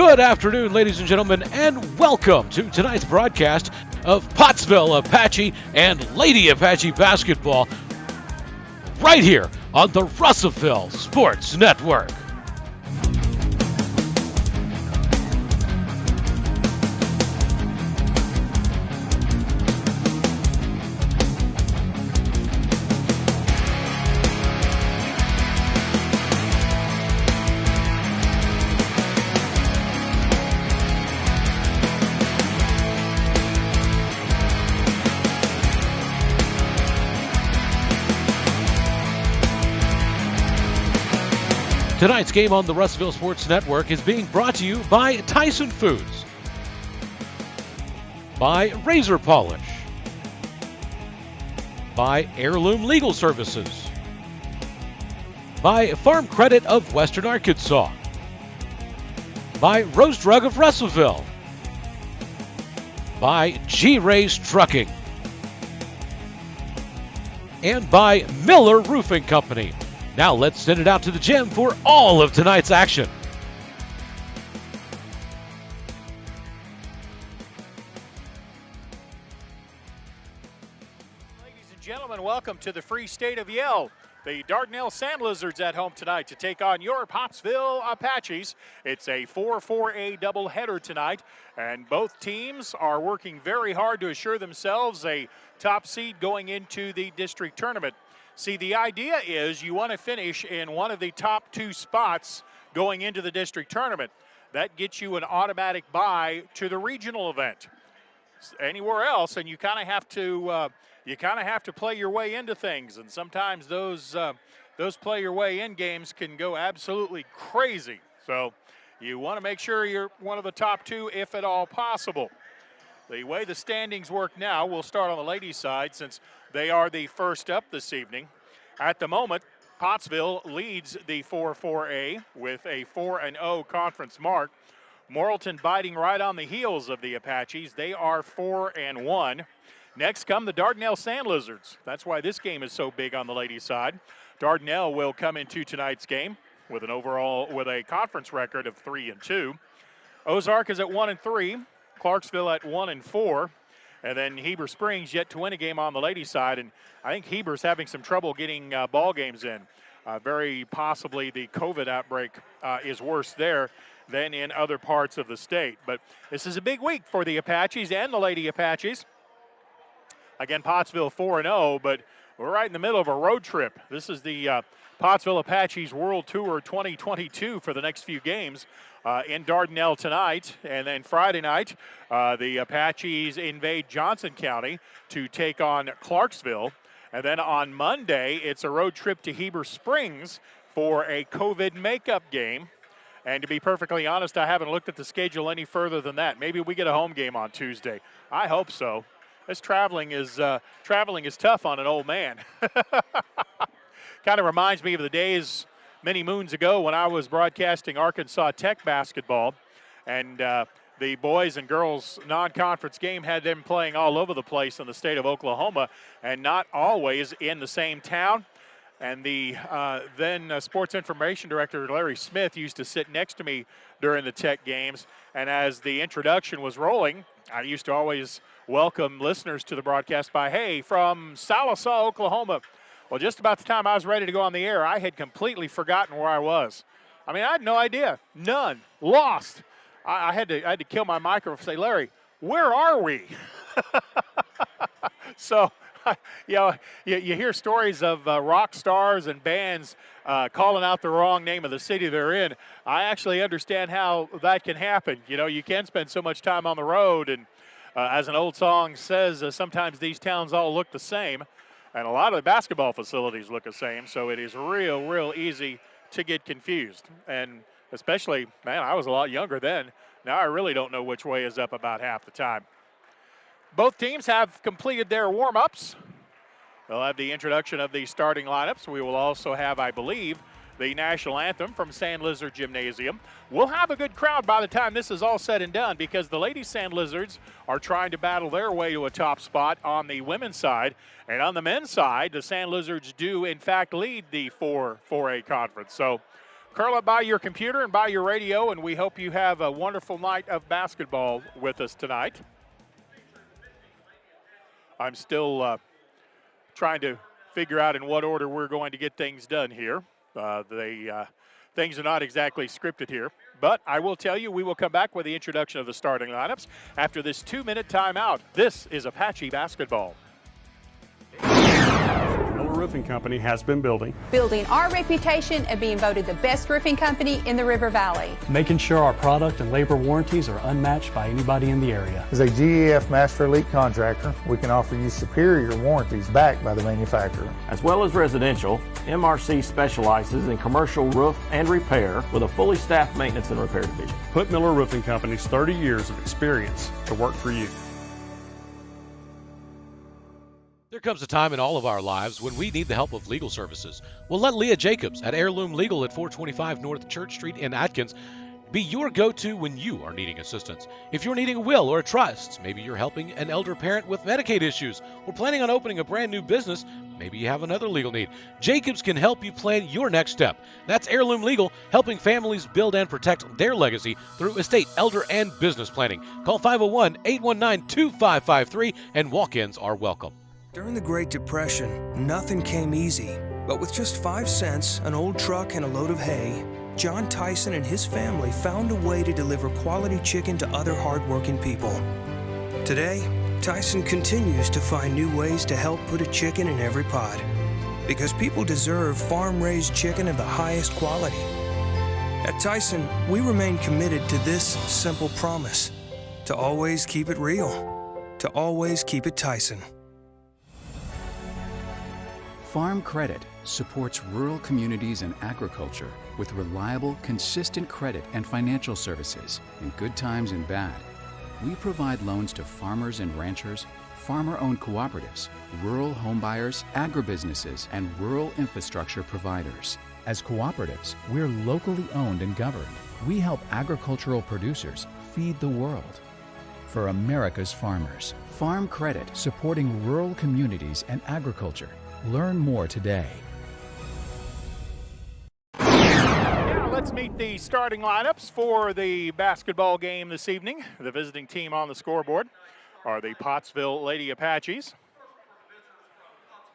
Good afternoon, ladies and gentlemen, and welcome to tonight's broadcast of Pottsville Apache and Lady Apache basketball right here on the Russellville Sports Network. Tonight's game on the Russellville Sports Network is being brought to you by Tyson Foods, by Razor Polish, by Heirloom Legal Services, by Farm Credit of Western Arkansas, by Rose Drug of Russellville, by G-Rays Trucking, and by Miller Roofing Company. Now let's send it out to the gym for all of tonight's action. Ladies and gentlemen, welcome to the Free State of Yale. The Dardanelle Sand Lizards at home tonight to take on your Pottsville Apaches. It's a 4-4A doubleheader tonight, and both teams are working very hard to assure themselves a top seed going into the district tournament. See, the idea is you want to finish in one of the top two spots going into the district tournament. That gets you an automatic bye to the regional event. Anywhere else, and you kind of have to play your way into things, and sometimes those play your way in games can go absolutely crazy. So you want to make sure you're one of the top two if at all possible. The way the standings work now, we'll start on the ladies' side since they are the first up this evening. At the moment, Pottsville leads the 4-4A with a 4-0 conference mark. Morrilton biting right on the heels of the Apaches. They are 4-1. Next come the Dardanelle Sand Lizards. That's why this game is so big on the ladies' side. Dardanelle will come into tonight's game with a conference record of 3-2. Ozark is at 1-3. Clarksville at 1-4, and then Heber Springs yet to win a game on the ladies' side, and I think Heber's having some trouble getting ball games in. Very possibly the COVID outbreak is worse there than in other parts of the state. But this is a big week for the Apaches and the Lady Apaches. Again, Pottsville 4-0, but we're right in the middle of a road trip. This is the Pottsville Apaches World Tour 2022 for the next few games. In Dardanelle tonight, and then Friday night, the Apaches invade Johnson County to take on Clarksville. And then on Monday, it's a road trip to Heber Springs for a COVID makeup game. And to be perfectly honest, I haven't looked at the schedule any further than that. Maybe we get a home game on Tuesday. I hope so. This traveling is tough on an old man. Kind of reminds me of the days many moons ago when I was broadcasting Arkansas Tech basketball, and the boys and girls non-conference game had them playing all over the place in the state of Oklahoma and not always in the same town. And the then sports information director, Larry Smith, used to sit next to me during the Tech games. And as the introduction was rolling, I used to always welcome listeners to the broadcast by, "Hey, from Sallisaw, Oklahoma." Well, just about the time I was ready to go on the air, I had completely forgotten where I was. I mean, I had no idea. None. Lost. I had to kill my microphone and say, "Larry, where are we?" So, you hear stories of rock stars and bands calling out the wrong name of the city they're in. I actually understand how that can happen. You can spend so much time on the road, and as an old song says, sometimes these towns all look the same. And a lot of the basketball facilities look the same, so it is real easy to get confused. And especially, man, I was a lot younger then. Now I really don't know which way is up about half the time. Both teams have completed their warm-ups. They'll have the introduction of the starting lineups. We will also have, I believe, the national anthem from Sand Lizard Gymnasium. We'll have a good crowd by the time this is all said and done because the Lady Sand Lizards are trying to battle their way to a top spot on the women's side. And on the men's side, the Sand Lizards do, in fact, lead the 4A conference. So Curl up by your computer and by your radio, and we hope you have a wonderful night of basketball with us tonight. I'm still trying to figure out in what order we're going to get things done here. Things are not exactly scripted here, but I will tell you we will come back with the introduction of the starting lineups after this 2-minute timeout. This is Apache basketball. Roofing Company has been building our reputation of being voted the best roofing company in the River Valley. making sure our product and labor warranties are unmatched by anybody in the area. As a GEF Master Elite contractor, we can offer you superior warranties backed by the manufacturer. As well as residential, MRC specializes in commercial roof and repair with a fully staffed maintenance and repair division. Put Miller Roofing Company's 30 years of experience to work for you. There comes a time in all of our lives when we need the help of legal services. Well, let Leah Jacobs at Heirloom Legal at 425 North Church Street in Atkins be your go-to when you are needing assistance. If you're needing a will or a trust, maybe you're helping an elder parent with Medicaid issues, or planning on opening a brand new business, maybe you have another legal need. Jacobs can help you plan your next step. That's Heirloom Legal, helping families build and protect their legacy through estate, elder, and business planning. Call 501-819-2553, and walk-ins are welcome. During the Great Depression, nothing came easy. But with just 5 cents, an old truck, and a load of hay, John Tyson and his family found a way to deliver quality chicken to other hardworking people. Today, Tyson continues to find new ways to help put a chicken in every pot. Because people deserve farm-raised chicken of the highest quality. At Tyson, we remain committed to this simple promise: to always keep it real, to always keep it Tyson. Farm Credit supports rural communities and agriculture with reliable, consistent credit and financial services in good times and bad. We provide loans to farmers and ranchers, farmer-owned cooperatives, rural homebuyers, agribusinesses, and rural infrastructure providers. As cooperatives, we're locally owned and governed. We help agricultural producers feed the world. For America's farmers, Farm Credit, supporting rural communities and agriculture. Learn more today. Now let's meet the starting lineups for the basketball game this evening. The visiting team on the scoreboard are the Pottsville Lady Apaches.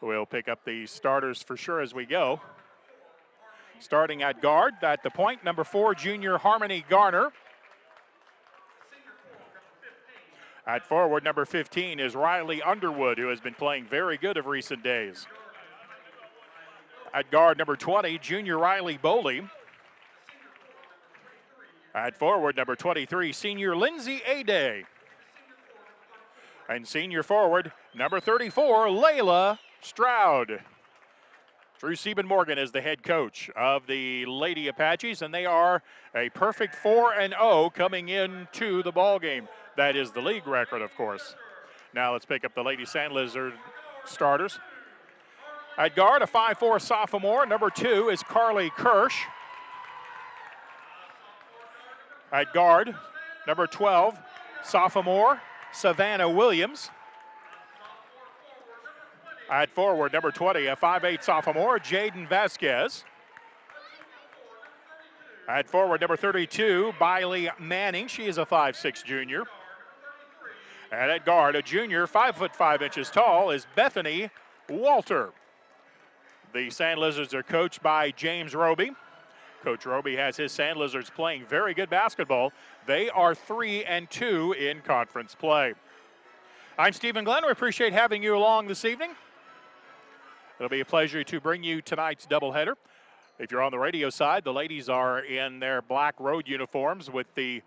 We'll pick up the starters for sure as we go. Starting at guard, at the point, number 4, junior Harmony Garner. At forward, number 15 is Riley Underwood, who has been playing very good of recent days. At guard, number 20, junior Riley Boley. At forward, number 23, senior Lindsay Aday. And senior forward, number 34, Layla Stroud. Drew Sieben-Morgan is the head coach of the Lady Apaches, and they are a perfect 4-0 coming into the ball game. That is the league record, of course. Now let's pick up the Lady Sand Lizard starters. At guard, a 5'4" sophomore. Number 2 is Carly Kirsch. At guard, number 12, sophomore Savannah Williams. At forward, number 20, a 5'8" sophomore Jaden Vasquez. At forward, number 32, Biley Manning. She is a 5'6" junior. And at guard, a junior, 5'5" tall, is Bethany Walter. The Sand Lizards are coached by James Roby. Coach Roby has his Sand Lizards playing very good basketball. They are 3-2 in conference play. I'm Stephen Glenn. We appreciate having you along this evening. It'll be a pleasure to bring you tonight's doubleheader. If you're on the radio side, the ladies are in their black road uniforms with the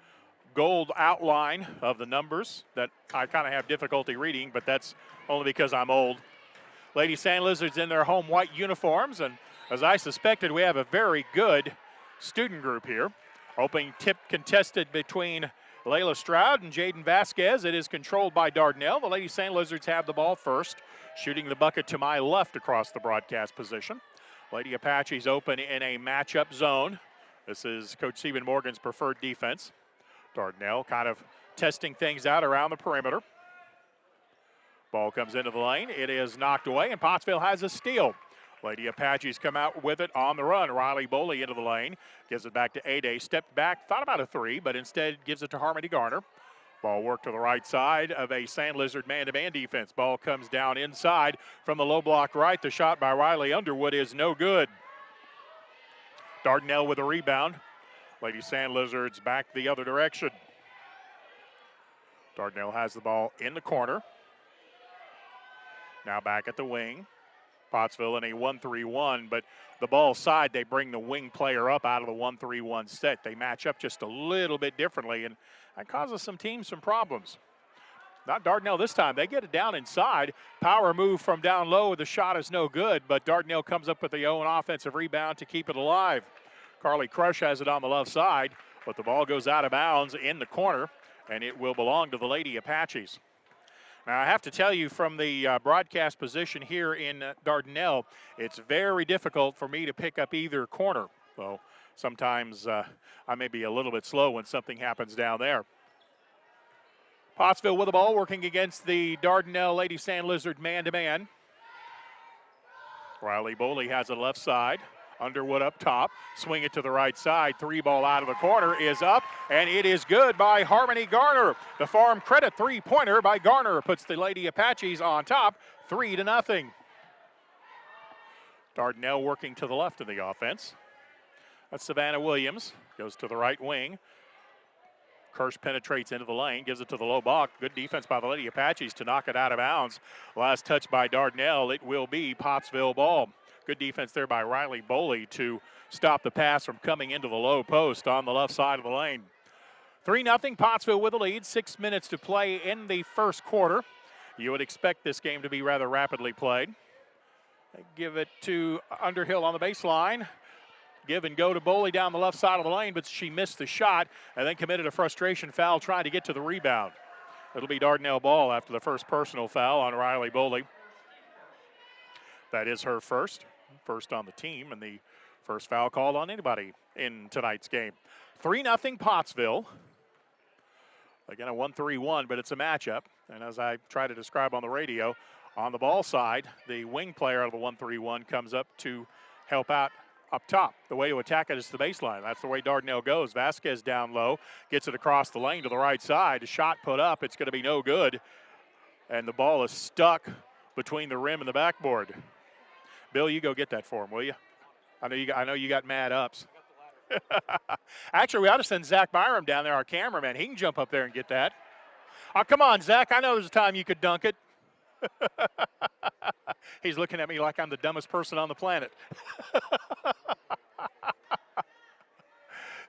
gold outline of the numbers that I kind of have difficulty reading, but that's only because I'm old. Lady Sand Lizards in their home white uniforms, and as I suspected, we have a very good student group here. Opening tip contested between Layla Stroud and Jaden Vasquez. It is controlled by Dardanelle. The Lady Sand Lizards have the ball first, shooting the bucket to my left across the broadcast position. Lady Apaches open in a matchup zone. This is Coach Sieben-Morgan's preferred defense. Dardanelle kind of testing things out around the perimeter. Ball comes into the lane. It is knocked away, and Pottsville has a steal. Lady Apaches come out with it on the run. Riley Boley into the lane. Gives it back to A-Day. Stepped back, thought about a three, but instead gives it to Harmony Garner. Ball worked to the right side of a Sand Lizard man-to-man defense. Ball comes down inside from the low block right. The shot by Riley Underwood is no good. Dardanelle with a rebound. Lady Sand Lizards back the other direction. Dardanelle has the ball in the corner. Now back at the wing. Pottsville in a 1-3-1, but the ball side, they bring the wing player up out of the 1-3-1 set. They match up just a little bit differently, and that causes some teams some problems. Not Dardanelle this time. They get it down inside. Power move from down low. The shot is no good, but Dardanelle comes up with the own offensive rebound to keep it alive. Carly Crush has it on the left side, but the ball goes out of bounds in the corner, and it will belong to the Lady Apaches. Now, I have to tell you from the broadcast position here in Dardanelle, it's very difficult for me to pick up either corner. So sometimes I may be a little bit slow when something happens down there. Pottsville with the ball, working against the Dardanelle Lady Sand Lizard man-to-man. Riley Boley has it left side. Underwood up top, swing it to the right side. Three ball out of the corner is up, and it is good by Harmony Garner. The Farm Credit three-pointer by Garner puts the Lady Apaches on top, 3-0. Dardanelle working to the left of the offense. That's Savannah Williams, goes to the right wing. Kirsch penetrates into the lane, gives it to the low block. Good defense by the Lady Apaches to knock it out of bounds. Last touch by Dardanelle, it will be Pottsville ball. Good defense there by Riley Boley to stop the pass from coming into the low post on the left side of the lane. 3-0, Pottsville with the lead. 6 minutes to play in the first quarter. You would expect this game to be rather rapidly played. They give it to Underhill on the baseline. Give and go to Boley down the left side of the lane, but she missed the shot and then committed a frustration foul trying to get to the rebound. It'll be Dardanelle ball after the first personal foul on Riley Boley. That is her first on the team, and the first foul called on anybody in tonight's game. 3-0 Pottsville. Again, a 1-3-1, but it's a matchup. And as I try to describe on the radio, on the ball side, the wing player out of the 1-3-1 comes up to help out up top. The way to attack it is the baseline. That's the way Dardanelle goes. Vasquez down low, gets it across the lane to the right side. A shot put up. It's going to be no good. And the ball is stuck between the rim and the backboard. Bill, you go get that for him, will you? I know you got mad ups. Actually, we ought to send Zach Byram down there, our cameraman. He can jump up there and get that. Oh, come on, Zach. I know there's a time you could dunk it. He's looking at me like I'm the dumbest person on the planet.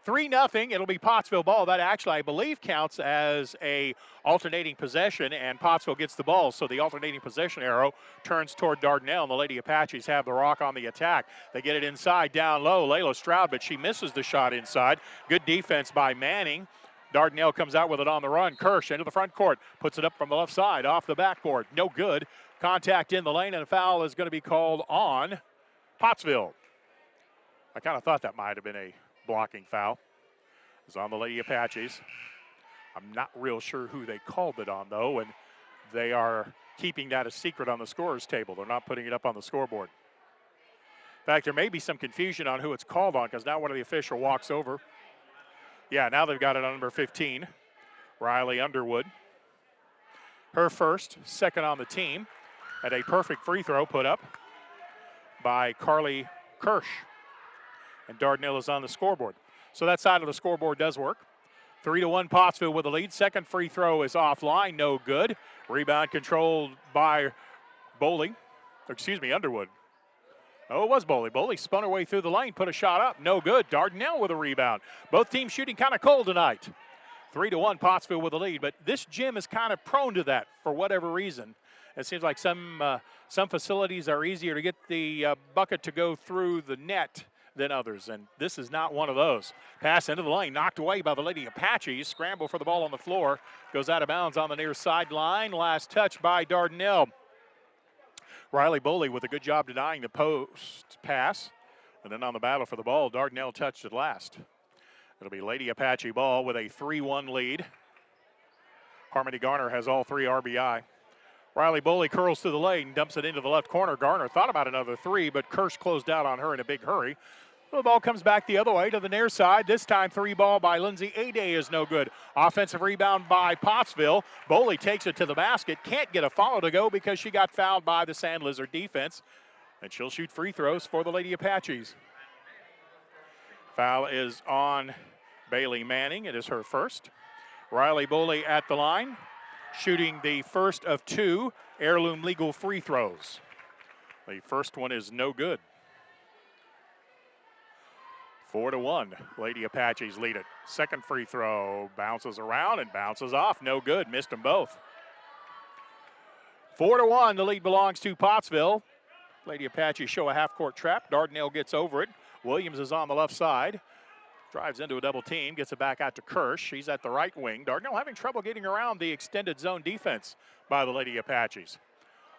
3-0. It'll be Pottsville ball. That actually, I believe, counts as a alternating possession, and Pottsville gets the ball. So the alternating possession arrow turns toward Dardanelle, and the Lady Apaches have the rock on the attack. They get it inside, down low. Layla Stroud, but she misses the shot inside. Good defense by Manning. Dardanelle comes out with it on the run. Kirsch into the front court, puts it up from the left side, off the backboard. No good. Contact in the lane, and a foul is going to be called on Pottsville. I kind of thought that might have been a blocking foul. It's on the Lady Apaches. I'm not real sure who they called it on, though, and they are keeping that a secret on the scorer's table. They're not putting it up on the scoreboard. In fact, there may be some confusion on who it's called on because now one of the official walks over. Yeah, now they've got it on number 15, Riley Underwood. Her first, second on the team, and a perfect free throw put up by Carly Kirsch. And Dardanelle is on the scoreboard. So that side of the scoreboard does work. 3-1 Pottsville with the lead. Second free throw is offline, no good. Rebound controlled by Underwood. Oh, it was Boley. Boley spun her way through the lane, put a shot up, no good. Dardanelle with a rebound. Both teams shooting kind of cold tonight. 3-1 Pottsville with the lead, but this gym is kind of prone to that for whatever reason. It seems like some facilities are easier to get the bucket to go through the net than others, and this is not one of those. Pass into the lane, knocked away by the Lady Apaches. Scramble for the ball on the floor. Goes out of bounds on the near sideline. Last touch by Dardanelle. Riley Boley with a good job denying the post pass. And then on the battle for the ball, Dardanelle touched it last. It'll be Lady Apache ball with a 3-1 lead. Harmony Garner has all three RBI. Riley Boley curls through the lane, dumps it into the left corner. Garner thought about another three, but Kirsch closed out on her in a big hurry. The ball comes back the other way to the near side. This time, three ball by Lindsay Ade is no good. Offensive rebound by Pottsville. Boley takes it to the basket. Can't get a follow to go because she got fouled by the Sand Lizard defense. And she'll shoot free throws for the Lady Apaches. Foul is on Bailey Manning. It is her first. Riley Boley at the line, shooting the first of two heirloom legal free throws. The first one is no good. 4-1, Lady Apaches lead it. Second free throw, bounces around and bounces off. No good, missed them both. 4-1, the lead belongs to Pottsville. Lady Apaches show a half-court trap. Dardanelle gets over it. Williams is on the left side. Drives into a double team, gets it back out to Kirsch. She's at the right wing. Dardanelle having trouble getting around the extended zone defense by the Lady Apaches.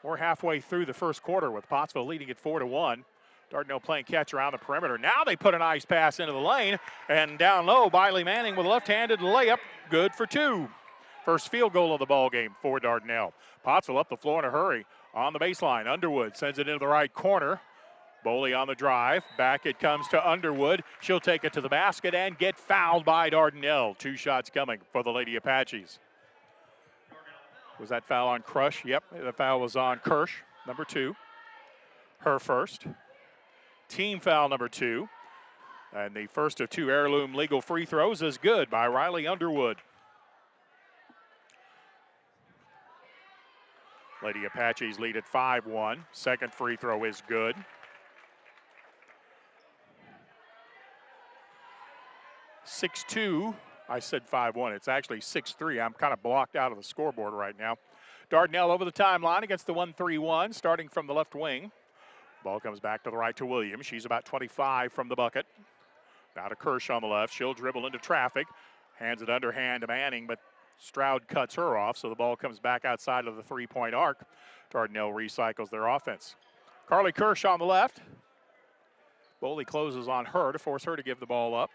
We're halfway through the first quarter with Pottsville leading at 4-1. Dardanelle playing catch around the perimeter. Now they put a nice pass into the lane, and down low, Bailey Manning with a left-handed layup, good for two. First field goal of the ball game for Dardanelle. Pottsville up the floor in a hurry. On the baseline, Underwood sends it into the right corner. Boley on the drive. Back it comes to Underwood. She'll take it to the basket and get fouled by Dardanelle. Two shots coming for the Lady Apaches. Was that foul on Crush? Yep, the foul was on Kirsch, number 2. Her first. Team foul number 2. And the first of 2 heirloom legal free throws is good by Riley Underwood. Lady Apaches lead at 5-1. Second free throw is good. (6-2). I said 5-1. It's actually 6-3. I'm kind of blocked out of the scoreboard right now. Dardanelle over the timeline against the 1-3-1, starting from the left wing. Ball comes back to the right to Williams. She's about 25 from the bucket. Now to Kirsch on the left. She'll dribble into traffic. Hands it underhand to Manning, but Stroud cuts her off, so the ball comes back outside of the three-point arc. Dardanelle recycles their offense. Carly Kirsch on the left. Boley closes on her to force her to give the ball up.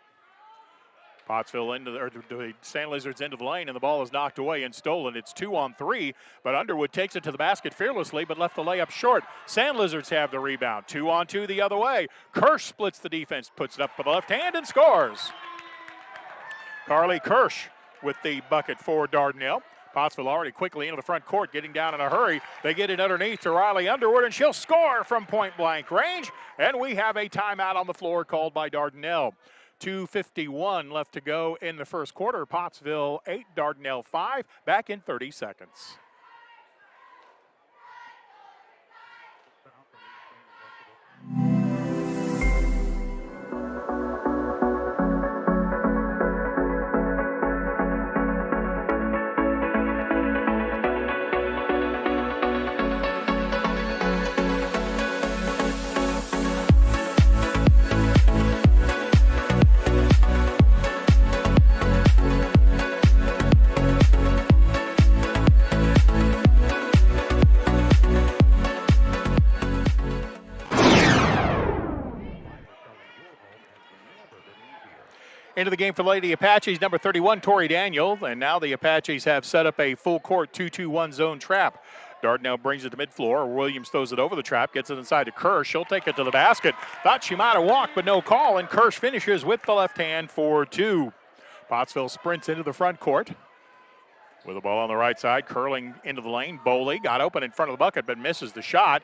Pottsville the Sand Lizards into the lane, and the ball is knocked away and stolen. It's 2-on-3, but Underwood takes it to the basket fearlessly, but left the layup short. Sand Lizards have the rebound. 2-on-2 the other way. Kirsch splits the defense, puts it up with the left hand, and scores. Carly Kirsch with the bucket for Dardanelle. Pottsville already quickly into the front court, getting down in a hurry. They get it underneath to Riley Underwood, and she'll score from point-blank range. And we have a timeout on the floor called by Dardanelle. 2:51 left to go in the first quarter. Pottsville 8, Dardanelle 5. Back in 30 seconds. Into the game for the Lady Apaches, number 31, Tori Daniel. And now the Apaches have set up a full court 2-2-1 zone trap. Dardanelle brings it to midfloor. Williams throws it over the trap, gets it inside to Kirsch. She'll take it to the basket. Thought she might have walked, but no call. And Kirsch finishes with the left hand for 2. Pottsville sprints into the front court. With the ball on the right side, curling into the lane. Boley got open in front of the bucket, but misses the shot.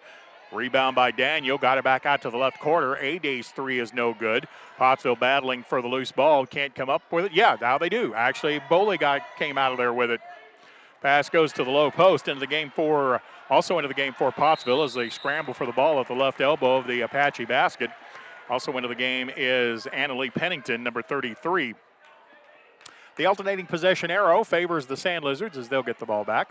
Rebound by Daniel, got it back out to the left corner. Ada's 3 is no good. Pottsville battling for the loose ball, can't come up with it. Yeah, now they do. Actually, Boley came out of there with it. Pass goes to the low post. Into the game for Pottsville as they scramble for the ball at the left elbow of the Apache basket. Also into the game is Annalie Pennington, number 33. The alternating possession arrow favors the Sand Lizards as they'll get the ball back.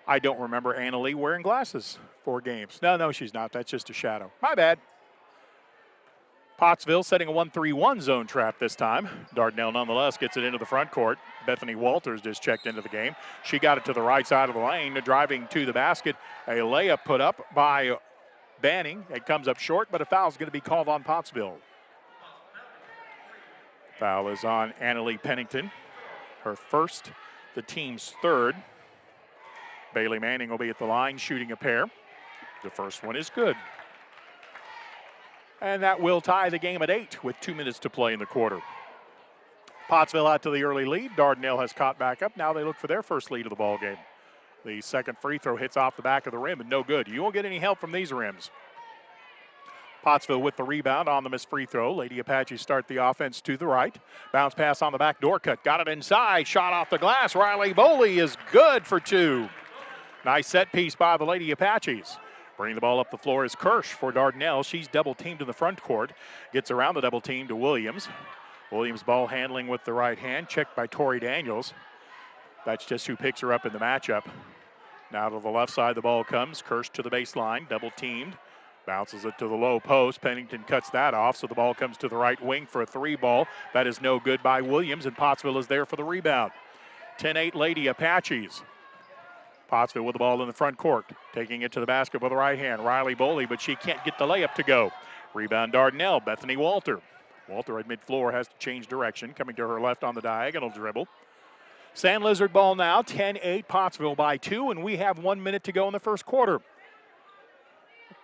I don't remember Annalie wearing glasses for games. No, she's not. That's just a shadow. My bad. Pottsville setting a 1-3-1 zone trap this time. Dardanelle nonetheless gets it into the front court. Bethany Walters just checked into the game. She got it to the right side of the lane, driving to the basket. A layup put up by Banning. It comes up short, but a foul is going to be called on Pottsville. Foul is on Annalie Pennington. Her first, the team's third. Bailey Manning will be at the line shooting a pair. The first one is good. And that will tie the game at 8 with 2 minutes to play in the quarter. Pottsville out to the early lead. Dardanelle has caught back up. Now they look for their first lead of the ball game. The second free throw hits off the back of the rim and no good. You won't get any help from these rims. Pottsville with the rebound on the missed free throw. Lady Apaches start the offense to the right. Bounce pass on the back door cut. Got it inside. Shot off the glass. Riley Boley is good for 2. Nice set piece by the Lady Apaches. Bringing the ball up the floor is Kirsch for Dardanelle. She's double teamed in the front court. Gets around the double team to Williams. Williams ball handling with the right hand. Checked by Tori Daniels. That's just who picks her up in the matchup. Now to the left side the ball comes. Kirsch to the baseline. Double teamed. Bounces it to the low post. Pennington cuts that off, so the ball comes to the right wing for a 3 ball. That is no good by Williams, and Pottsville is there for the rebound. 10-8 Lady Apaches. Pottsville with the ball in the front court. Taking it to the basket with the right hand. Riley Boley, but she can't get the layup to go. Rebound Dardanelle. Bethany Walter. Walter at midfloor has to change direction. Coming to her left on the diagonal dribble. Sand Lizard ball now. 10-8 Pottsville by 2, and we have 1 minute to go in the first quarter.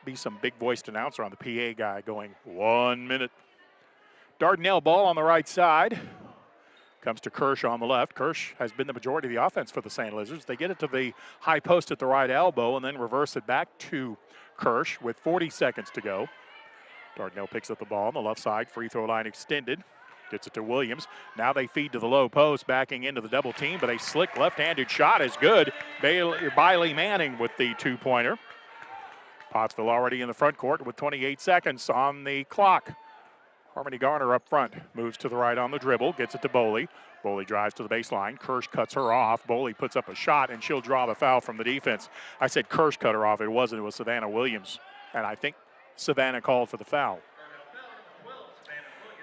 Be some big voiced announcer on the PA guy going 1 minute. Dardanelle ball on the right side. Comes to Kirsch on the left. Kirsch has been the majority of the offense for the Sand Lizards. They get it to the high post at the right elbow and then reverse it back to Kirsch with 40 seconds to go. Dardanelle picks up the ball on the left side. Free throw line extended. Gets it to Williams. Now they feed to the low post, backing into the double team, but a slick left-handed shot is good. Bailey Manning with the 2-pointer. Pottsville already in the front court with 28 seconds on the clock. Harmony Garner up front. Moves to the right on the dribble. Gets it to Boley. Boley drives to the baseline. Kirsch cuts her off. Boley puts up a shot, and she'll draw the foul from the defense. I said Kirsch cut her off. It wasn't. It was Savannah Williams. And I think Savannah called for the foul.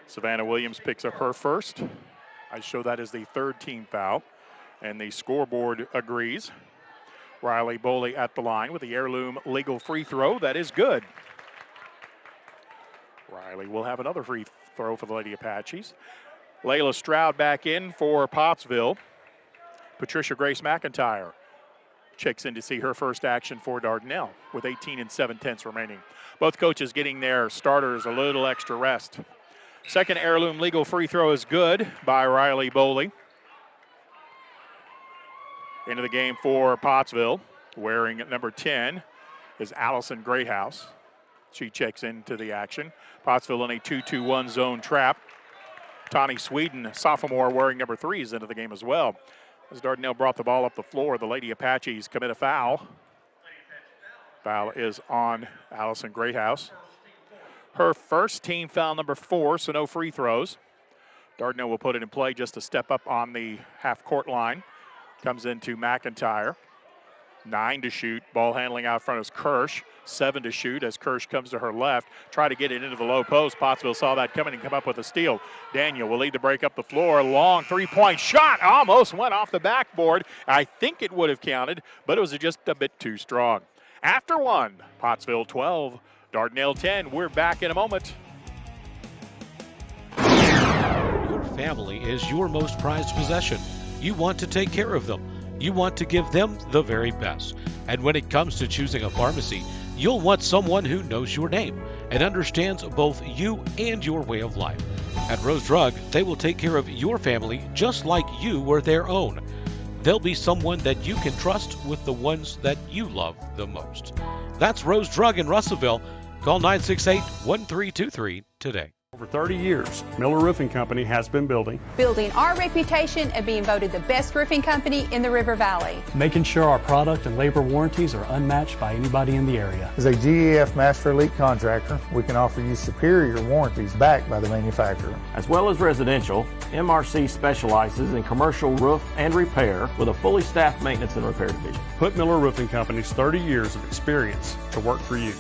Savannah Williams picks up her first. I show that as the 3rd team foul. And the scoreboard agrees. Riley Boley at the line with the heirloom legal free throw. That is good. Riley will have another free throw for the Lady Apaches. Layla Stroud back in for Pottsville. Patricia Grace McIntyre checks in to see her first action for Dardanelle with 18 7/10 remaining. Both coaches getting their starters a little extra rest. Second heirloom legal free throw is good by Riley Boley. Into the game for Pottsville. Wearing number 10 is Allison Greathouse. She checks into the action. Pottsville in a 2-2-1 zone trap. Tawny Sweden, sophomore, wearing number 3, is into the game as well. As Dardanelle brought the ball up the floor, the Lady Apaches commit a foul. Foul is on Allison Greathouse. Her first team foul number 4, so no free throws. Dardanelle will put it in play just to step up on the half-court line. Comes into McIntyre. 9 to shoot. Ball handling out front is Kirsch. 7 to shoot as Kirsch comes to her left. Try to get it into the low post. Pottsville saw that coming and come up with a steal. Daniel will lead the break up the floor. Long 3-point shot. Almost went off the backboard. I think it would have counted, but it was just a bit too strong. After 1, Pottsville 12, Dardanelle 10. We're back in a moment. Your family is your most prized possession. You want to take care of them. You want to give them the very best. And when it comes to choosing a pharmacy, you'll want someone who knows your name and understands both you and your way of life. At Rose Drug, they will take care of your family just like you were their own. They'll be someone that you can trust with the ones that you love the most. That's Rose Drug in Russellville. Call 968-1323 today. Over 30 years, Miller Roofing Company has been building our reputation of being voted the best roofing company in the River Valley. making sure our product and labor warranties are unmatched by anybody in the area. As a GEF Master Elite contractor, we can offer you superior warranties backed by the manufacturer. As well as residential, MRC specializes in commercial roof and repair with a fully staffed maintenance and repair division. Put Miller Roofing Company's 30 years of experience to work for you.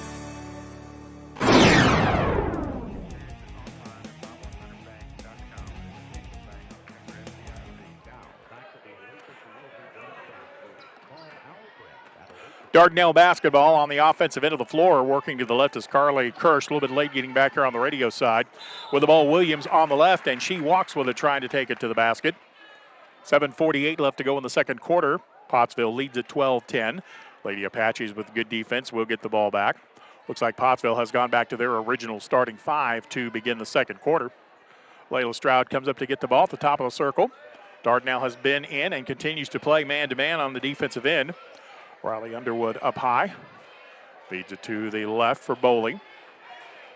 Dardanelle basketball on the offensive end of the floor. Working to the left is Carly Kirsch. A little bit late getting back here on the radio side. With the ball, Williams on the left, and she walks with it, trying to take it to the basket. 7:48 left to go in the second quarter. Pottsville leads at 12-10. Lady Apaches with good defense will get the ball back. Looks like Pottsville has gone back to their original starting 5 to begin the second quarter. Layla Stroud comes up to get the ball at the top of the circle. Dardanelle has been in and continues to play man-to-man on the defensive end. Riley Underwood up high. Feeds it to the left for Boley.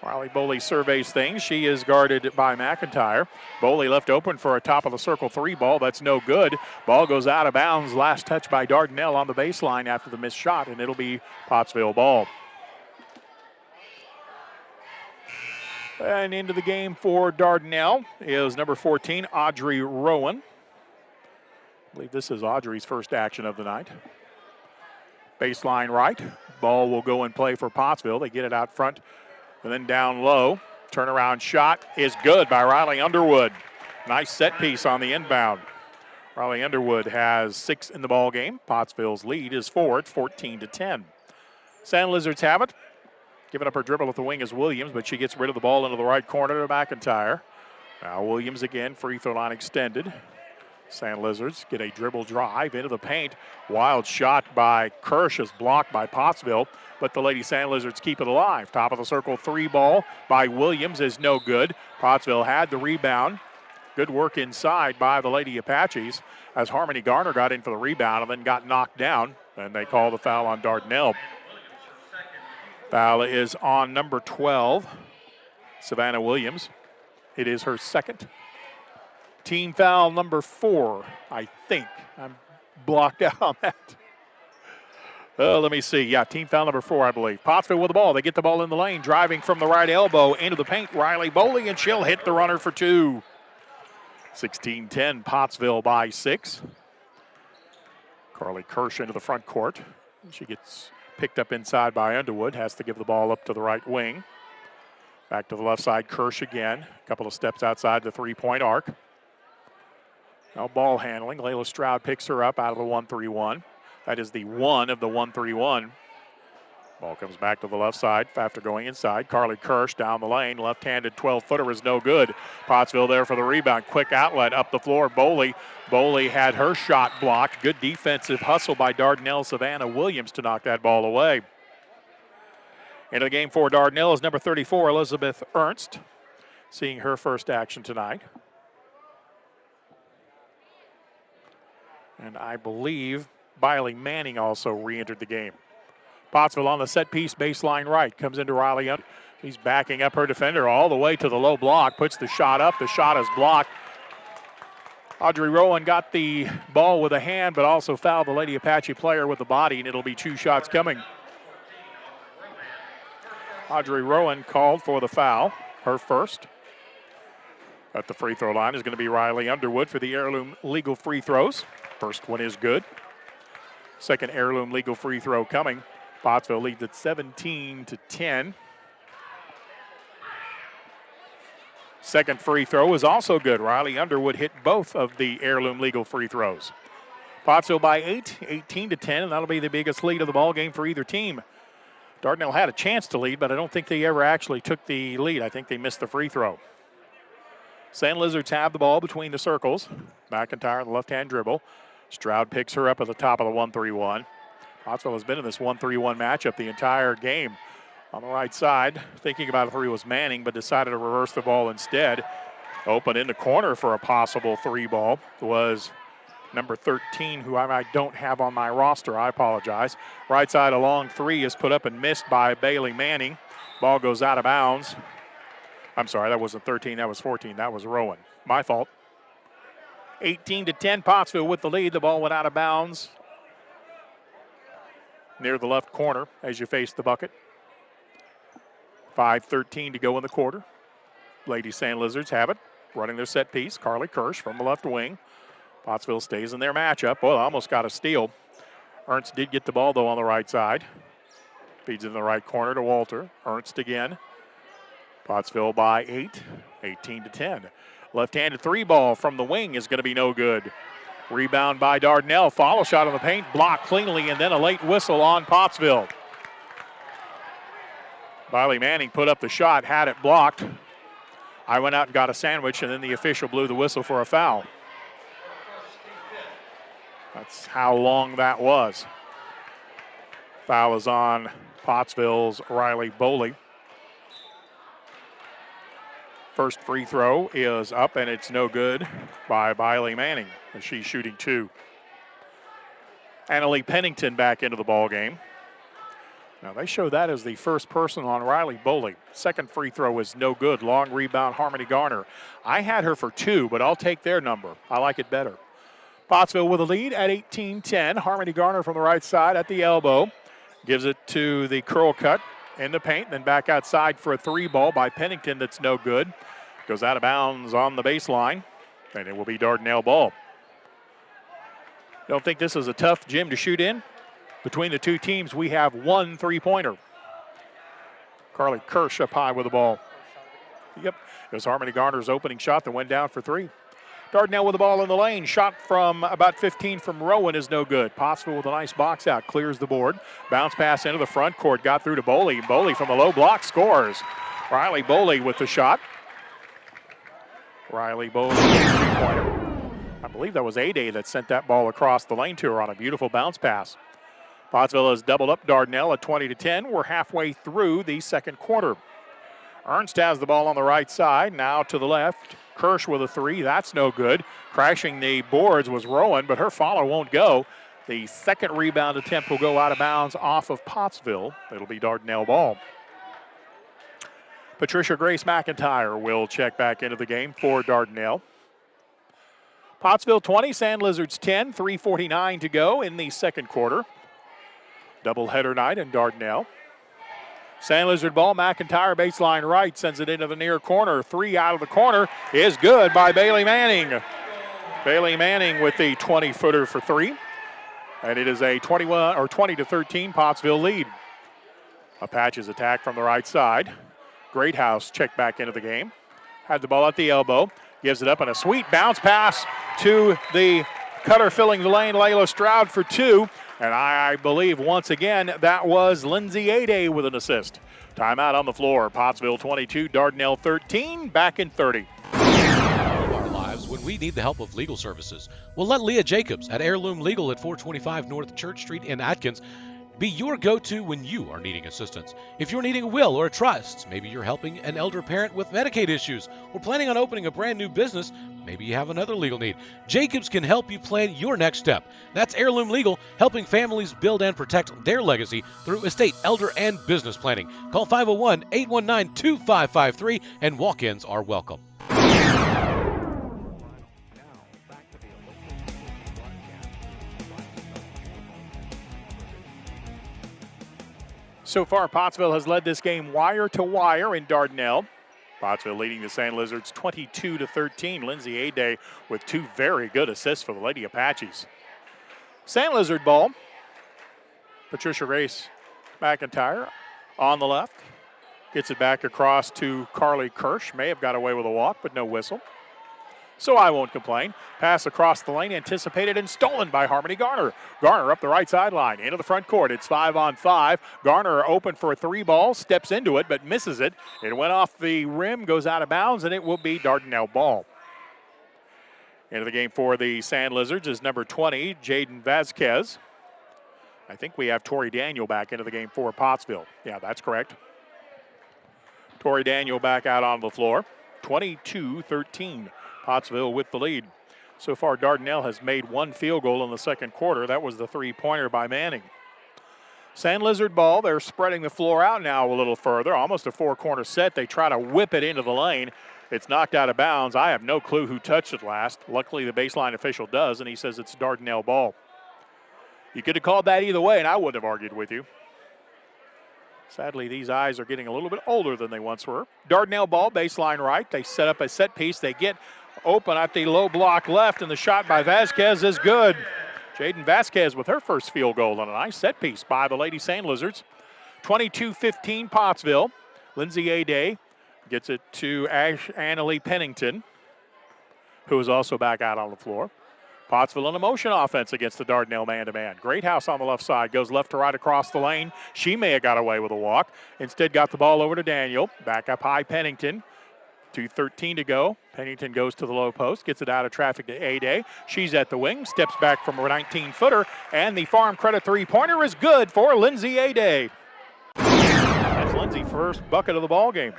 Riley Boley surveys things. She is guarded by McIntyre. Boley left open for a top of the circle 3 ball. That's no good. Ball goes out of bounds. Last touch by Dardanelle on the baseline after the missed shot, and it'll be Pottsville ball. And into the game for Dardanelle is number 14, Audrey Rowan. I believe this is Audrey's first action of the night. Baseline right. Ball will go and play for Pottsville. They get it out front and then down low. Turnaround shot is good by Riley Underwood. Nice set piece on the inbound. Riley Underwood has 6 in the ball game. Pottsville's lead is 4 at 14-10. Sand Lizards have it. Giving up her dribble at the wing is Williams, but she gets rid of the ball into the right corner to McIntyre. Now Williams again, free throw line extended. Sand Lizards get a dribble drive into the paint. Wild shot by Kirsch is blocked by Pottsville, but the Lady Sand Lizards keep it alive. Top of the circle 3 ball by Williams is no good. Pottsville had the rebound. Good work inside by the Lady Apaches as Harmony Garner got in for the rebound and then got knocked down, and they call the foul on Dardanelle. Foul is on number 12, Savannah Williams. It is her second. Team foul number 4, I think. I'm blocked out on that. Let me see. Yeah, team foul number 4, I believe. Pottsville with the ball. They get the ball in the lane. Driving from the right elbow into the paint. Riley Boley, and she'll hit the runner for 2. 16-10, Pottsville by 6. Carly Kirsch into the front court. She gets picked up inside by Underwood. Has to give the ball up to the right wing. Back to the left side, Kirsch again. A couple of steps outside the 3-point arc. Now ball handling. Layla Stroud picks her up out of the 1-3-1. That is the 1 of the 1-3-1. Ball comes back to the left side after going inside. Carly Kirsch down the lane. Left-handed 12-footer is no good. Pottsville there for the rebound. Quick outlet up the floor. Boley. Boley had her shot blocked. Good defensive hustle by Dardanelle Savannah Williams to knock that ball away. Into the game for Dardanelle is number 34, Elizabeth Ernst. Seeing her first action tonight. And I believe Biley Manning also re-entered the game. Pottsville on the set piece, baseline right. Comes into Riley. He's backing up her defender all the way to the low block. Puts the shot up. The shot is blocked. Audrey Rowan got the ball with a hand, but also fouled the Lady Apache player with the body, and it'll be 2 shots coming. Audrey Rowan called for the foul, her first. At the free throw line is going to be Riley Underwood for the Heirloom legal free throws. First one is good. Second Heirloom legal free throw coming. Pottsville leads at 17-10. Second free throw is also good. Riley Underwood hit both of the Heirloom legal free throws. Pottsville by 8, 18-10, and that'll be the biggest lead of the ball game for either team. Dardanelle had a chance to lead, but I don't think they ever actually took the lead. I think they missed the free throw. Sand Lizards have the ball between the circles. McIntyre, the left-hand dribble. Stroud picks her up at the top of the 1-3-1. Pottsville has been in this 1-3-1 matchup the entire game. On the right side, thinking about a 3 was Manning, but decided to reverse the ball instead. Open in the corner for a possible 3 ball was number 13, who I don't have on my roster. I apologize. Right side, a long 3 is put up and missed by Bailey Manning. Ball goes out of bounds. I'm sorry, that wasn't 13, that was 14. That was Rowan. My fault. 18-10, Pottsville with the lead. The ball went out of bounds near the left corner as you face the bucket. 5:13 to go in the quarter. Lady Sand Lizards have it, running their set piece. Carly Kirsch from the left wing. Pottsville stays in their matchup. Well, almost got a steal. Ernst did get the ball, though, on the right side. Feeds in the right corner to Walter. Ernst again. Pottsville by 8, 18-10. Left-handed 3 ball from the wing is going to be no good. Rebound by Dardanelle. Follow shot on the paint, blocked cleanly, and then a late whistle on Pottsville. Biley Manning put up the shot, had it blocked. I went out and got a sandwich, and then the official blew the whistle for a foul. That's how long that was. Foul is on Pottsville's Riley Boley. First free throw is up, and it's no good by Bailey Manning as she's shooting 2. Annalee Pennington back into the ball game. Now they show that as the first person on Riley Boley. Second free throw is no good. Long rebound, Harmony Garner. I had her for 2, but I'll take their number. I like it better. Pottsville with a lead at 18-10. Harmony Garner from the right side at the elbow. Gives it to the curl cut in the paint, then back outside for a 3 ball by Pennington that's no good. Goes out of bounds on the baseline, and it will be Dardanelle ball. Don't think this is a tough gym to shoot in. Between the two teams, we have 1 3-pointer. Carly Kirsch up high with the ball. Yep, it was Harmony Garner's opening shot that went down for 3. Dardanelle with the ball in the lane. Shot from about 15 from Rowan is no good. Pottsville with a nice box out, clears the board. Bounce pass into the front court, got through to Boley. Boley from the low block scores. Riley Boley with the shot. Riley Boley, 3-pointer. I believe that was A-Day that sent that ball across the lane to her on a beautiful bounce pass. Pottsville has doubled up Dardanelle at 20-10. We're halfway through the second quarter. Ernst has the ball on the right side, now to the left. Kirsch with a 3, that's no good. Crashing the boards was Rowan, but her follow won't go. The second rebound attempt will go out of bounds off of Pottsville. It'll be Dardanelle ball. Patricia Grace McIntyre will check back into the game for Dardanelle. Pottsville 20, Sand Lizards 10, 3:49 to go in the second quarter. Doubleheader night in Dardanelle. Sand Lizard ball, McIntyre baseline right, sends it into the near corner. 3 out of the corner is good by Bailey Manning. Bailey Manning with the 20-footer for 3. And it is a 20-13 Pottsville lead. Apaches attack from the right side. Greathouse checked back into the game. Had the ball at the elbow. Gives it up, and a sweet bounce pass to the cutter filling the lane, Layla Stroud for 2. And I believe once again that was Lindsay A-Day with an assist. Timeout on the floor. Pottsville 22, Dardanelle 13, back in 30. Our lives when we need the help of legal services. Well, let Leah Jacobs at Heirloom Legal at 425 North Church Street in Atkins be your go-to when you are needing assistance. If you're needing a will or a trust, maybe you're helping an elder parent with Medicaid issues, or planning on opening a brand new business, maybe you have another legal need. Jacobs can help you plan your next step. That's Heirloom Legal, helping families build and protect their legacy through estate, elder, and business planning. Call 501-819-2553, and walk-ins are welcome. So far, Pottsville has led this game wire to wire in Dardanelle. Pottsville leading the Sand Lizards 22-13. Lindsay A-Day with 2 very good assists for the Lady Apaches. Sand Lizard ball. Patricia Grace McIntyre on the left. Gets it back across to Carly Kirsch. May have got away with a walk, but no whistle. So I won't complain. Pass across the lane, anticipated and stolen by Harmony Garner. Garner up the right sideline, into the front court. It's 5-on-5. Garner open for a 3 ball, steps into it, but misses it. It went off the rim, goes out of bounds, and it will be Dardanelle ball. Into the game for the Sand Lizards is number 20, Jaden Vasquez. I think we have Tori Daniel back into the game for Pottsville. Yeah, that's correct. Tori Daniel back out on the floor. 22-13. Pottsville with the lead. So far, Dardanelle has made 1 field goal in the second quarter. That was the 3-pointer by Manning. Sand Lizard ball, they're spreading the floor out now a little further. Almost a 4-corner set. They try to whip it into the lane. It's knocked out of bounds. I have no clue who touched it last. Luckily, the baseline official does, and he says it's Dardanelle ball. You could have called that either way, and I wouldn't have argued with you. Sadly, these eyes are getting a little bit older than they once were. Dardanelle ball, baseline right. They set up a set piece. They get open at the low block left, and the shot by Vasquez is good. Jaden Vasquez with her first field goal on a nice set piece by the Lady Sand Lizards. 22-15 Pottsville. Lindsay A-Day gets it to Annalee Pennington, who is also back out on the floor. Pottsville in a motion offense against the Dardanelle man-to-man. Greathouse on the left side, goes left to right across the lane. She may have got away with a walk. Instead got the ball over to Daniel. Back up high Pennington. 2:13 to go. Pennington goes to the low post, gets it out of traffic to A-Day. She's at the wing, steps back from a 19-footer, and the Farm Credit three-pointer is good for Lindsay A-Day. That's Lindsay's first bucket of the ball game.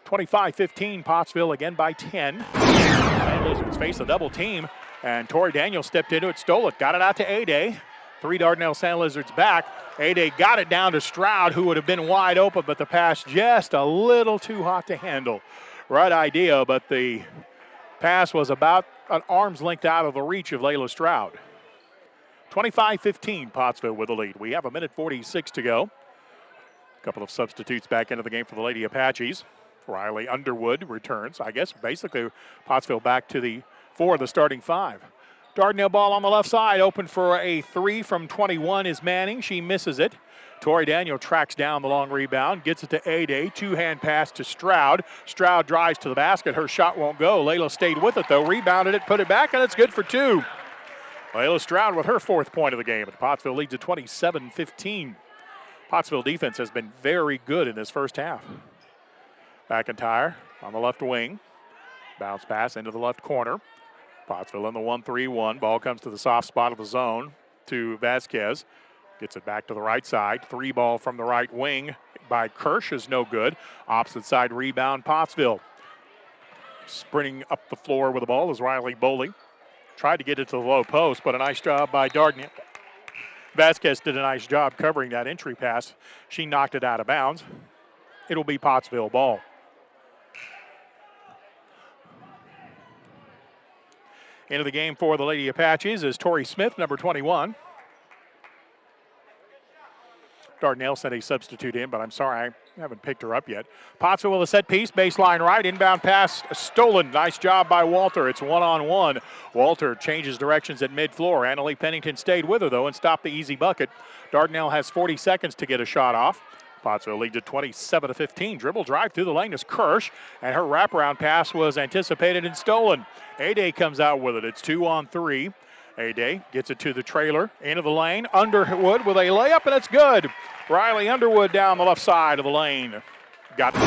25-15, Pottsville again by 10. And Lizards face a double team, and Tori Daniels stepped into it, stole it, got it out to A-Day. 3 Dardanelle Sand Lizards back. A-Day got it down to Stroud, who would have been wide open, but the pass just a little too hot to handle. Right idea, but the pass was about an arm's length out of the reach of Layla Stroud. 25-15, Pottsville with the lead. We have 1:46 to go. A couple of substitutes back into the game for the Lady Apaches. Riley Underwood returns. I guess basically Pottsville back to the 4 of the starting 5. Dardanelle ball on the left side, open for a 3 from 21 is Manning. She misses it. Tori Daniel tracks down the long rebound, gets it to A-Day. Two-hand pass to Stroud. Stroud drives to the basket. Her shot won't go. Layla stayed with it, though. Rebounded it, put it back, and it's good for 2. Layla Stroud with her 4th point of the game. And Pottsville leads at 27-15. Pottsville defense has been very good in this first half. McIntyre on the left wing. Bounce pass into the left corner. Pottsville in the 1-3-1. Ball comes to the soft spot of the zone to Vasquez. Gets it back to the right side. 3 ball from the right wing by Kirsch is no good. Opposite side rebound, Pottsville. Sprinting up the floor with the ball is Riley Bowley. Tried to get it to the low post, but a nice job by Dardanelle. Vasquez did a nice job covering that entry pass. She knocked it out of bounds. It'll be Pottsville ball. Into the game for the Lady Apaches is Tori Smith, number 21. Dardanelle sent a substitute in, but I'm sorry, I haven't picked her up yet. Pottsville with a set piece, baseline right, inbound pass stolen. Nice job by Walter. It's 1-on-1. Walter changes directions at mid-floor. Annalie Pennington stayed with her, though, and stopped the easy bucket. Dardanelle has 40 seconds to get a shot off. Pottsville leads at 27-15. Dribble drive through the lane is Kirsch, and her wraparound pass was anticipated and stolen. A-Day comes out with it. It's 2-on-3. A-Day gets it to the trailer, into the lane. Underwood with a layup, and it's good. Riley Underwood down the left side of the lane. Got it.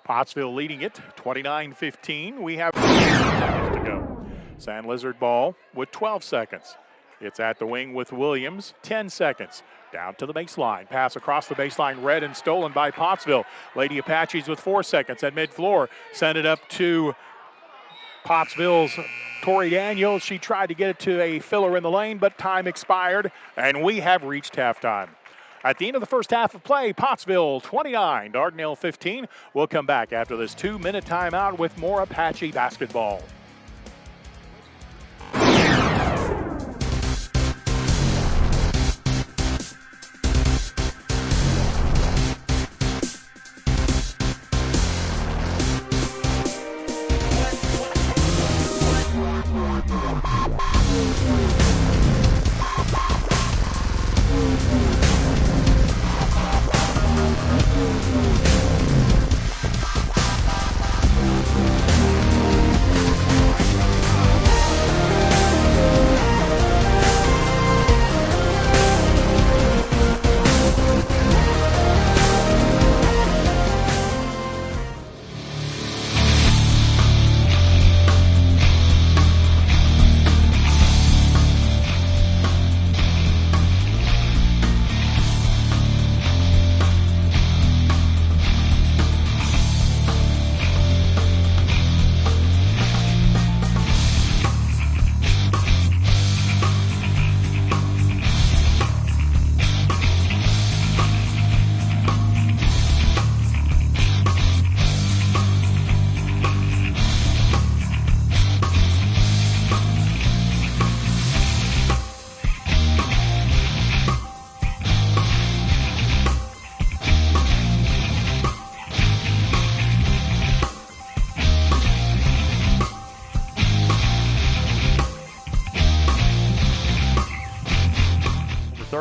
Pottsville leading it, 29-15. We have 2 seconds to go. Sand Lizard ball with 12 seconds. It's at the wing with Williams, 10 seconds. Down to the baseline. Pass across the baseline, read and stolen by Pottsville. Lady Apaches with 4 seconds at mid-floor. Send it up to Pottsville's Tori Daniels. She tried to get it to a filler in the lane, but time expired, and we have reached halftime. At the end of the first half of play, Pottsville 29, Dardanelle 15. We'll come back after this 2-minute timeout with more Apache basketball.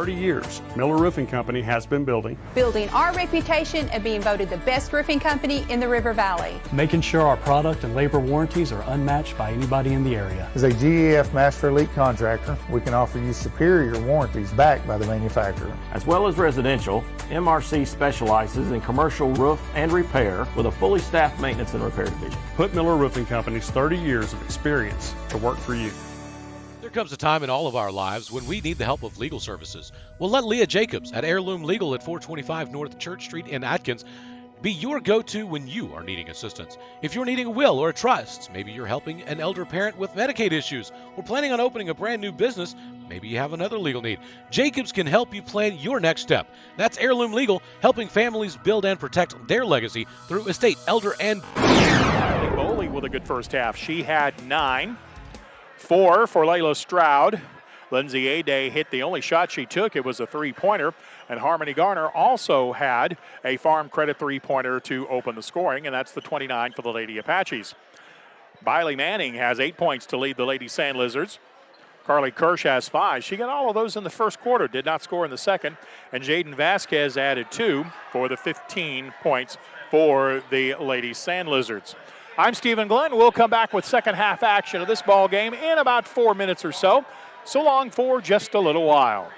30 years, Miller Roofing Company has been building our reputation of being voted the best roofing company in the River Valley. making sure our product and labor warranties are unmatched by anybody in the area. As a GEF Master Elite contractor, we can offer you superior warranties backed by the manufacturer. As well as residential, MRC specializes in commercial roof and repair with a fully staffed maintenance and repair division. Put Miller Roofing Company's 30 years of experience to work for you. There comes a time in all of our lives when we need the help of legal services. Well, let Leah Jacobs at Heirloom Legal at 425 North Church Street in Atkins be your go-to when you are needing assistance. If you're needing a will or a trust, maybe you're helping an elder parent with Medicaid issues, or planning on opening a brand new business, maybe you have another legal need. Jacobs can help you plan your next step. That's Heirloom Legal, helping families build and protect their legacy through estate, elder, and... Bowley with a good first half. She had 9. 4 for Layla Stroud. Lindsay Ade hit the only shot she took. It was a three-pointer. And Harmony Garner also had a Farm Credit three-pointer to open the scoring, and that's the 29 for the Lady Apaches. Biley Manning has 8 points to lead the Lady Sand Lizards. Carly Kirsch has 5. She got all of those in the first quarter, did not score in the second. And Jaden Vasquez added 2 for the 15 points for the Lady Sand Lizards. I'm Stephen Glenn. We'll come back with second half action of this ball game in about 4 minutes or so. So long for just a little while.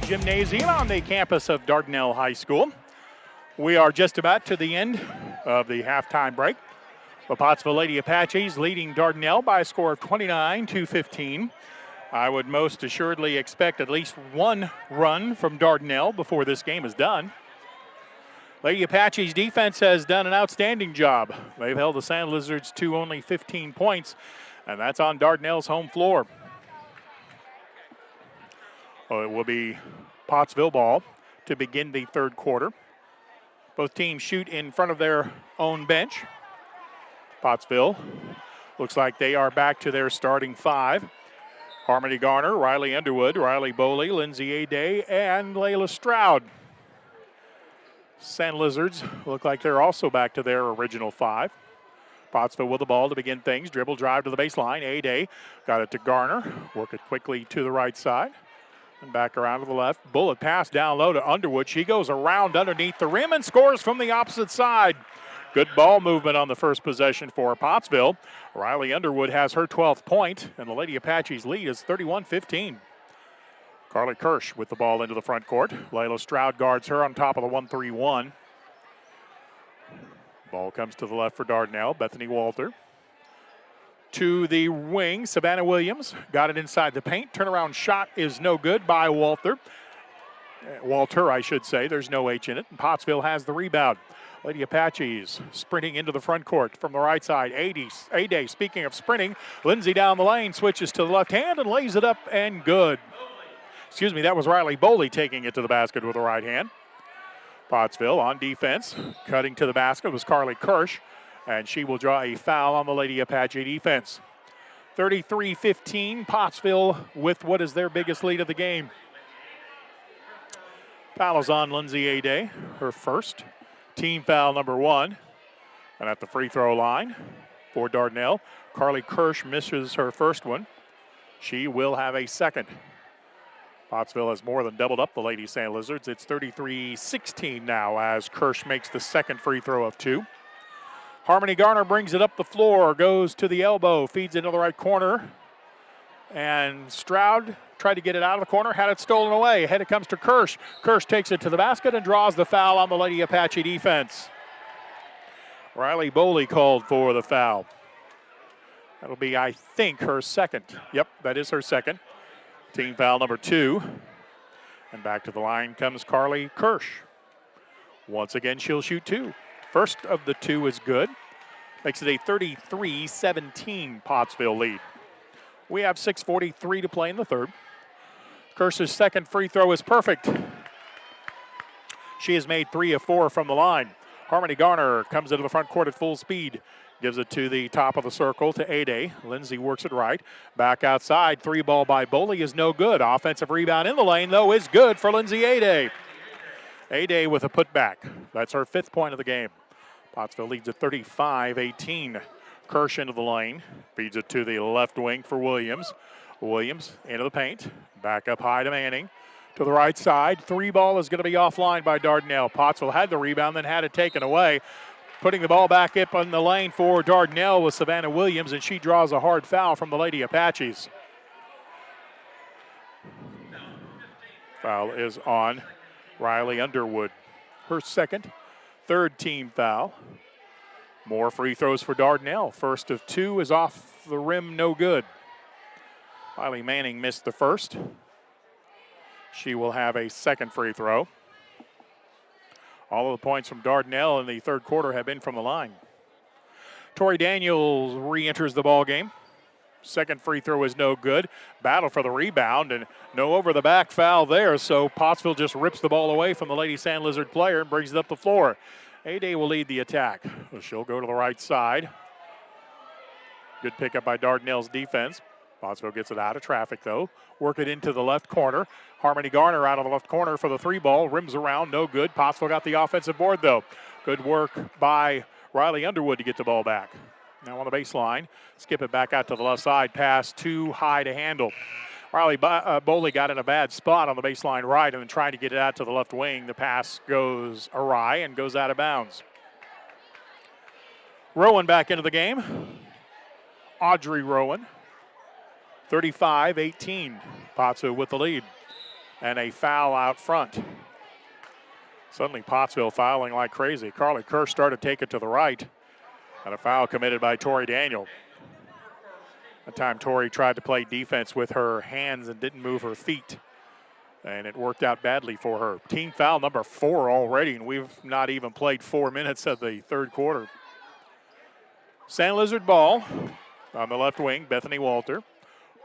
Gymnasium on the campus of Dardanelle High School. We are just about to the end of the halftime break. The Pottsville Lady Apaches leading Dardanelle by a score of 29-15. I would most assuredly expect at least one run from Dardanelle before this game is done. Lady Apaches defense has done an outstanding job. They've held the Sand Lizards to only 15 points, and that's on Dardanelle's home floor. It will be Pottsville ball to begin the third quarter. Both teams shoot in front of their own bench. Pottsville looks like they are back to their starting five. Harmony Garner, Riley Underwood, Riley Boley, Lindsay Aday, and Layla Stroud. Sand Lizards look like they're also back to their original five. Pottsville with the ball to begin things. Dribble drive to the baseline. Aday got it to Garner. Work it quickly to the right side. And back around to the left. Bullet pass down low to Underwood. She goes around underneath the rim and scores from the opposite side. Good ball movement on the first possession for Pottsville. Riley Underwood has her 12th point, and the Lady Apaches lead is 31-15. Carly Kirsch with the ball into the front court. Layla Stroud guards her on top of the 1-3-1. Ball comes to the left for Dardanelle. Bethany Walter. To the wing, Savannah Williams got it inside the paint. Turnaround shot is no good by Walter, I should say. There's no H in it. And Pottsville has the rebound. Lady Apaches sprinting into the front court from the right side. Aday, speaking of sprinting, Lindsay down the lane, switches to the left hand and lays it up and good. Excuse me, that was Riley Boley taking it to the basket with the right hand. Pottsville on defense, cutting to the basket was Carly Kirsch, and she will draw a foul on the Lady Apache defense. 33-15, Pottsville with what is their biggest lead of the game. Foul is on Lindsay Aday, her first. Team foul number 1. And at the free throw line for Dardanelle, Carly Kirsch misses her first one. She will have a second. Pottsville has more than doubled up the Lady Sand Lizards. It's 33-16 now as Kirsch makes the second free throw of 2. Harmony Garner brings it up the floor, goes to the elbow, feeds into the right corner. And Stroud tried to get it out of the corner, had it stolen away. Ahead it comes to Kirsch. Kirsch takes it to the basket and draws the foul on the Lady Apache defense. Riley Boley called for the foul. That'll be, I think, her second. Yep, that is her second. Team foul number 2. And back to the line comes Carly Kirsch. Once again, she'll shoot 2. First of the 2 is good. Makes it a 33-17 Pottsville lead. We have 6:43 to play in the third. Kirsch's second free throw is perfect. She has made 3 of 4 from the line. Harmony Garner comes into the front court at full speed. Gives it to the top of the circle to Aday. Lindsay works it right. Back outside. 3 ball by Boley is no good. Offensive rebound in the lane, though, is good for Lindsay Aday. Aday with a putback. That's her 5th point of the game. Pottsville leads at 35-18. Kirsch into the lane. Feeds it to the left wing for Williams. Williams into the paint. Back up high to Manning. To the right side. 3 ball is going to be offline by Dardanelle. Pottsville had the rebound, then had it taken away. Putting the ball back up on the lane for Dardanelle with Savannah Williams, and she draws a hard foul from the Lady Apaches. Foul is on Riley Underwood. Her second, 3rd team foul. More free throws for Dardanelle. First of 2 is off the rim, no good. Riley Manning missed the first. She will have a second free throw. All of the points from Dardanelle in the third quarter have been from the line. Tori Daniels re-enters the ball game. Second free throw is no good. Battle for the rebound and no over the back foul there. So Pottsville just rips the ball away from the Lady Sand Lizard player and brings it up the floor. Aday will lead the attack. She'll go to the right side. Good pickup by Dardanelle's defense. Pottsville gets it out of traffic though. Work it into the left corner. Harmony Garner out of the left corner for the 3 ball. Rims around, no good. Pottsville got the offensive board though. Good work by Riley Underwood to get the ball back. Now on the baseline, skip it back out to the left side. Pass too high to handle. Riley Boley got in a bad spot on the baseline right and then trying to get it out to the left wing. The pass goes awry and goes out of bounds. Rowan back into the game. Audrey Rowan. 35-18. Pottsville with the lead. and a foul out front. Suddenly Pottsville fouling like crazy. Carly Kirsch started to take it to the right, and a foul committed by Tori Daniel. That time Tori tried to play defense with her hands and didn't move her feet, and it worked out badly for her. Team foul number 4 already, and we've not even played 4 minutes of the third quarter. San Lizard ball on the left wing. Bethany Walter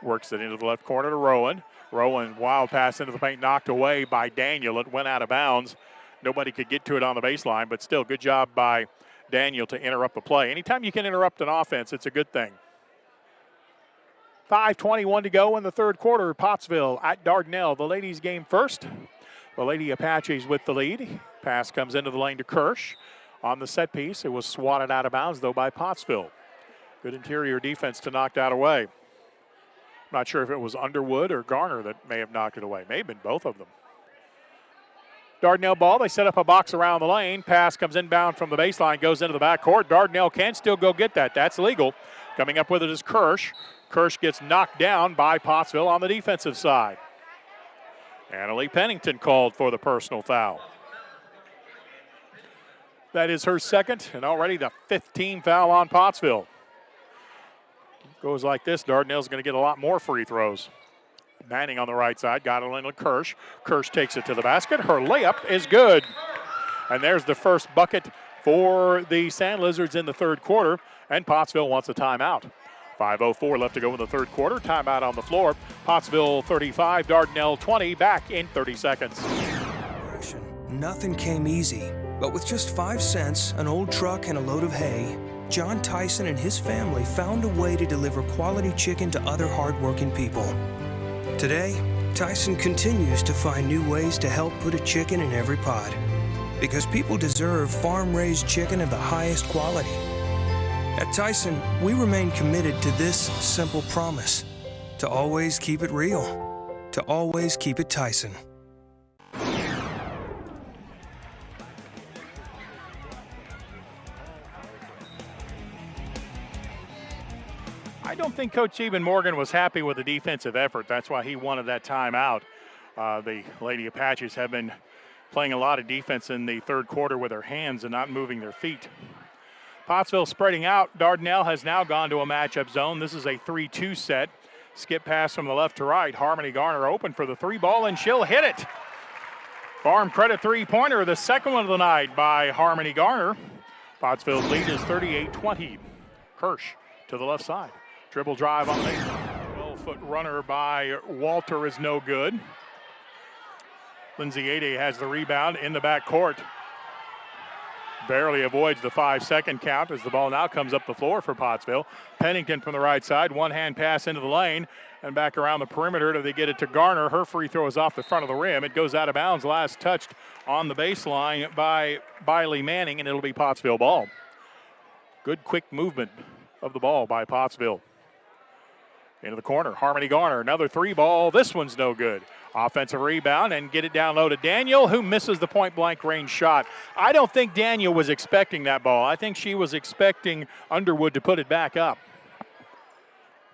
works it into the left corner to Rowan. Rowan, wild pass into the paint, knocked away by Daniel. It went out of bounds. Nobody could get to it on the baseline, but still good job by Daniel to interrupt the play. Anytime you can interrupt an offense, it's a good thing. 5:21 to go in the third quarter. Pottsville at Dardanelle. The ladies game first. The Lady Apaches with the lead. Pass comes into the lane to Kirsch. On the set piece, it was swatted out of bounds, though, by Pottsville. Good interior defense to knock that away. Not sure if it was Underwood or Garner that may have knocked it away. May have been both of them. Dardanelle ball. They set up a box around the lane. Pass comes inbound from the baseline, goes into the backcourt. Dardanelle can still go get that. That's legal. Coming up with it is Kirsch. Kirsch gets knocked down by Pottsville on the defensive side. Annalie Pennington called for the personal foul. That is her second, and already the 15th foul on Pottsville. Goes like this, Dardanelle's going to get a lot more free throws. Manning on the right side, got it into Kirsch. Kirsch takes it to the basket. Her layup is good. And there's the first bucket for the Sand Lizards in the third quarter, and Pottsville wants a timeout. 5:04 left to go in the third quarter. Timeout on the floor. Pottsville 35, Dardanelle 20, back in 30 seconds. Nothing came easy, but with just 5 cents, an old truck, and a load of hay, John Tyson and his family found a way to deliver quality chicken to other hardworking people. Today, Tyson continues to find new ways to help put a chicken in every pot, because people deserve farm-raised chicken of the highest quality. At Tyson, we remain committed to this simple promise: to always keep it real, to always keep it Tyson. I don't think Coach Eben Morgan was happy with the defensive effort. That's why he wanted that timeout. The Lady Apaches have been playing a lot of defense in the third quarter with their hands and not moving their feet. Pottsville spreading out. Dardanelle has now gone to a matchup zone. This is a 3-2 set. Skip pass from the left to right. Harmony Garner open for the 3 ball, and she'll hit it. Farm credit 3-pointer, the second one of the night by Harmony Garner. Pottsville's lead is 38-20. Kirsch to the left side. Dribble drive on the 12-foot runner by Walter is no good. Lindsay Ade has the rebound in the backcourt. Barely avoids the 5-second count as the ball now comes up the floor for Pottsville. Pennington from the right side, one-hand pass into the lane and back around the perimeter till they get it to Garner. Her free throw is off the front of the rim. It goes out of bounds, last touched on the baseline by Biley Manning, and it'll be Pottsville ball. Good quick movement of the ball by Pottsville. Into the corner, Harmony Garner, another 3 ball. This one's no good. Offensive rebound and get it down low to Daniel, who misses the point-blank range shot. I don't think Daniel was expecting that ball. I think she was expecting Underwood to put it back up.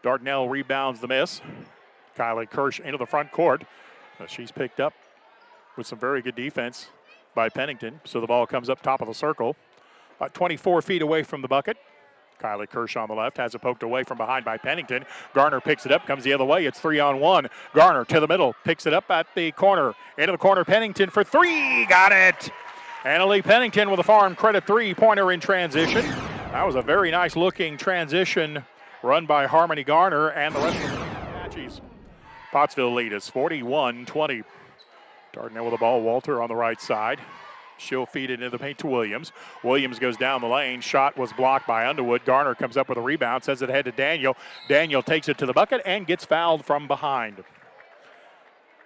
Dardanelle rebounds the miss. Kylie Kirsch into the front court. She's picked up with some very good defense by Pennington. So the ball comes up top of the circle. About 24 feet away from the bucket. Kylie Kirsch on the left has it poked away from behind by Pennington. Garner picks it up, comes the other way. It's 3-on-1. Garner to the middle, picks it up at the corner. Into the corner, Pennington for 3. Got it! Annalie Pennington with a farm credit 3-pointer in transition. That was a very nice looking transition run by Harmony Garner and the rest of the Apaches. Pottsville lead is 41-20. Dardanelle with the ball, Walter on the right side. She'll feed it into the paint to Williams. Williams goes down the lane. Shot was blocked by Underwood. Garner comes up with a rebound, sends it ahead to Daniel. Daniel takes it to the bucket and gets fouled from behind.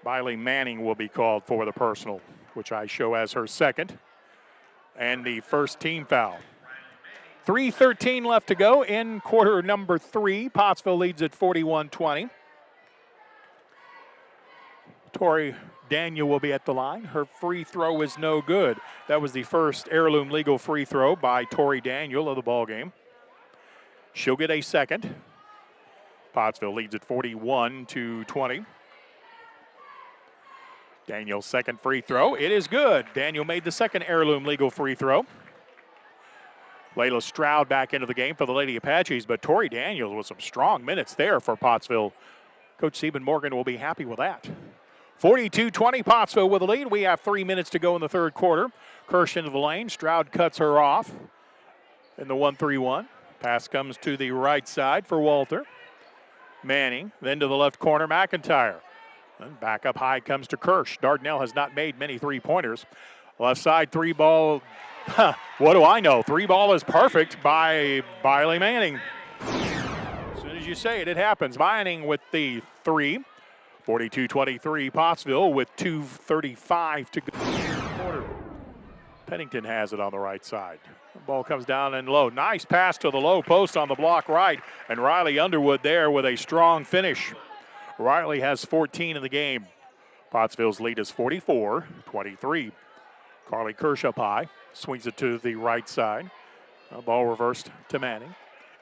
Biley Manning will be called for the personal, which I show as her second, and the first team foul. 3:13 left to go in quarter number 3. Pottsville leads at 41-20. Tori Daniel will be at the line. Her free throw is no good. That was the first heirloom legal free throw by Tori Daniel of the ball game. She'll get a second. Pottsville leads at 41-20. Daniel's second free throw. It is good. Daniel made the second heirloom legal free throw. Layla Stroud back into the game for the Lady Apaches, but Tori Daniels with some strong minutes there for Pottsville. Coach Stephen Morgan will be happy with that. 42-20, Pottsville with the lead. We have 3 minutes to go in the third quarter. Kirsch into the lane. Stroud cuts her off in the 1-3-1. Pass comes to the right side for Walter. Manning, then to the left corner, McIntyre. And back up high comes to Kirsch. Dardanelle has not made many three-pointers. Left side, three ball. What do I know? Three ball is perfect by Biley Manning. As soon as you say it, it happens. Manning with the three. 42-23, Pottsville with 2:35 to go. Quarter. Pennington has it on the right side. The ball comes down and low. Nice pass to the low post on the block right. And Riley Underwood there with a strong finish. Riley has 14 in the game. Pottsville's lead is 44-23. Carly Kirsch up high. Swings it to the right side. The ball reversed to Manning.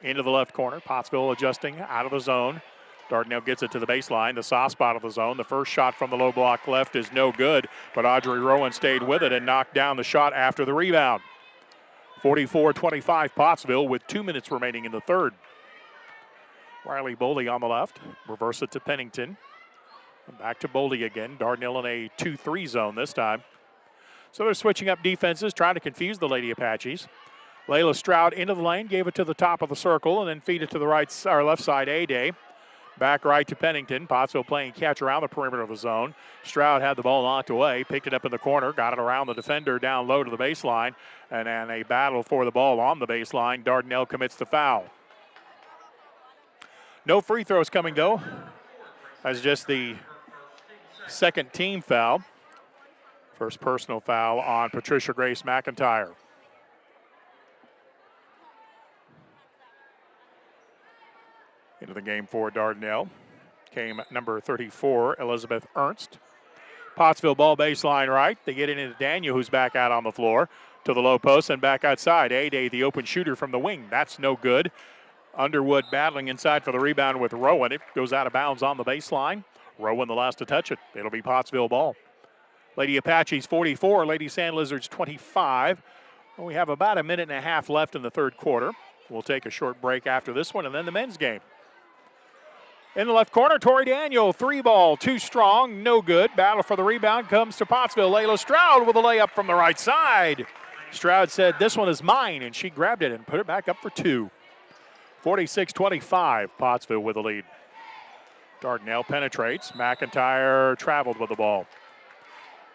Into the left corner. Pottsville adjusting out of the zone. Dardanelle gets it to the baseline, the soft spot of the zone. The first shot from the low block left is no good, but Audrey Rowan stayed with it and knocked down the shot after the rebound. 44-25 Pottsville with 2 minutes remaining in the third. Riley Boley on the left. Reverse it to Pennington. And back to Boley again. Dardanelle in a 2-3 zone this time. So they're switching up defenses, trying to confuse the Lady Apaches. Layla Stroud into the lane, gave it to the top of the circle, and then feed it to the right or left side, A-Day. Back right to Pennington. Pottsville playing catch around the perimeter of the zone. Stroud had the ball knocked away, picked it up in the corner, got it around the defender down low to the baseline, and then a battle for the ball on the baseline. Dardanelle commits the foul. No free throws coming, though. That's just the second team foul. First personal foul on Patricia Grace McIntyre. Into the game for Dardanelle came number 34, Elizabeth Ernst. Pottsville ball baseline right. They get it into Daniel, who's back out on the floor to the low post and back outside. A-Day, the open shooter from the wing. That's no good. Underwood battling inside for the rebound with Rowan. It goes out of bounds on the baseline. Rowan the last to touch it. It'll be Pottsville ball. Lady Apaches 44, Lady Sand Lizards 25. We have about a minute and a half left in the third quarter. We'll take a short break after this one and then the men's game. In the left corner, Tori Daniel, three ball, too strong, no good. Battle for the rebound comes to Pottsville. Layla Stroud with a layup from the right side. Stroud said, "This one is mine," and she grabbed it and put it back up for two. 46-25, Pottsville with the lead. Dardanelle penetrates. McIntyre traveled with the ball.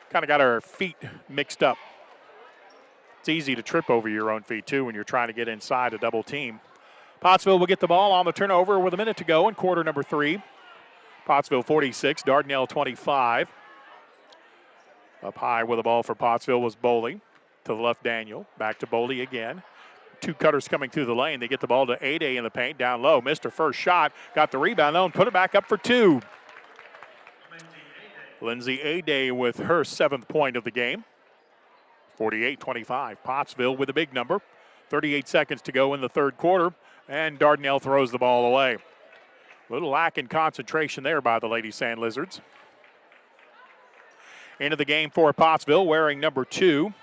Kind of got her feet mixed up. It's easy to trip over your own feet, too, when you're trying to get inside a double team. Pottsville will get the ball on the turnover with a minute to go in quarter number 3. Pottsville 46, Dardanelle 25. Up high with the ball for Pottsville was Boley. To the left, Daniel. Back to Boley again. Two cutters coming through the lane. They get the ball to A-Day in the paint, down low. Missed her first shot. Got the rebound, though, and put it back up for two. Lindsay A-Day with her 7th point of the game. 48-25. Pottsville with a big number. 38 seconds to go in the third quarter, and Dardanelle throws the ball away. A little lack in concentration there by the Lady Sand Lizards. Into the game for Pottsville, wearing number 2,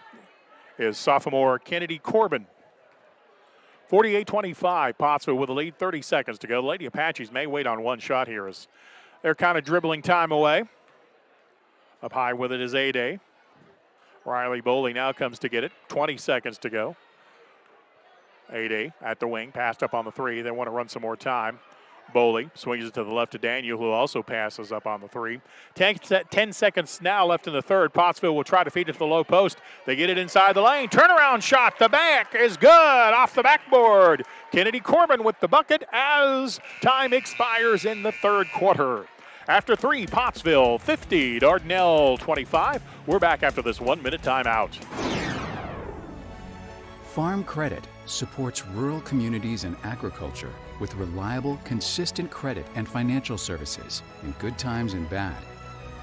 is sophomore Kennedy Corbin. 48-25, Pottsville with a lead, 30 seconds to go. The Lady Apaches may wait on one shot here as they're kind of dribbling time away. Up high with it is A-Day. Riley Boley now comes to get it. 20 seconds to go. A-Day at the wing, passed up on the 3. They want to run some more time. Boley swings it to the left to Daniel, who also passes up on the 3. 10 seconds now left in the third. Pottsville will try to feed it to the low post. They get it inside the lane. Turnaround shot. The back is good off the backboard. Kennedy Corbin with the bucket as time expires in the third quarter. After 3, Pottsville 50, Dardanelle 25. We're back after this 1-minute timeout. Farm Credit supports rural communities and agriculture with reliable, consistent credit and financial services in good times and bad.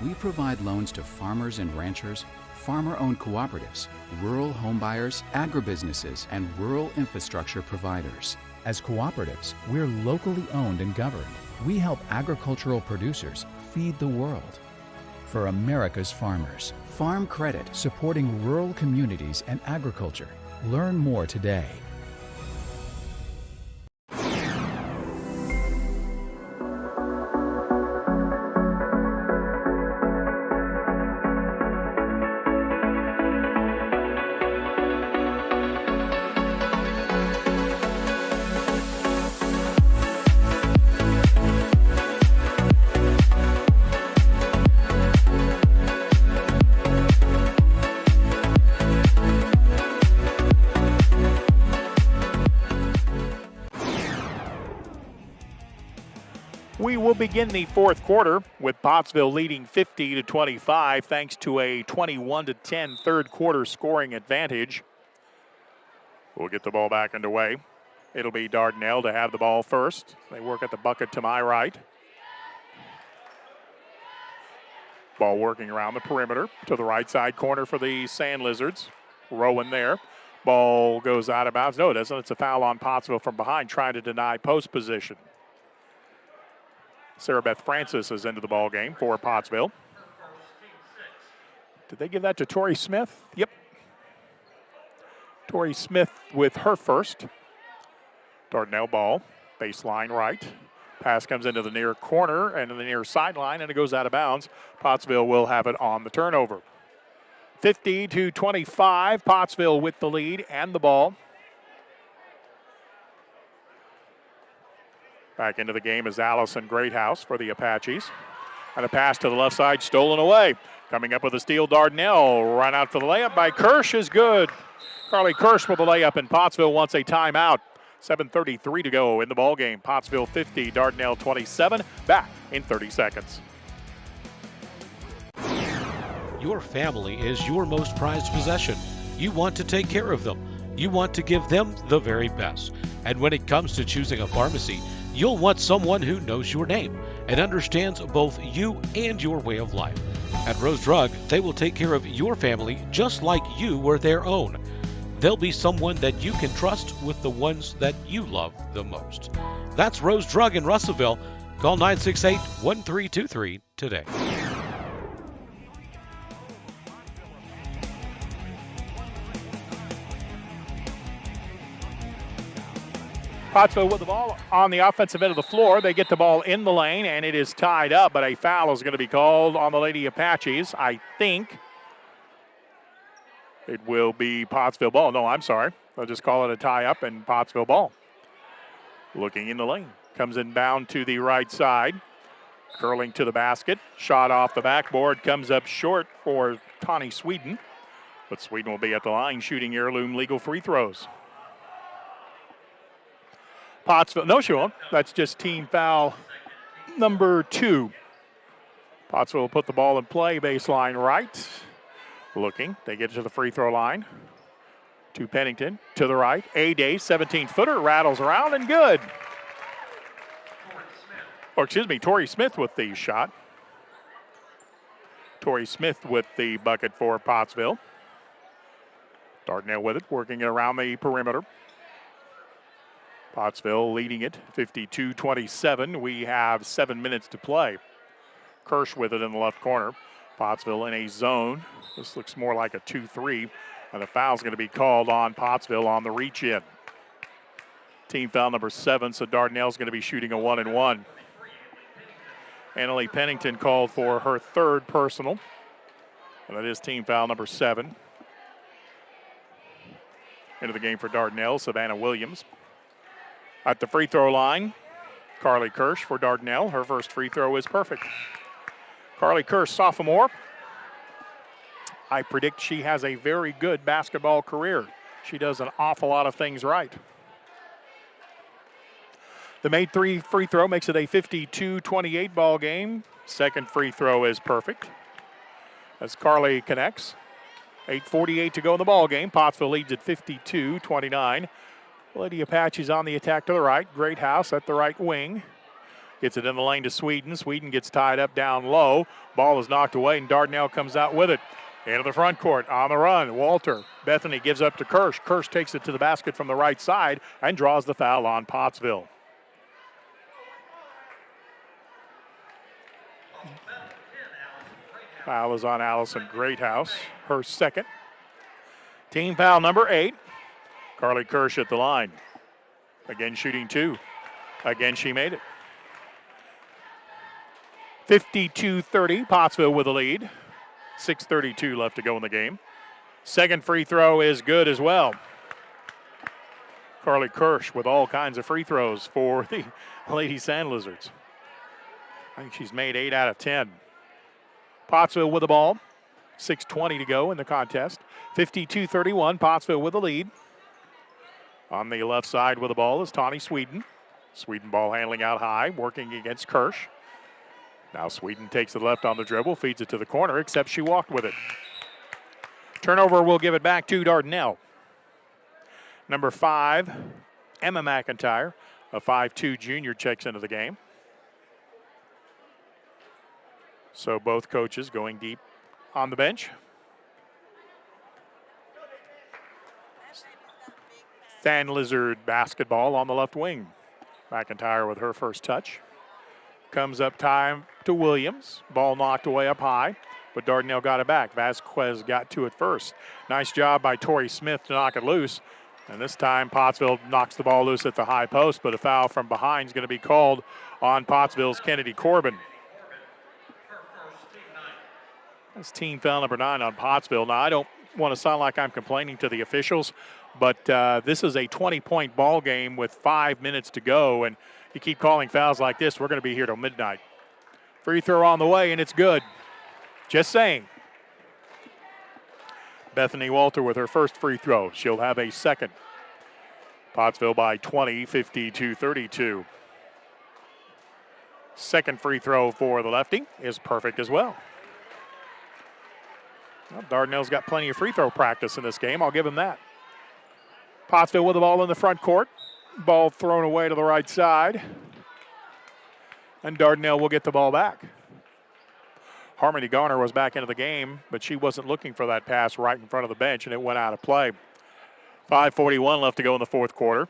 We provide loans to farmers and ranchers, farmer-owned cooperatives, rural homebuyers, agribusinesses, and rural infrastructure providers. As cooperatives, we're locally owned and governed. We help agricultural producers feed the world. for America's farmers. Farm Credit, supporting rural communities and agriculture. Learn more today. We will begin the fourth quarter with Pottsville leading 50-25 thanks to a 21-10 third quarter scoring advantage. We'll get the ball back underway. It'll be Dardanelle to have the ball first. They work at the bucket to my right. Ball working around the perimeter to the right side corner for the Sand Lizards. Rowan there. Ball goes out of bounds. No, it doesn't. It's a foul on Pottsville from behind, trying to deny post position. Sarah Beth Francis is into the ball game for Pottsville. Did they give that to Tori Smith? Yep. Tori Smith with her first. Dardanelle ball, baseline right. Pass comes into the near corner and in the near sideline, and it goes out of bounds. Pottsville will have it on the turnover. 50-25, Pottsville with the lead and the ball. Back into the game is Allison Greathouse for the Apaches. And a pass to the left side stolen away. Coming up with a steal, Dardanelle. Run out for the layup by Kirsch is good. Carly Kirsch with the layup, and Pottsville wants a timeout. 7:33 to go in the ball game. Pottsville 50, Dardanelle 27. Back in 30 seconds. Your family is your most prized possession. You want to take care of them. You want to give them the very best. And when it comes to choosing a pharmacy, you'll want someone who knows your name and understands both you and your way of life. At Rose Drug, they will take care of your family just like you were their own. They'll be someone that you can trust with the ones that you love the most. That's Rose Drug in Russellville. Call 968-1323 today. Pottsville with the ball on the offensive end of the floor. They get the ball in the lane, and it is tied up, but a foul is going to be called on the Lady Apaches. I think it will be Pottsville ball. No, I'm sorry. They'll just call it a tie-up and Pottsville ball. Looking in the lane. Comes inbound to the right side. Curling to the basket. Shot off the backboard. Comes up short for Tawny Sweden. But Sweden will be at the line shooting heirloom legal free throws. Pottsville, no, she won't. That's just team foul number 2. Pottsville will put the ball in play, baseline right. Looking, they get to the free throw line. To Pennington, to the right. A-Day, 17-footer, rattles around and good. Tori Smith with the shot. Tori Smith with the bucket for Pottsville. Dardanelle with it, working it around the perimeter. Pottsville leading it 52-27. We have 7 minutes to play. Kirsch with it in the left corner. Pottsville in a zone. This looks more like a 2-3. And a foul's going to be called on Pottsville on the reach in. Team foul number 7, so Dardanelle's going to be shooting a 1-and-1. Annalie Pennington called for her third personal. And that is team foul number 7. Into the game for Dardanelle, Savannah Williams. At the free throw line, Carly Kirsch for Dardanelle. Her first free throw is perfect. Carly Kirsch, sophomore. I predict she has a very good basketball career. She does an awful lot of things right. The made 3 free throw makes it a 52-28 ball game. Second free throw is perfect as Carly connects. 8:48 to go in the ball game. Pottsville leads at 52-29. Lady Apaches on the attack to the right. Greathouse at the right wing. Gets it in the lane to Sweden. Sweden gets tied up down low. Ball is knocked away, and Dardanelle comes out with it. Into the front court, on the run, Walter. Bethany gives up to Kirsch. Kirsch takes it to the basket from the right side and draws the foul on Pottsville. Foul is on Allison Greathouse, her second. Team foul number 8. Carly Kirsch at the line. Again shooting 2. Again she made it. 52-30, Pottsville with a lead. 6:32 left to go in the game. Second free throw is good as well. Carly Kirsch with all kinds of free throws for the Lady Sand Lizards. I think she's made 8 out of 10. Pottsville with the ball. 6:20 to go in the contest. 52-31, Pottsville with the lead. On the left side with the ball is Tawny Sweden. Sweden ball handling out high, working against Kirsch. Now Sweden takes it left on the dribble, feeds it to the corner, except she walked with it. Turnover will give it back to Dardanelle. Number 5, Emma McIntyre, a 5'2" junior, checks into the game. So both coaches going deep on the bench. Sand Lizard basketball on the left wing. McIntyre with her first touch. Comes up time to Williams. Ball knocked away up high, but Dardanelle got it back. Vasquez got to it first. Nice job by Tori Smith to knock it loose. And this time Pottsville knocks the ball loose at the high post, but a foul from behind is going to be called on Pottsville's Kennedy Corbin. That's team foul number 9 on Pottsville. Now, I don't want to sound like I'm complaining to the officials, but this is a 20-point ball game with 5 minutes to go, and you keep calling fouls like this, we're going to be here till midnight. Free throw on the way, and it's good. Just saying. Bethany Walter with her first free throw. She'll have a second. Pottsville by 20, 52-32. Second free throw for the lefty is perfect as well. Well, Dardanelle's got plenty of free throw practice in this game. I'll give him that. Pottsville with the ball in the front court. Ball thrown away to the right side. And Dardanelle will get the ball back. Harmony Garner was back into the game, but she wasn't looking for that pass right in front of the bench, and it went out of play. 5:41 left to go in the fourth quarter.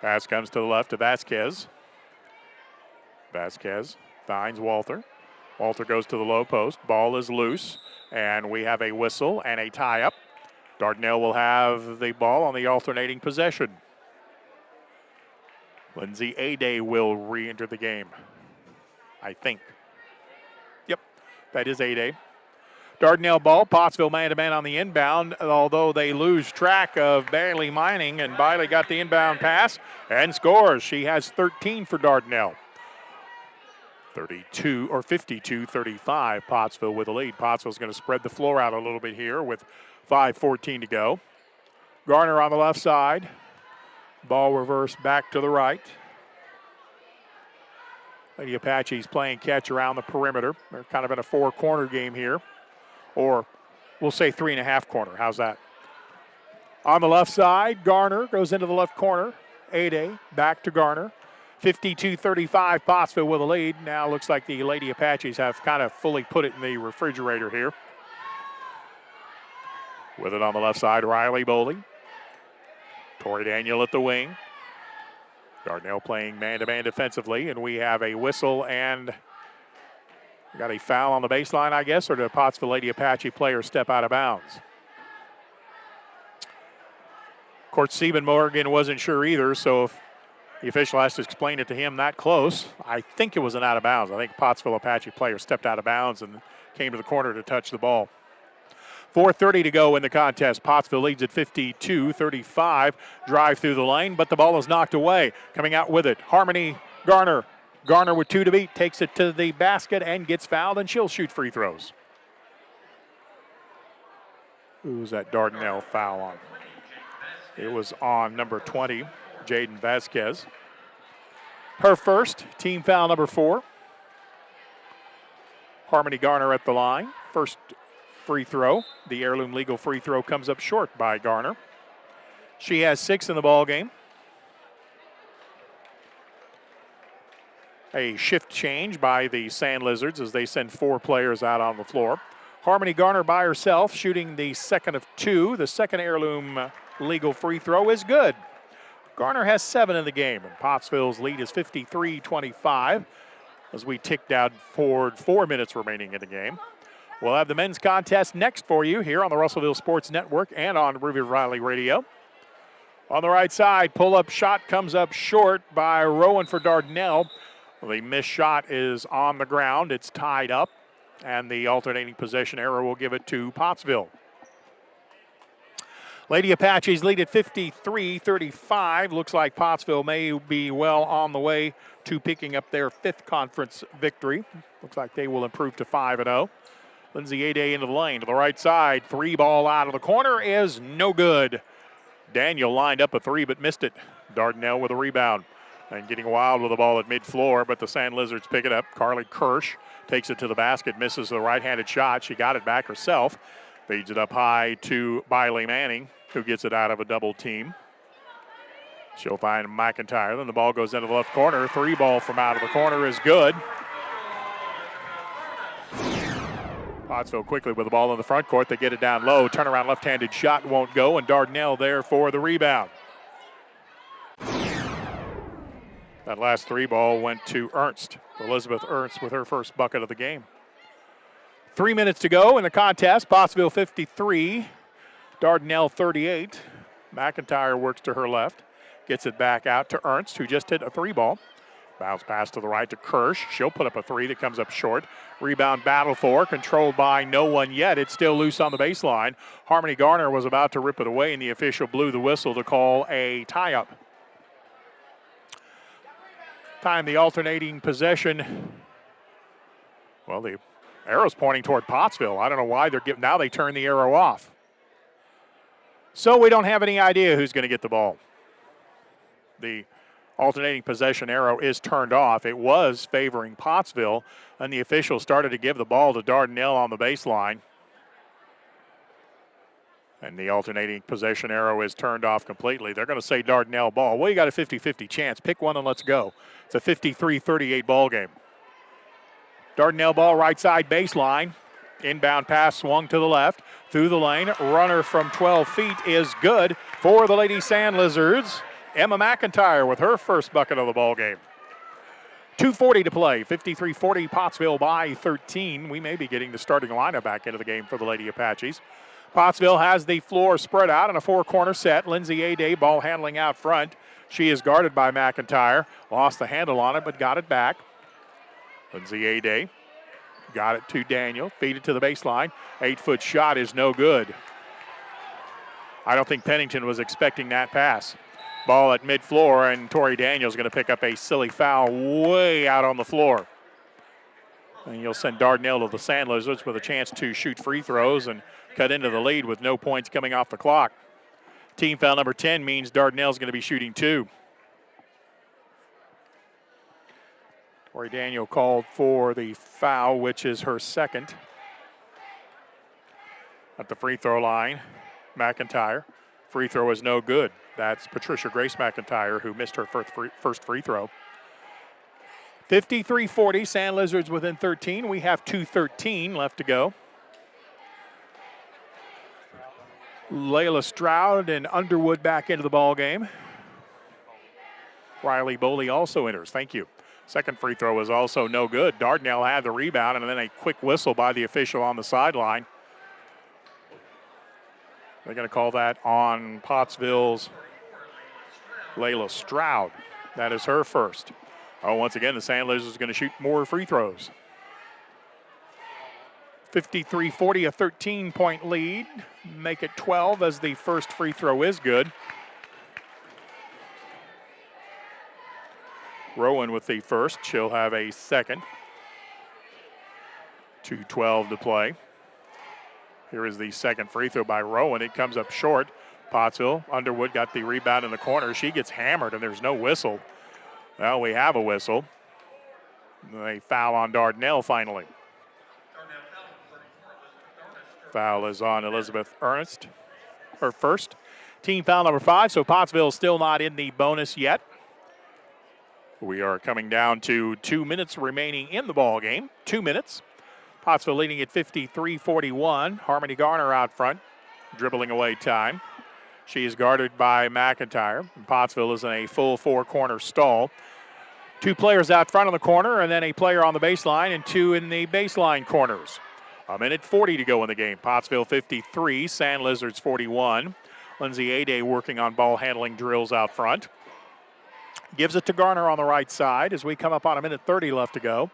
Pass comes to the left to Vasquez. Vasquez finds Walter. Walter goes to the low post. Ball is loose, and we have a whistle and a tie-up. Dardanelle will have the ball on the alternating possession. Lindsay Ade will re-enter the game, I think. Yep, that is Ade. Dardanelle ball, Pottsville man-to-man on the inbound, although they lose track of Bailey Mining, and Bailey got the inbound pass and scores. She has 13 for Dardanelle. 52-35, Pottsville with the lead. Pottsville's going to spread the floor out a little bit here with 5:14 to go. Garner on the left side. Ball reversed back to the right. Lady Apaches playing catch around the perimeter. They're kind of in a 4-corner game here. Or we'll say 3.5 corner. How's that? On the left side, Garner goes into the left corner. Ade back to Garner. 52-35, Pottsville with a lead. Now looks like the Lady Apaches have kind of fully put it in the refrigerator here. With it on the left side, Riley Bowley. Tori Daniel at the wing. Dardanelle playing man-to-man defensively, and we have a whistle and we got a foul on the baseline, I guess, or did a Pottsville Lady Apache player step out of bounds? Court Stephen Morgan wasn't sure either, so if the official has to explain it to him that close, I think it was an out of bounds. I think Pottsville Apache player stepped out of bounds and came to the corner to touch the ball. 4:30 to go in the contest. Pottsville leads at 52-35. Drive through the lane, but the ball is knocked away. Coming out with it, Harmony Garner. Garner with 2 to beat, takes it to the basket and gets fouled, and she'll shoot free throws. Who's that Dardanelle foul on? It was on number 20, Jaden Vasquez. Her first, team foul number 4. Harmony Garner at the line. First free throw. The heirloom legal free throw comes up short by Garner. She has 6 in the ball game. A shift change by the Sand Lizards as they send 4 players out on the floor. Harmony Garner by herself, shooting the second of 2. The second heirloom legal free throw is good. Garner has 7 in the game, and Pottsville's lead is 53-25 as we tick down forward 4 minutes remaining in the game. We'll have the men's contest next for you here on the Russellville Sports Network and on River Valley Radio. On the right side, pull-up shot comes up short by Rowan for Dardanelle. The missed shot is on the ground. It's tied up, and the alternating possession arrow will give it to Pottsville. Lady Apaches lead at 53-35. Looks like Pottsville may be well on the way to picking up their 5th conference victory. Looks like they will improve to 5-0. Lindsay Ade into the lane to the right side. 3 ball out of the corner is no good. Daniel lined up a 3 but missed it. Dardanelle with a rebound and getting wild with the ball at mid-floor, but the Sand Lizards pick it up. Carly Kirsch takes it to the basket, misses the right-handed shot. She got it back herself. Feeds it up high to Biley Manning, who gets it out of a double team. She'll find McIntyre. Then the ball goes into the left corner. 3 ball from out of the corner is good. Pottsville quickly with the ball in the front court. They get it down low. Turnaround left-handed shot won't go, and Dardanelle there for the rebound. That last 3 ball went to Ernst. Elizabeth Ernst with her first bucket of the game. 3 minutes to go in the contest. Pottsville 53, Dardanelle 38. McIntyre works to her left. Gets it back out to Ernst, who just hit a 3 ball. Bounce pass to the right to Kirsch. She'll put up a 3 that comes up short. Rebound battle for, controlled by no one yet. It's still loose on the baseline. Harmony Garner was about to rip it away, and the official blew the whistle to call a tie-up. Time the alternating possession. Well, the arrow's pointing toward Pottsville. I don't know why they're giving. Now they turn the arrow off. So we don't have any idea who's going to get the ball. The alternating possession arrow is turned off. It was favoring Pottsville, and the officials started to give the ball to Dardanelle on the baseline. And the alternating possession arrow is turned off completely. They're going to say Dardanelle ball. Well, you got a 50-50 chance. Pick one and let's go. It's a 53-38 ball game. Dardanelle ball right side baseline. Inbound pass swung to the left. Through the lane. Runner from 12 feet is good for the Lady Sand Lizards. Emma McIntyre with her first bucket of the ball game. 2:40 to play. 53-40 Pottsville by 13. We may be getting the starting lineup back into the game for the Lady Apaches. Pottsville has the floor spread out in a 4-corner set. Lindsay Ade ball handling out front. She is guarded by McIntyre. Lost the handle on it, but got it back. Lindsay Ade got it to Daniel. Feed it to the baseline. 8-foot shot is no good. I don't think Pennington was expecting that pass. Ball at mid-floor, and Tori Daniel's going to pick up a silly foul way out on the floor. And you'll send Dardanelle to the Sand Lizards with a chance to shoot free throws and cut into the lead with no points coming off the clock. Team foul number 10 means Dardanelle's going to be shooting 2. Tori Daniel called for the foul, which is her second. At the free throw line, McIntyre. Free throw is no good. That's Patricia Grace McIntyre, who missed her first free throw. 53-40, Sand Lizards within 13. We have 2:13 left to go. Layla Stroud and Underwood back into the ball game. Riley Boley also enters. Thank you. Second free throw is also no good. Dardanelle had the rebound, and then a quick whistle by the official on the sideline. They're going to call that on Pottsville's Layla Stroud. That is her first. Oh, once again, the Sand Lizards are going to shoot more free throws. 53-40, a 13-point lead. Make it 12 as the first free throw is good. Rowan with the first. She'll have a second. 2:12 to play. Here is the second free throw by Rowan. It comes up short. Pottsville, Underwood got the rebound in the corner. She gets hammered, and there's no whistle. Well, we have a whistle. A foul on Dardanelle finally. Foul is on Elizabeth Ernst, her first. Team foul number 5, so Pottsville still not in the bonus yet. We are coming down to 2 minutes remaining in the ball game. 2 minutes. Pottsville leading at 53-41. Harmony Garner out front, dribbling away time. She is guarded by McIntyre. Pottsville is in a full 4-corner stall. 2 players out front on the corner, and then a player on the baseline, and 2 in the baseline corners. A minute 40 to go in the game. Pottsville 53, Sand Lizards 41. Lindsay Ade working on ball handling drills out front. Gives it to Garner on the right side as we come up on a minute 30 left to go.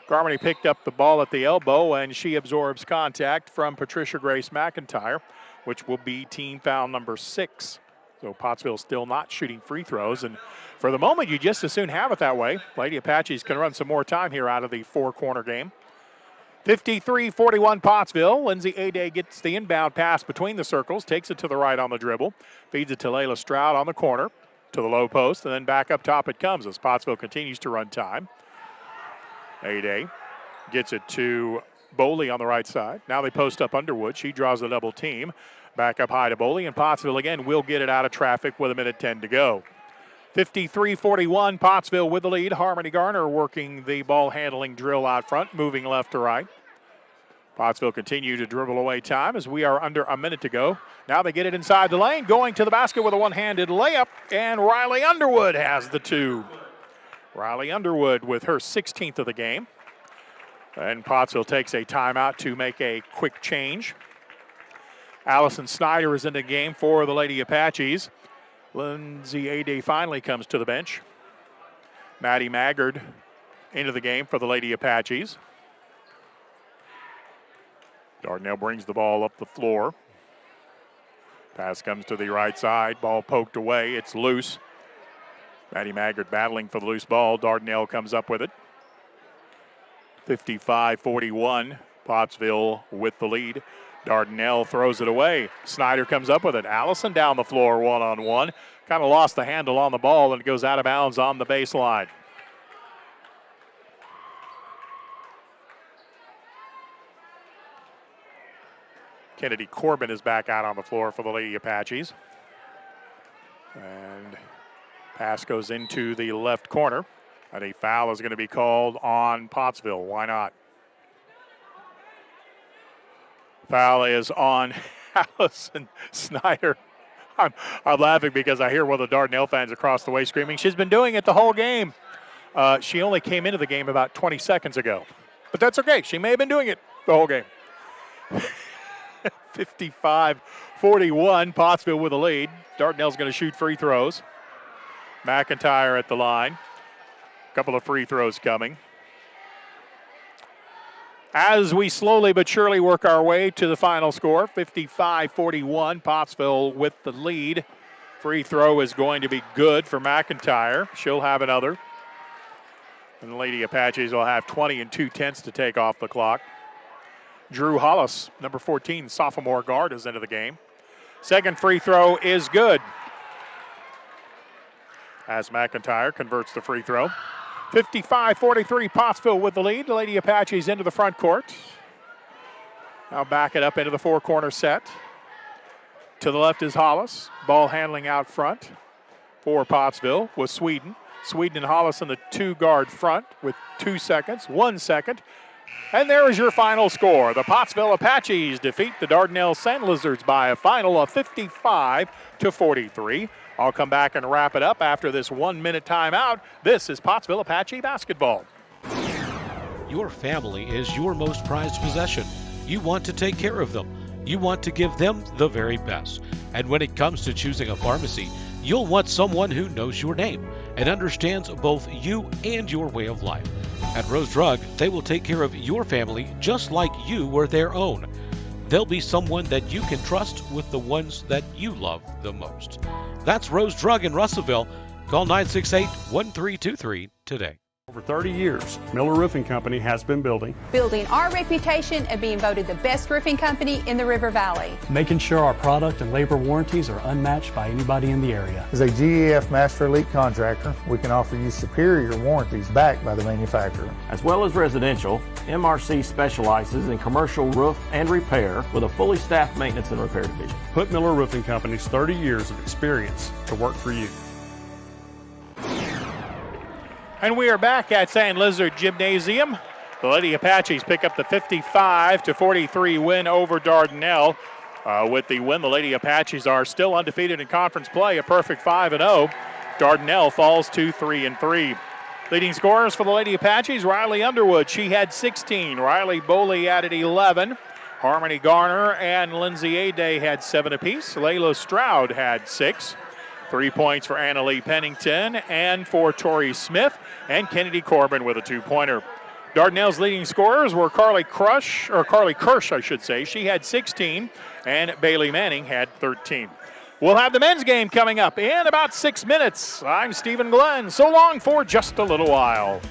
Garmany picked up the ball at the elbow, and she absorbs contact from Patricia Grace McIntyre, which will be team foul number 6. So Pottsville still not shooting free throws, and for the moment, you just as soon have it that way. Lady Apaches can run some more time here out of the four-corner game. 53-41 Pottsville. Lindsay Ade gets the inbound pass between the circles, takes it to the right on the dribble, feeds it to Layla Stroud on the corner, to the low post, and then back up top it comes as Pottsville continues to run time. Ade gets it to Boley on the right side. Now they post up Underwood. She draws the double team. Back up high to Boley, and Pottsville again will get it out of traffic with a minute 10 to go. 53-41, Pottsville with the lead. Harmony Garner working the ball handling drill out front, moving left to right. Pottsville continue to dribble away time as we are under a minute to go. Now they get it inside the lane, going to the basket with a one-handed layup, and Riley Underwood has the 2. Riley Underwood with her 16th of the game. And Pottsville takes a timeout to make a quick change. Allison Snyder is in the game for the Lady Apaches. Lindsay Ade finally comes to the bench. Maddie Maggard into the game for the Lady Apaches. Dardanelle brings the ball up the floor. Pass comes to the right side. Ball poked away. It's loose. Maddie Maggard battling for the loose ball. Dardanelle comes up with it. 55-41. Pottsville with the lead. Dardanelle throws it away. Snyder comes up with it. Allison down the floor one-on-one. Kind of lost the handle on the ball and it goes out of bounds on the baseline. Kennedy Corbin is back out on the floor for the Lady Apaches. And pass goes into the left corner. And a foul is going to be called on Pottsville. Why not? Foul is on Allison Snyder. I'm laughing because I hear one of the Dardanelle fans across the way screaming. She's been doing it the whole game. She only came into the game about 20 seconds ago. But that's okay. She may have been doing it the whole game. 55-41, Pottsville with a lead. Dardanelle's going to shoot free throws. McIntyre at the line. A couple of free throws coming. As we slowly but surely work our way to the final score, 55-41, Pottsville with the lead. Free throw is going to be good for McIntyre. She'll have another. And the Lady Apaches will have 20 2/10 to take off the clock. Drew Hollis, number 14, sophomore guard, is into the game. Second free throw is good. As McIntyre converts the free throw. 55-43, Pottsville with the lead. The Lady Apaches into the front court. Now back it up into the four-corner set. To the left is Hollis. Ball handling out front for Pottsville with Sweden. Sweden and Hollis in the two-guard front with 2 seconds, 1 second. And there is your final score. The Pottsville Apaches defeat the Dardanelle Sand Lizards by a final of 55-43. I'll come back and wrap it up after this 1 minute timeout. This is Pottsville Apache basketball. Your family is your most prized possession. You want to take care of them. You want to give them the very best. And when it comes to choosing a pharmacy, you'll want someone who knows your name and understands both you and your way of life. At Rose Drug, they will take care of your family just like you were their own. They'll be someone that you can trust with the ones that you love the most. That's Rose Drug in Russellville. Call 968-1323 today. Over 30 years, Miller Roofing Company has been building our reputation of being voted the best roofing company in the River Valley. making sure our product and labor warranties are unmatched by anybody in the area. As a GEF Master Elite contractor, we can offer you superior warranties backed by the manufacturer. As well as residential, MRC specializes in commercial roof and repair with a fully staffed maintenance and repair division. Put Miller Roofing Company's 30 years of experience to work for you. And we are back at Sand Lizard Gymnasium. The Lady Apaches pick up the 55-43 win over Dardanelle. With the win, the Lady Apaches are still undefeated in conference play, a perfect 5-0. Dardanelle falls to 3-3. Leading scorers for the Lady Apaches, Riley Underwood. She had 16. Riley Boley added 11. Harmony Garner and Lindsay Aday had 7 apiece. Layla Stroud had 6. 3 points for Annalie Pennington and for Tori Smith, and Kennedy Corbin with a 2-pointer. Dardanelle's leading scorers were Carly Kirsch, I should say. She had 16, and Bailey Manning had 13. We'll have the men's game coming up in about 6 minutes. I'm Stephen Glenn. So long for just a little while.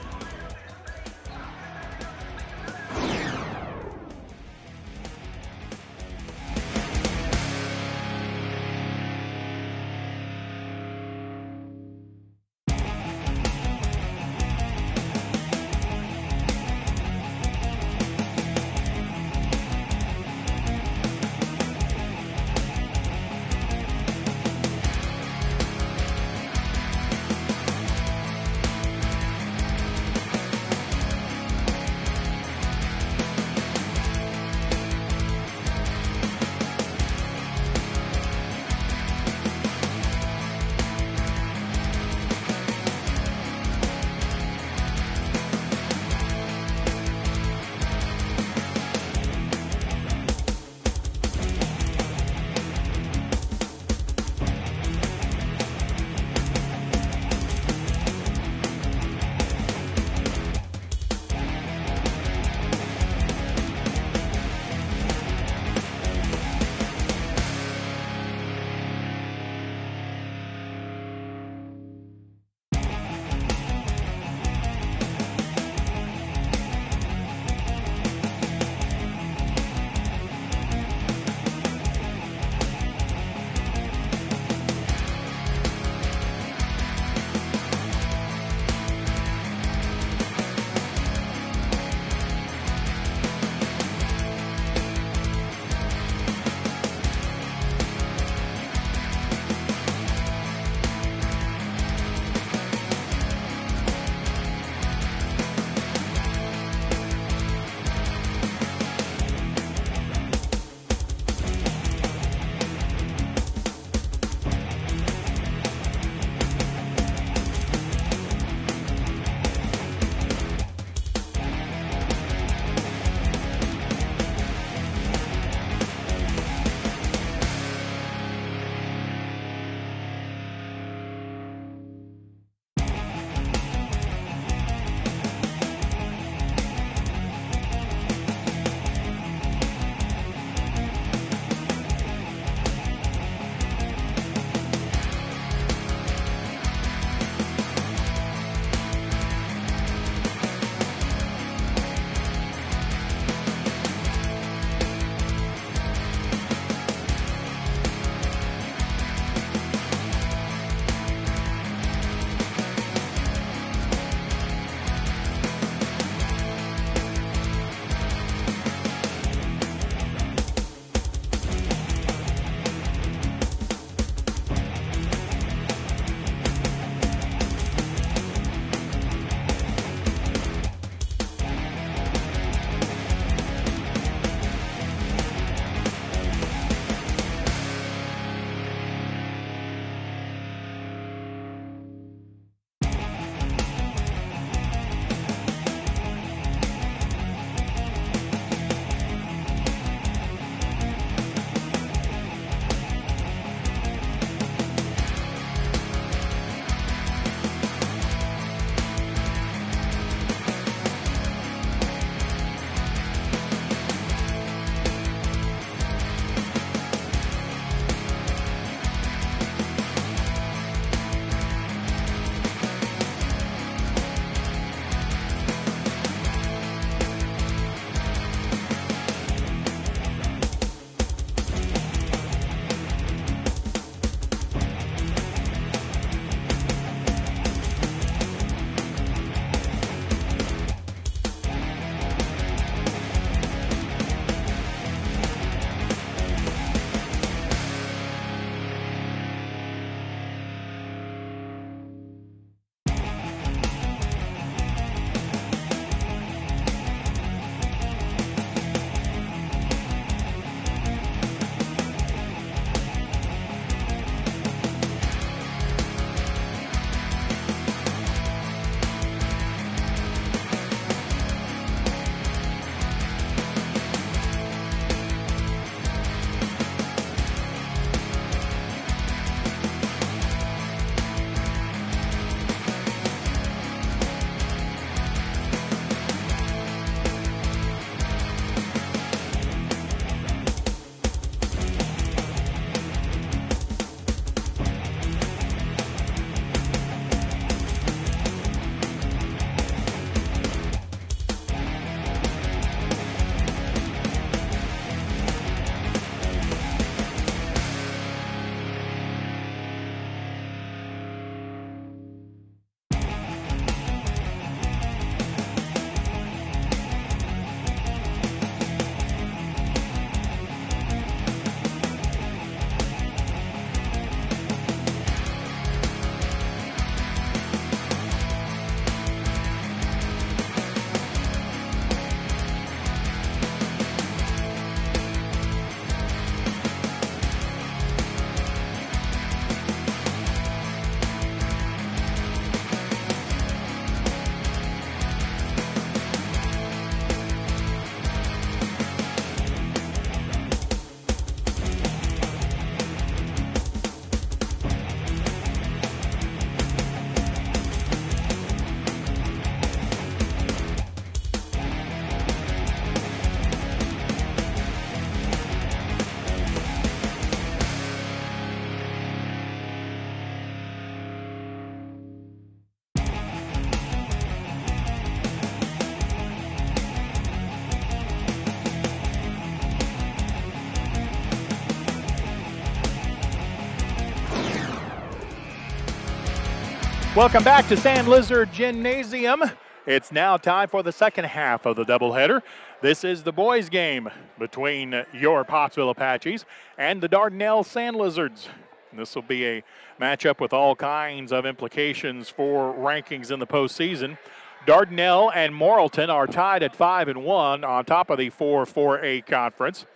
Welcome back to Sand Lizard Gymnasium. It's now time for the second half of the doubleheader. This is the boys' game between your Pottsville Apaches and the Dardanelle Sand Lizards. This will be a matchup with all kinds of implications for rankings in the postseason. Dardanelle and Morrilton are tied at 5-1 on top of the 4-4A conference.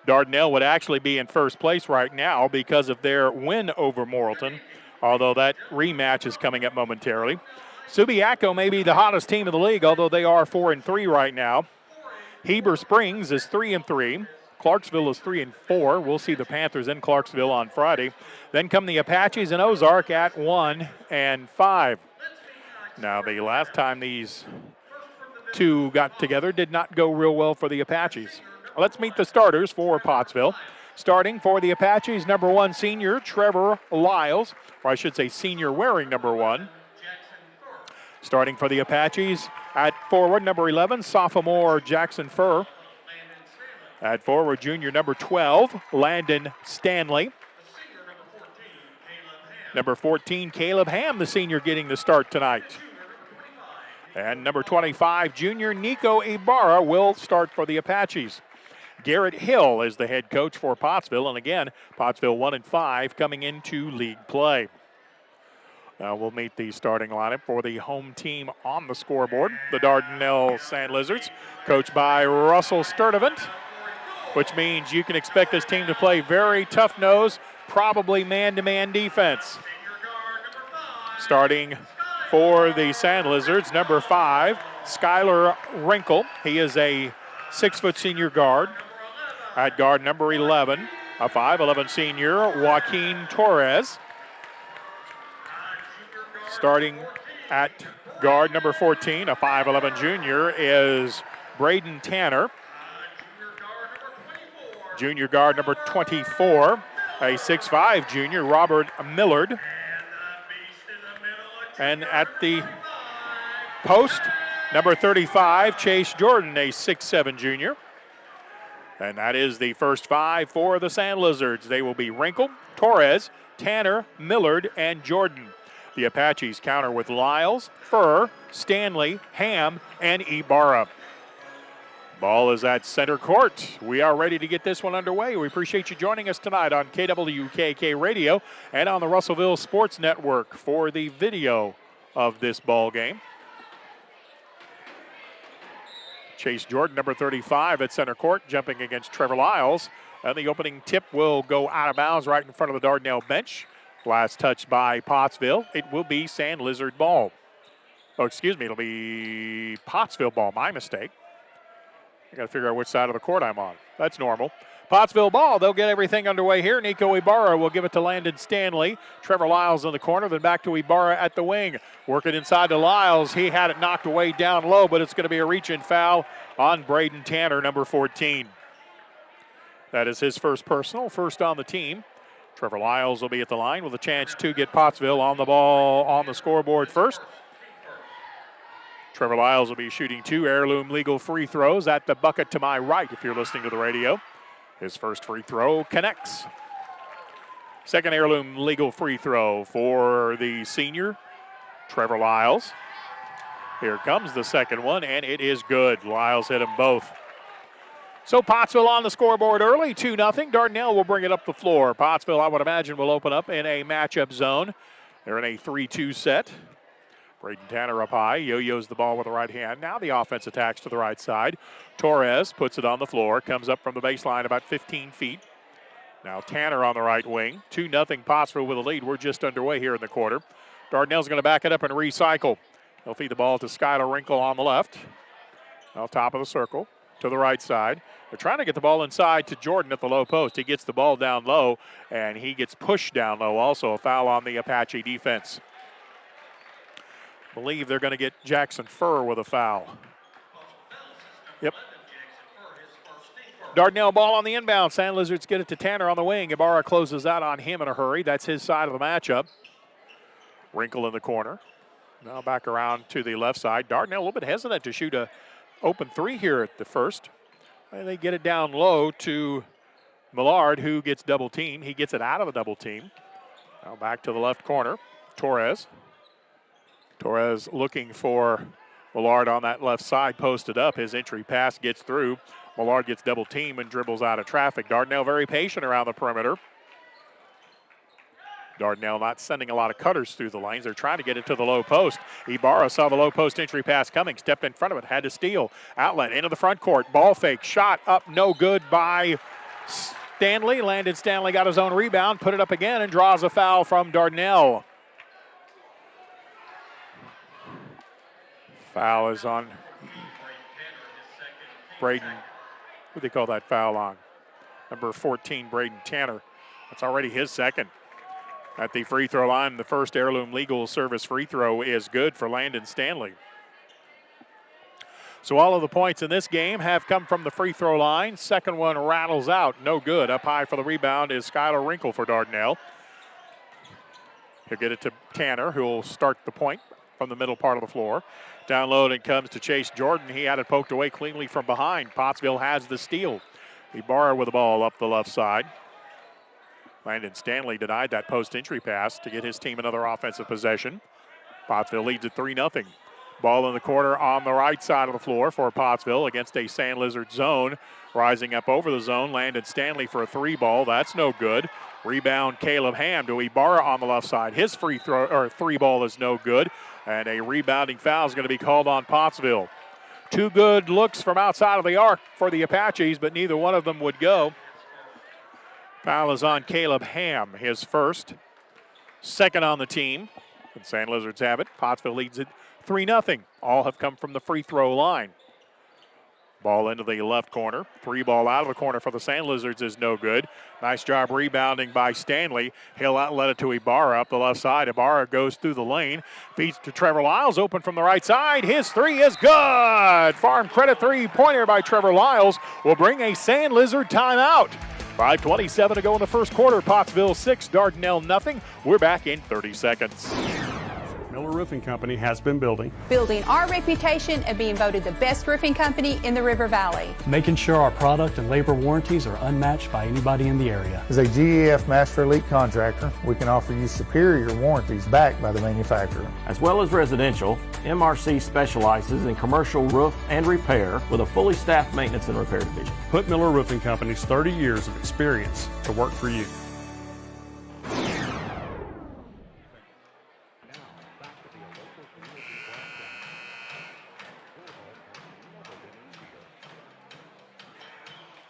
Dardanelle would actually be in first place right now because of their win over Morrilton, although that rematch is coming up momentarily. Subiaco may be the hottest team in the league, although they are 4-3 right now. Heber Springs is 3-3. Clarksville is 3-4. We'll see the Panthers in Clarksville on Friday. Then come the Apaches and Ozark at 1-5. Now, the last time these two got together did not go real well for the Apaches. Let's meet the starters for Pottsville. Starting for the Apaches, number 1 senior Trevor Lyles, or I should say senior wearing number 1. Starting for the Apaches at forward, number 11, sophomore Jackson Furr. At forward, junior number 12, Landon Stanley. Number 14, Caleb Ham, the senior, getting the start tonight. And number 25, junior Nico Ibarra will start for the Apaches. Garrett Hill is the head coach for Pottsville, and again, Pottsville 1-5 coming into league play. Now we'll meet the starting lineup for the home team on the scoreboard, the Dardanelle Sand Lizards, coached by Russell Sturdivant, which means you can expect this team to play very tough-nosed, probably man-to-man defense. Starting for the Sand Lizards, number 5, Skylar Wrinkle. He is a 6-foot senior guard. At guard, number 11, a 5'11 senior, Joaquin Torres. Starting at guard, number 14, a 5'11 junior, is Braden Tanner. Junior guard, number 24, a 6'5 junior, Robert Millard. And at the post, number 35, Chase Jordan, a 6'7 junior. And that is the first 5 for the Sand Lizards. They will be Wrinkle, Torres, Tanner, Millard, and Jordan. The Apaches counter with Lyles, Furr, Stanley, Ham, and Ibarra. Ball is at center court. We are ready to get this one underway. We appreciate you joining us tonight on KWKK Radio and on the Russellville Sports Network for the video of this ball game. Chase Jordan, number 35 at center court, jumping against Trevor Lyles. And the opening tip will go out of bounds right in front of the Dardanelle bench. Last touch by Pottsville. It will be Sand Lizard ball. Oh, excuse me, it'll be Pottsville ball. My mistake. I got to figure out which side of the court I'm on. That's normal. Pottsville ball. They'll get everything underway here. Nico Ibarra will give it to Landon Stanley. Trevor Lyles in the corner, then back to Ibarra at the wing. Working inside to Lyles. He had it knocked away down low, but it's going to be a reach-in foul on Braden Tanner, number 14. That is his first personal, first on the team. Trevor Lyles will be at the line with a chance to get Pottsville on the ball on the scoreboard first. Trevor Lyles will be shooting 2 heirloom legal free throws at the bucket to my right if you're listening to the radio. His first free throw connects. Second heirloom legal free throw for the senior, Trevor Lyles. Here comes the second one, and it is good. Lyles hit them both. So Pottsville on the scoreboard early, 2-0. Dardanelle will bring it up the floor. Pottsville, I would imagine, will open up in a matchup zone. They're in a 3-2 set. Braden Tanner up high, yo-yos the ball with the right hand. Now the offense attacks to the right side. Torres puts it on the floor, comes up from the baseline about 15 feet. Now Tanner on the right wing. 2-0 Pottsville with a lead. We're just underway here in the quarter. Dardanelle's going to back it up and recycle. They'll feed the ball to Skylar Wrinkle on the left. Now top of the circle to the right side. They're trying to get the ball inside to Jordan at the low post. He gets the ball down low, and he gets pushed down low. Also a foul on the Apache defense. Believe they're going to get Jackson Furr with a foul. Yep. Dardanelle ball on the inbound. Sand Lizards get it to Tanner on the wing. Ibarra closes out on him in a hurry. That's his side of the matchup. Wrinkle in the corner. Now back around to the left side. Dardanelle a little bit hesitant to shoot a open 3 here at the first. And they get it down low to Millard, who gets double team. He gets it out of the double team. Now back to the left corner. Torres. Torres looking for Millard on that left side, posted up. His entry pass gets through. Millard gets double teamed and dribbles out of traffic. Dardanelle very patient around the perimeter. Dardanelle not sending a lot of cutters through the lanes. They're trying to get it to the low post. Ibarra saw the low post entry pass coming, stepped in front of it, had to steal. Outlet into the front court. Ball fake, shot up, no good by Stanley. Landon Stanley got his own rebound, put it up again, and draws a foul from Dardanelle. Foul is on Braden. Who do they call that foul on? Number 14, Braden Tanner. That's already his second. At the free throw line, the first Heirloom Legal Service free throw is good for Landon Stanley. So all of the points in this game have come from the free throw line. Second one rattles out, no good. Up high for the rebound is Skylar Wrinkle for Dardanelle. He'll get it to Tanner, who will start the point from the middle part of the floor. Down low and comes to Chase Jordan. He had it poked away cleanly from behind. Pottsville has the steal. Ibarra with the ball up the left side. Landon Stanley denied that post-entry pass to get his team another offensive possession. Pottsville leads at 3-0. Ball in the corner on the right side of the floor for Pottsville against a Sand Lizard zone. Rising up over the zone, Landon Stanley for a three ball. That's no good. Rebound Caleb Ham to Ibarra on the left side. His free throw or three ball is no good. And a rebounding foul is going to be called on Pottsville. Two good looks from outside of the arc for the Apaches, but neither one of them would go. Foul is on Caleb Ham, his first. Second on the team. And Sand Lizards have it. Pottsville leads it 3-0. All have come from the free throw line. Ball into the left corner. Three ball out of the corner for the Sand Lizards is no good. Nice job rebounding by Stanley. He'll outlet it to Ibarra up the left side. Ibarra goes through the lane. Feeds to Trevor Lyles, open from the right side. His three is good. Farm credit three-pointer by Trevor Lyles will bring a Sand Lizard timeout. 5:27 to go in the first quarter. Pottsville 6, Dardanelle nothing. We're back in 30 seconds. Miller Roofing Company has been building our reputation of being voted the best roofing company in the River Valley. making sure our product and labor warranties are unmatched by anybody in the area. As a GEF Master Elite contractor, we can offer you superior warranties backed by the manufacturer. As well as residential, MRC specializes in commercial roof and repair with a fully staffed maintenance and repair division. Put Miller Roofing Company's 30 years of experience to work for you.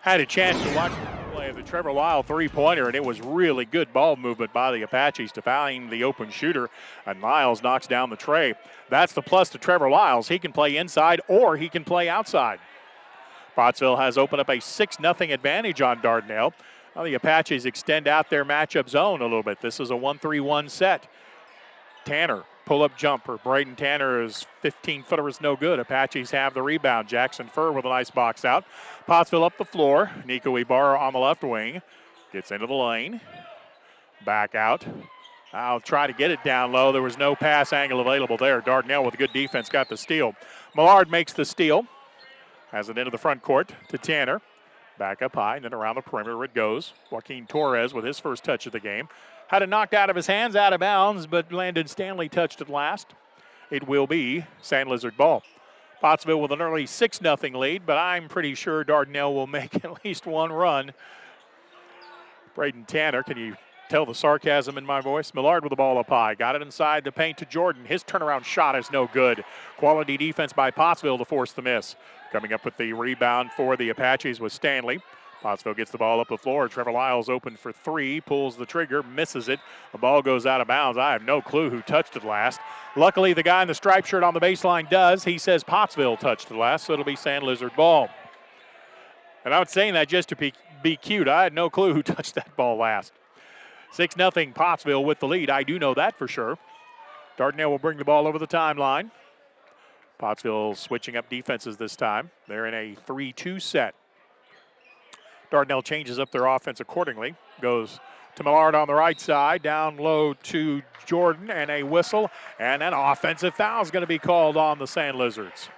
Had a chance to watch the play of the Trevor Lyle three-pointer, and it was really good ball movement by the Apaches to find the open shooter, and Lyles knocks down the tray. That's the plus to Trevor Lyles. He can play inside or he can play outside. Pottsville has opened up a 6-0 advantage on Dardanelle. Now the Apaches extend out their matchup zone a little bit. This is a 1-3-1 set. Tanner, pull-up jumper. Braden Tanner's 15-footer is no good. Apaches have the rebound. Jackson Furr with a nice box out. Pottsville up the floor. Nico Ibarra on the left wing. Gets into the lane. Back out. I'll try to get it down low. There was no pass angle available there. Dardanelle with a good defense got the steal. Millard makes the steal. Has it into the front court to Tanner. Back up high and then around the perimeter it goes. Joaquin Torres with his first touch of the game. Had it knocked out of his hands, out of bounds, but Landon Stanley touched it last. It will be Sand Lizard ball. Pottsville with an early 6-0 lead, but I'm pretty sure Dardanelle will make at least one run. Braden Tanner, can you tell the sarcasm in my voice? Millard with the ball up high. Got it inside the paint to Jordan. His turnaround shot is no good. Quality defense by Pottsville to force the miss. Coming up with the rebound for the Apaches was Stanley. Pottsville gets the ball up the floor. Trevor Lyles open for three, pulls the trigger, misses it. The ball goes out of bounds. I have no clue who touched it last. Luckily, the guy in the striped shirt on the baseline does. He says Pottsville touched it last, so it'll be Sand Lizard ball. And I'm saying that just to be cute. I had no clue who touched that ball last. 6-0 Pottsville with the lead. I do know that for sure. Dardanelle will bring the ball over the timeline. Pottsville switching up defenses this time. They're in a 3-2 set. Dardanelle changes up their offense accordingly. Goes to Millard on the right side. Down low to Jordan and a whistle. And an offensive foul is going to be called on the Sand Lizards.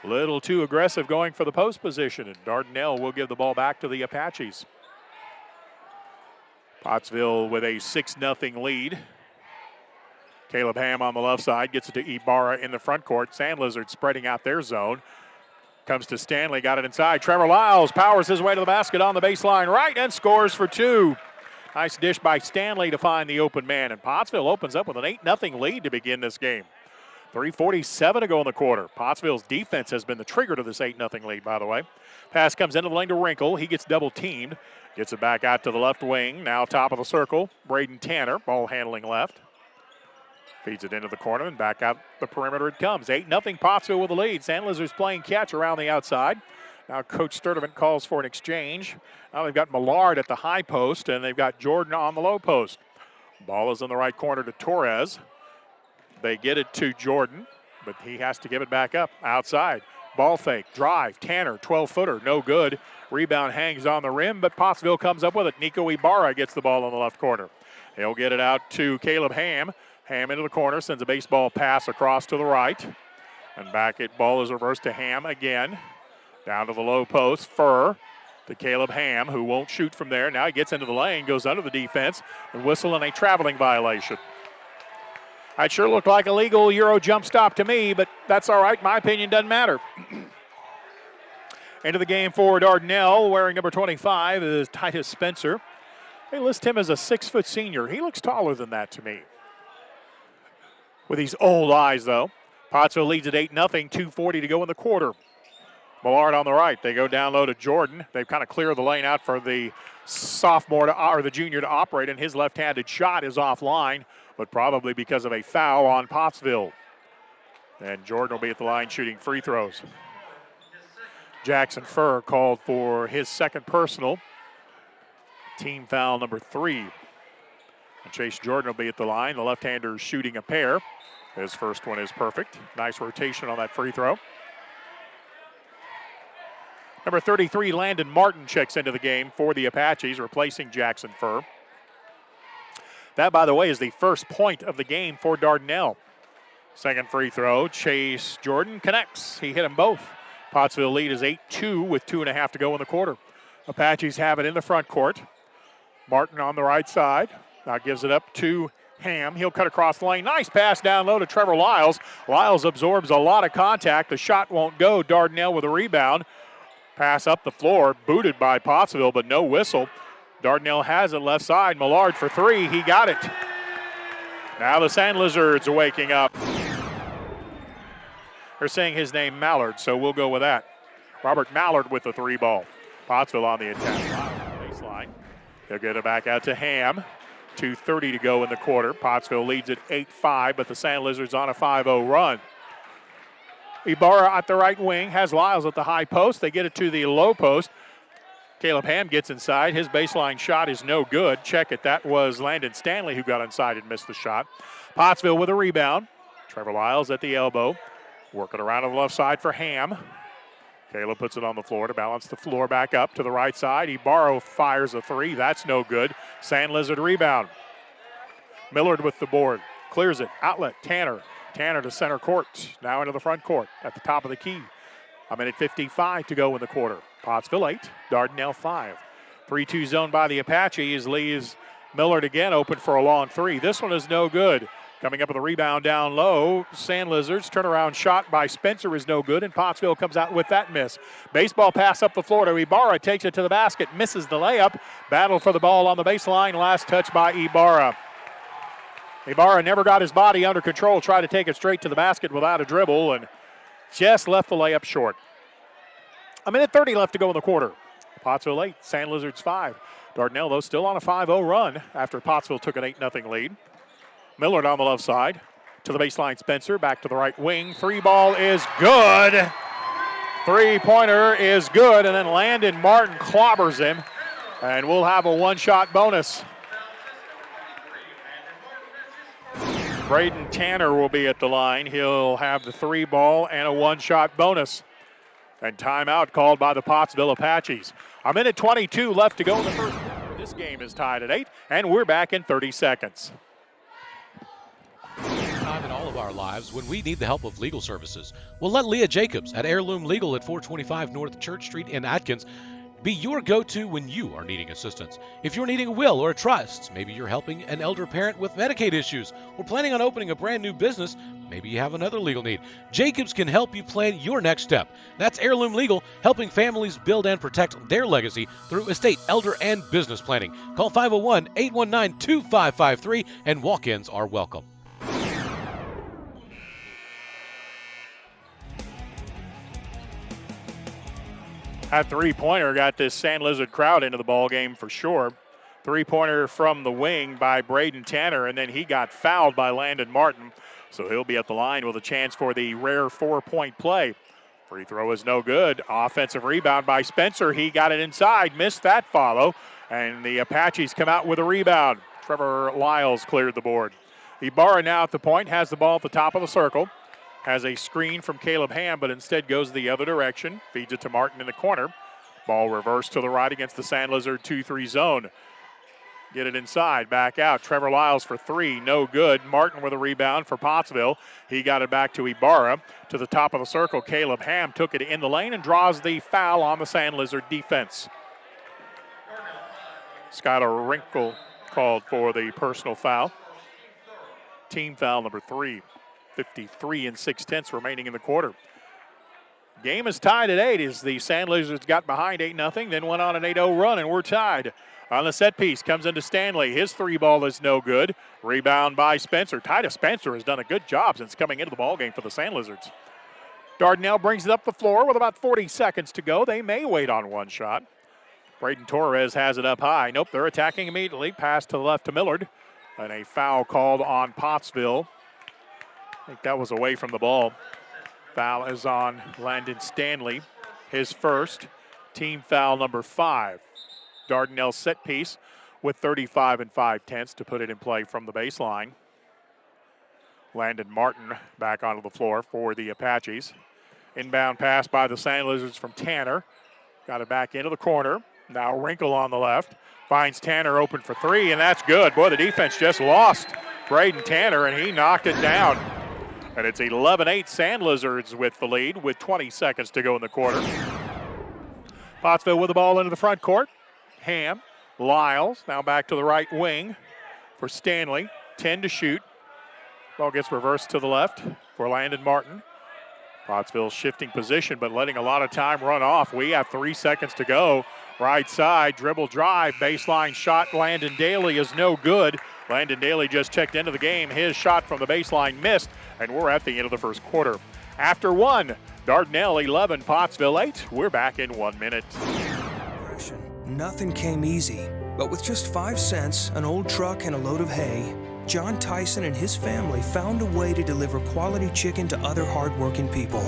A little too aggressive going for the post position. And Dardanelle will give the ball back to the Apaches. Pottsville with a 6-0 lead. Caleb Ham on the left side gets it to Ibarra in the front court. Sand Lizards spreading out their zone. Comes to Stanley, got it inside. Trevor Lyles powers his way to the basket on the baseline right and scores for two. Nice dish by Stanley to find the open man. And Pottsville opens up with an 8-0 lead to begin this game. 3:47 to go in the quarter. Pottsville's defense has been the trigger to this 8-0 lead, by the way. Pass comes into the lane to Wrinkle. He gets double teamed. Gets it back out to the left wing. Now top of the circle, Braden Tanner, ball handling left. Feeds it into the corner and back out the perimeter it comes. 8-0 Pottsville with the lead. Sand Lizards playing catch around the outside. Now Coach Sturdivant calls for an exchange. Now they've got Millard at the high post and they've got Jordan on the low post. Ball is in the right corner to Torres. They get it to Jordan, but he has to give it back up outside. Ball fake, drive, Tanner, 12-footer, no good. Rebound hangs on the rim, but Pottsville comes up with it. Nico Ibarra gets the ball in the left corner. He'll get it out to Caleb Ham. Ham into the corner, sends a baseball pass across to the right. And back it, ball is reversed to Ham again. Down to the low post, Furr to Caleb Ham, who won't shoot from there. Now he gets into the lane, goes under the defense, and whistle and a traveling violation. It sure looked like a legal Euro jump stop to me, but that's all right. My opinion doesn't matter. Into the game for Dardanelle, wearing number 25 is Titus Spencer. They list him as a 6-foot senior. He looks taller than that to me. With these old eyes, though. Pottsville leads at 8-0, 2:40 to go in the quarter. Millard on the right. They go down low to Jordan. They've kind of cleared the lane out for the the junior to operate, and his left-handed shot is offline, but probably because of a foul on Pottsville. And Jordan will be at the line shooting free throws. Jackson Furr called for his second personal. Team foul number 3. And Chase Jordan will be at the line. The left-hander shooting a pair. His first one is perfect. Nice rotation on that free throw. Number 33, Landon Martin, checks into the game for the Apaches, replacing Jackson Furr. That, by the way, is the first point of the game for Dardanelle. Second free throw, Chase Jordan connects. He hit them both. Pottsville lead is 8-2 with 2.5 to go in the quarter. Apaches have it in the front court. Martin on the right side. Now gives it up to Ham. He'll cut across the lane. Nice pass down low to Trevor Lyles. Lyles absorbs a lot of contact. The shot won't go. Dardanelle with a rebound. Pass up the floor, booted by Pottsville, but no whistle. Dardanelle has it left side. Millard for 3. He got it. Now the Sand Lizards are waking up. They're saying his name Mallard, so we'll go with that. Robert Mallard with the 3 ball. Pottsville on the attack. Baseline. They'll get it back out to Ham. 2:30 to go in the quarter. Pottsville leads at 8-5, but the Sand Lizards on a 5-0 run. Ibarra at the right wing has Lyles at the high post. They get it to the low post. Caleb Ham gets inside. His baseline shot is no good. Check it. That was Landon Stanley who got inside and missed the shot. Pottsville with a rebound. Trevor Lyles at the elbow. Working around on the left side for Ham. Caleb puts it on the floor to balance the floor back up to the right side. Ibarra fires a 3. That's no good. Sand Lizard rebound. Millard with the board. Clears it. Outlet. Tanner. Tanner to center court. Now into the front court at the top of the key. A minute 55 to go in the quarter. Pottsville 8, Dardanelle 5. 3-2 zone by the Apaches leaves Millard again open for a long 3. This one is no good. Coming up with a rebound down low. Sand Lizards turnaround shot by Spencer is no good, and Pottsville comes out with that miss. Baseball pass up the floor to Ibarra. Takes it to the basket. Misses the layup. Battle for the ball on the baseline. Last touch by Ibarra. Ibarra never got his body under control, tried to take it straight to the basket without a dribble, and just left the layup short. A minute 30 left to go in the quarter. Pottsville 8, Sand Lizards 5. Dardanelle, though, still on a 5-0 run after Pottsville took an 8-0 lead. Millard on the left side. To the baseline, Spencer. Back to the right wing. 3 ball is good. 3-pointer is good, and then Landon Martin clobbers him, and we'll have a 1-shot bonus. Braden Tanner will be at the line. He'll have the 3 ball and a 1-shot bonus. And timeout called by the Pottsville Apaches. A minute 22 left to go in the first quarter. This game is tied at 8, and we're back in 30 seconds. Time in all of our lives when we need the help of legal services. Well, let Leah Jacobs at Heirloom Legal at 425 North Church Street in Atkins be your go-to when you are needing assistance. If you're needing a will or a trust, maybe you're helping an elder parent with Medicaid issues, or planning on opening a brand new business, maybe you have another legal need, Jacobs can help you plan your next step. That's Heirloom Legal, helping families build and protect their legacy through estate, elder, and business planning. Call 501-819-2553, and walk-ins are welcome. That three-pointer got this Sand Lizard crowd into the ball game for sure. Three-pointer from the wing by Braden Tanner, and then he got fouled by Landon Martin. So he'll be at the line with a chance for the rare 4-point play. Free throw is no good. Offensive rebound by Spencer. He got it inside, missed that follow, and the Apaches come out with a rebound. Trevor Lyles cleared the board. Ibarra now at the point, has the ball at the top of the circle. Has a screen from Caleb Ham, but instead goes the other direction. Feeds it to Martin in the corner. Ball reversed to the right against the Sand Lizard 2-3 zone. Get it inside, back out. Trevor Lyles for three, no good. Martin with a rebound for Pottsville. He got it back to Ibarra. To the top of the circle, Caleb Ham took it in the lane and draws the foul on the Sand Lizard defense. Skylar Wrinkle called for the personal foul. Team foul number 3. 53 6/10 remaining in the quarter. Game is tied at 8 as the Sand Lizards got behind 8-0, then went on an 8-0 run, and we're tied. On the set piece, comes into Stanley. His three ball is no good. Rebound by Spencer. Titus Spencer has done a good job since coming into the ball game for the Sand Lizards. Dardanelle brings it up the floor with about 40 seconds to go. They may wait on one shot. Braden Torres has it up high. Nope, they're attacking immediately. Pass to the left to Millard. And a foul called on Pottsville. I think that was away from the ball. Foul is on Landon Stanley, his first. Team foul number 5. Dardanelle set piece with 35 5/10 to put it in play from the baseline. Landon Martin back onto the floor for the Apaches. Inbound pass by the Sand Lizards from Tanner. Got it back into the corner. Now Wrinkle on the left. Finds Tanner open for three, and that's good. Boy, the defense just lost Braden Tanner, and he knocked it down. And it's 11-8 Sand Lizards with the lead with 20 seconds to go in the quarter. Pottsville with the ball into the front court. Ham, Lyles, now back to the right wing for Stanley. 10 to shoot. Ball gets reversed to the left for Landon Martin. Pottsville shifting position, but letting a lot of time run off. We have 3 seconds to go. Right side, dribble drive, baseline shot. Landon Daly is no good. Landon Daly just checked into the game. His shot from the baseline missed, and we're at the end of the first quarter. After one, Dardanelle 11, Pottsville 8. We're back in 1 minute. Nothing came easy, but with just 5 cents, an old truck, and a load of hay, John Tyson and his family found a way to deliver quality chicken to other hardworking people.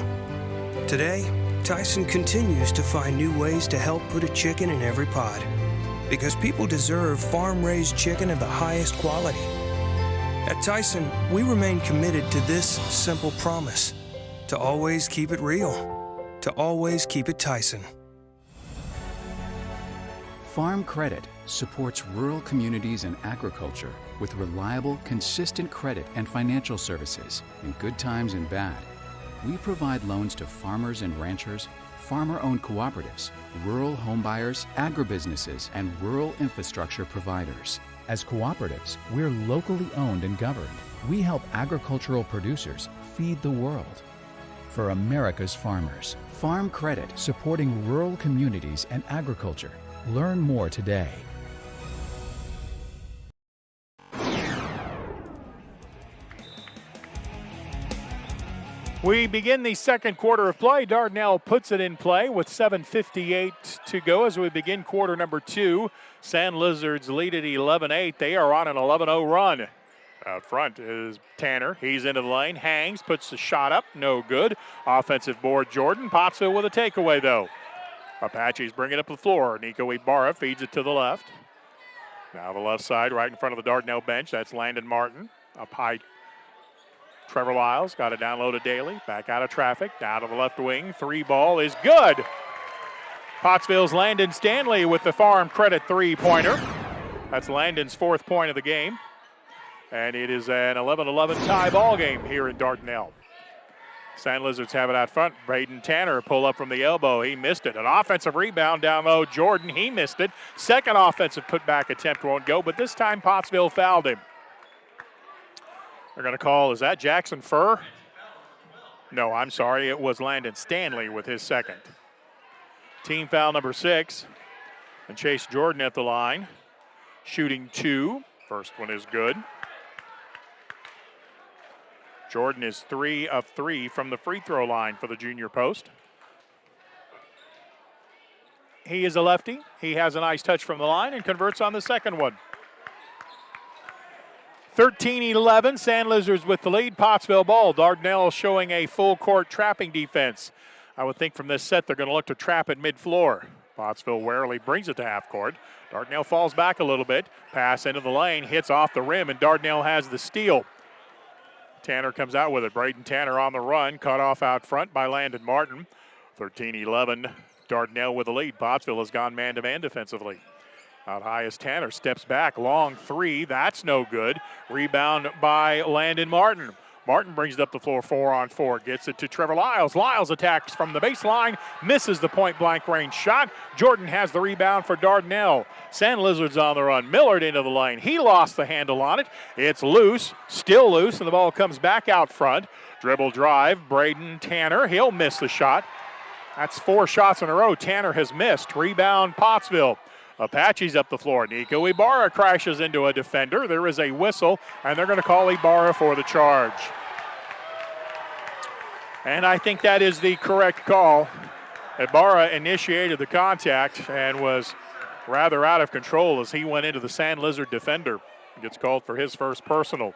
Today, Tyson continues to find new ways to help put a chicken in every pot, because people deserve farm-raised chicken of the highest quality. At Tyson, we remain committed to this simple promise: to always keep it real, to always keep it Tyson. Farm Credit supports rural communities and agriculture with reliable, consistent credit and financial services in good times and bad. We provide loans to farmers and ranchers, farmer-owned cooperatives, rural homebuyers, agribusinesses, and rural infrastructure providers. As cooperatives, we're locally owned and governed. We help agricultural producers feed the world. For America's farmers, Farm Credit, supporting rural communities and agriculture. Learn more today. We begin the second quarter of play. Dardanelle puts it in play with 7:58 to go as we begin quarter number 2. Sand Lizards lead at 11-8. They are on an 11-0 run. Out front is Tanner. He's into the lane, hangs, puts the shot up, no good. Offensive board, Jordan. Pottsville with a takeaway, though. Apaches bring it up the floor. Nico Ibarra feeds it to the left. Now the left side, right in front of the Dardanelle bench. That's Landon Martin. Up high, Trevor Lyles got it down low to Daly. Back out of traffic, down to the left wing. 3 ball is good. Pottsville's Landon Stanley with the Farm Credit 3-pointer. That's Landon's 4th point of the game. And it is an 11-11 tie ball game here in Dardanelle. Sand Lizards have it out front. Braden Tanner pull up from the elbow. He missed it. An offensive rebound down low. Jordan, he missed it. Second offensive putback attempt won't go, but this time Pottsville fouled him. They're going to call, is that Jackson Furr? No, I'm sorry, it was Landon Stanley with his second. Team foul number 6. And Chase Jordan at the line, shooting 2. First one is good. Jordan is 3 of 3 from the free throw line for the junior post. He is a lefty. He has a nice touch from the line and converts on the second one. 13-11, Sand Lizards with the lead. Pottsville ball. Dardanelle showing a full court trapping defense. I would think from this set they're going to look to trap at mid-floor. Pottsville warily brings it to half court. Dardanelle falls back a little bit. Pass into the lane, hits off the rim, and Dardanelle has the steal. Tanner comes out with it. Braden Tanner on the run, cut off out front by Landon Martin. 13-11, Dardanelle with the lead. Pottsville has gone man-to-man defensively. Out high as Tanner steps back, long 3, that's no good. Rebound by Landon Martin. Martin brings it up the floor 4-on-4, gets it to Trevor Lyles. Lyles attacks from the baseline, misses the point-blank range shot. Jordan has the rebound for Dardanelle. Sand Lizards on the run. Millard into the lane. He lost the handle on it. It's loose, still loose, and the ball comes back out front. Dribble drive, Braden Tanner. He'll miss the shot. That's 4 shots in a row Tanner has missed. Rebound Pottsville. Apaches up the floor. Nico Ibarra crashes into a defender. There is a whistle, and they're going to call Ibarra for the charge. And I think that is the correct call. Ibarra initiated the contact and was rather out of control as he went into the Sand Lizard defender. Gets called for his first personal.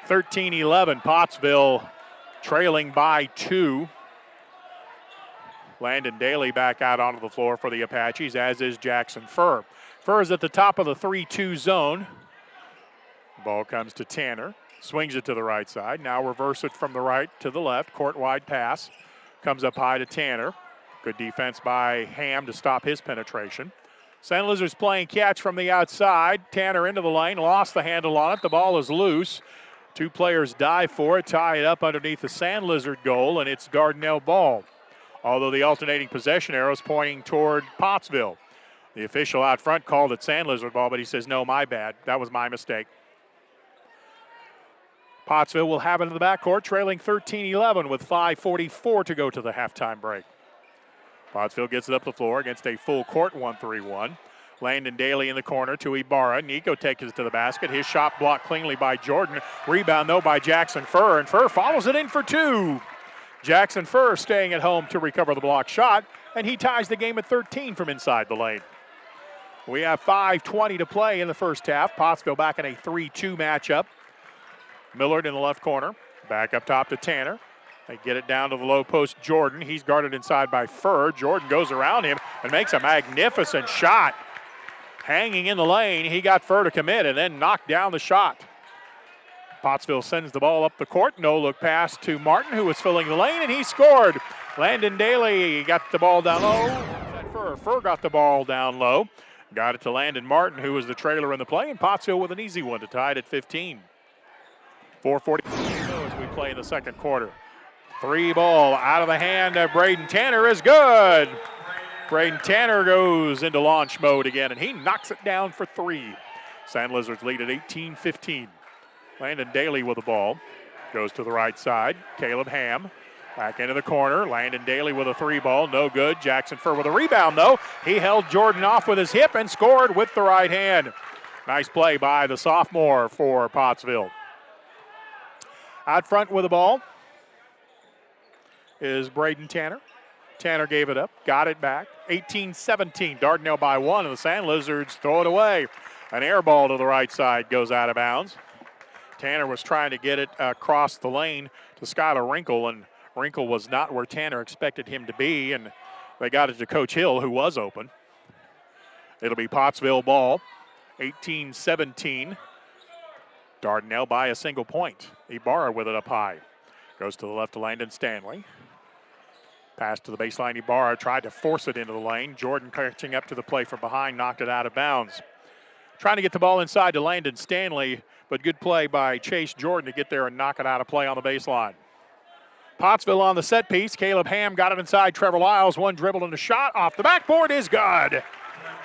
13-11, Pottsville trailing by 2. Landon Daly back out onto the floor for the Apaches, as is Jackson Furr. Furr is at the top of the 3-2 zone. Ball comes to Tanner. Swings it to the right side. Now reverse it from the right to the left. Court-wide pass. Comes up high to Tanner. Good defense by Ham to stop his penetration. Sand Lizards playing catch from the outside. Tanner into the lane. Lost the handle on it. The ball is loose. 2 players dive for it. Tie it up underneath the Sand Lizard goal, and it's Dardanelle ball. Although the alternating possession arrow is pointing toward Pottsville. The official out front called it Sand Lizard ball, but he says, no, my bad. That was my mistake. Pottsville will have it in the backcourt, trailing 13-11 with 5:44 to go to the halftime break. Pottsville gets it up the floor against a full court 1-3-1. Landon Daly in the corner to Ibarra. Nico takes it to the basket. His shot blocked cleanly by Jordan. Rebound, though, by Jackson Furr, and Furr follows it in for 2. Jackson Furr staying at home to recover the block shot, and he ties the game at 13 from inside the lane. We have 5:20 to play in the first half. Pottsville back in a 3-2 matchup. Millard in the left corner. Back up top to Tanner. They get it down to the low post, Jordan. He's guarded inside by Furr. Jordan goes around him and makes a magnificent shot. Hanging in the lane, he got Furr to commit and then knocked down the shot. Pottsville sends the ball up the court. No-look pass to Martin, who was filling the lane, and he scored. Landon Daly got the ball down low. Furr got the ball down low. Got it to Landon Martin, who was the trailer in the play, and Pottsville with an easy one to tie it at 15. 4:40 as we play in the second quarter. 3 ball out of the hand of Braden Tanner is good. Braden Tanner goes into launch mode again, and he knocks it down for 3. Sand Lizards lead at 18-15. Landon Daly with the ball. Goes to the right side. Caleb Ham back into the corner. Landon Daly with a 3 ball. No good. Jackson Furr with a rebound, though. He held Jordan off with his hip and scored with the right hand. Nice play by the sophomore for Pottsville. Out front with the ball is Braden Tanner. Tanner gave it up. Got it back. 18-17. Dardanelle by 1, and the Sand Lizards throw it away. An air ball to the right side goes out of bounds. Tanner was trying to get it across the lane to Skylar Wrinkle, and Wrinkle was not where Tanner expected him to be, and they got it to Coach Hill, who was open. It'll be Pottsville ball, 18-17. Dardanelle by a single point. Ibarra with it up high. Goes to the left to Landon Stanley. Pass to the baseline. Ibarra tried to force it into the lane. Jordan catching up to the play from behind, knocked it out of bounds. Trying to get the ball inside to Landon Stanley, but good play by Chase Jordan to get there and knock it out of play on the baseline. Pottsville on the set piece. Caleb Ham got it inside Trevor Lyles. One dribble and a shot off the backboard is good.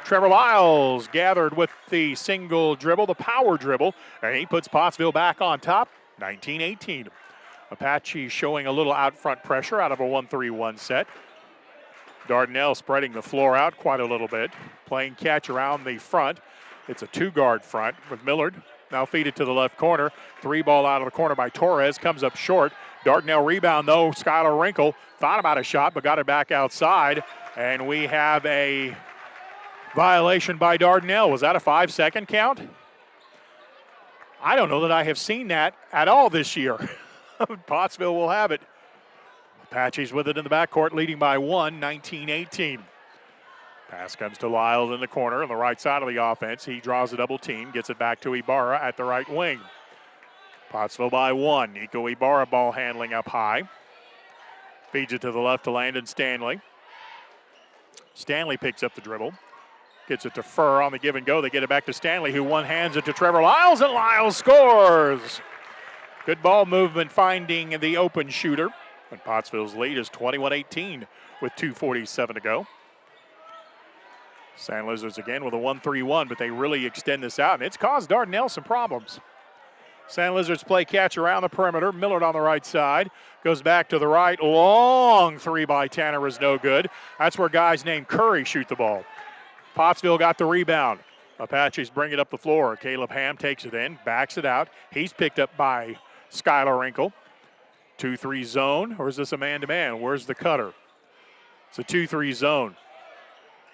Trevor Lyles gathered with the single dribble, the power dribble, and he puts Pottsville back on top, 19-18. Apache showing a little out front pressure out of a 1-3-1 set. Dardanelle spreading the floor out quite a little bit, playing catch around the front. It's a two-guard front with Millard. Now feed it to the left corner. Three ball out of the corner by Torres, comes up short. Dardanelle rebound though, Skylar Wrinkle thought about a shot but got it back outside. And we have a violation by Dardanelle. Was that a 5-second count? I don't know that I have seen that at all this year. Pottsville will have it. Apaches with it in the backcourt, leading by 1, 19-18. Pass comes to Lyles in the corner on the right side of the offense. He draws a double team, gets it back to Ibarra at the right wing. Pottsville by 1. Nico Ibarra ball handling up high. Feeds it to the left to Landon Stanley. Stanley picks up the dribble. Gets it to Furr on the give and go. They get it back to Stanley, who one-hands it to Trevor Lyles, and Lyles scores. Good ball movement finding the open shooter. And Pottsville's lead is 21-18 with 2:47 to go. Sand Lizards again with a 1-3-1, but they really extend this out, and it's caused Dardanelle some problems. Sand Lizards play catch around the perimeter. Millard on the right side. Goes back to the right. Long three by Tanner is no good. That's where guys named Curry shoot the ball. Pottsville got the rebound. Apaches bring it up the floor. Caleb Ham takes it in, backs it out. He's picked up by Skylar Wrinkle. 2-3 zone, or is this a man-to-man? Where's the cutter? It's a 2-3 zone.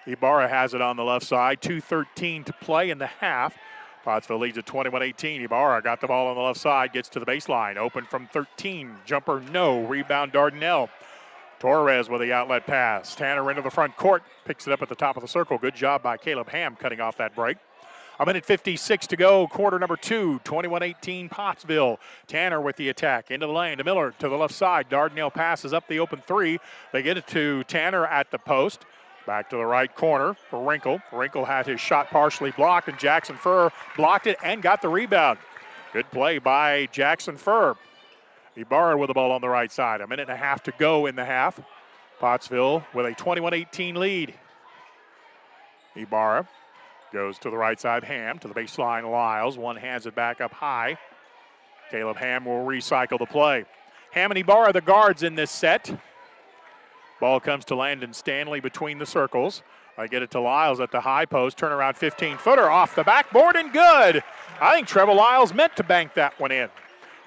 Ibarra has it on the left side. 2:13 to play in the half. Pottsville leads at 21-18. Ibarra got the ball on the left side, gets to the baseline. Open from 13. Jumper, no. Rebound, Dardanelle. Torres with the outlet pass. Tanner into the front court. Picks it up at the top of the circle. Good job by Caleb Ham cutting off that break. A minute 56 to go, quarter number 2, 21-18 Pottsville. Tanner with the attack, into the lane to Miller, to the left side. Dardanelle passes up the open three. They get it to Tanner at the post. Back to the right corner for Wrinkle. Wrinkle had his shot partially blocked, and Jackson Furr blocked it and got the rebound. Good play by Jackson Furr. Ibarra with the ball on the right side. A minute and a half to go in the half. Pottsville with a 21-18 lead. Ibarra goes to the right side, Ham, to the baseline, Lyles. One hands it back up high. Caleb Ham will recycle the play. Ham and Ibarra the guards in this set. Ball comes to Landon Stanley between the circles. I get it to Lyles at the high post. Turnaround 15-footer off the backboard and good. I think Trevor Lyles meant to bank that one in.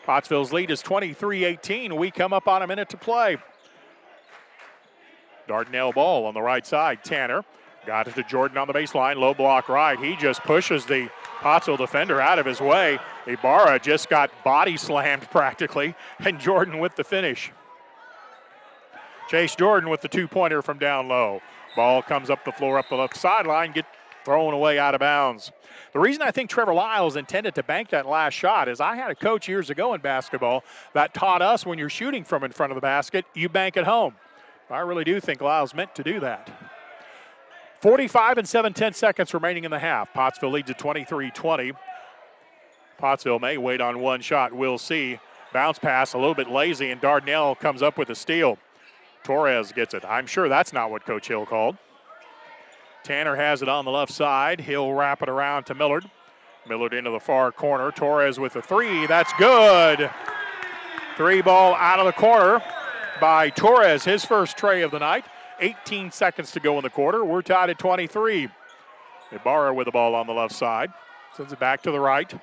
Pottsville's lead is 23-18. We come up on a minute to play. Dardanelle ball on the right side. Tanner got it to Jordan on the baseline. Low block right. He just pushes the Pottsville defender out of his way. Ibarra just got body slammed practically, and Jordan with the finish. Chase Jordan with the two-pointer from down low. Ball comes up the floor, up the left sideline, get thrown away out of bounds. The reason I think Trevor Lyles intended to bank that last shot is I had a coach years ago in basketball that taught us when you're shooting from in front of the basket, you bank it home. I really do think Lyles meant to do that. 45 and 7/10 seconds remaining in the half. Pottsville leads at 23-20. Pottsville may wait on one shot. We'll see. Bounce pass a little bit lazy, and Dardanelle comes up with a steal. Torres gets it. I'm sure that's not what Coach Hill called. Tanner has it on the left side. He'll wrap it around to Millard. Millard into the far corner. Torres with the three. That's good. Three ball out of the corner by Torres. His first tray of the night. 18 seconds to go in the quarter. We're tied at 23. Ibarra with the ball on the left side. Sends it back to the right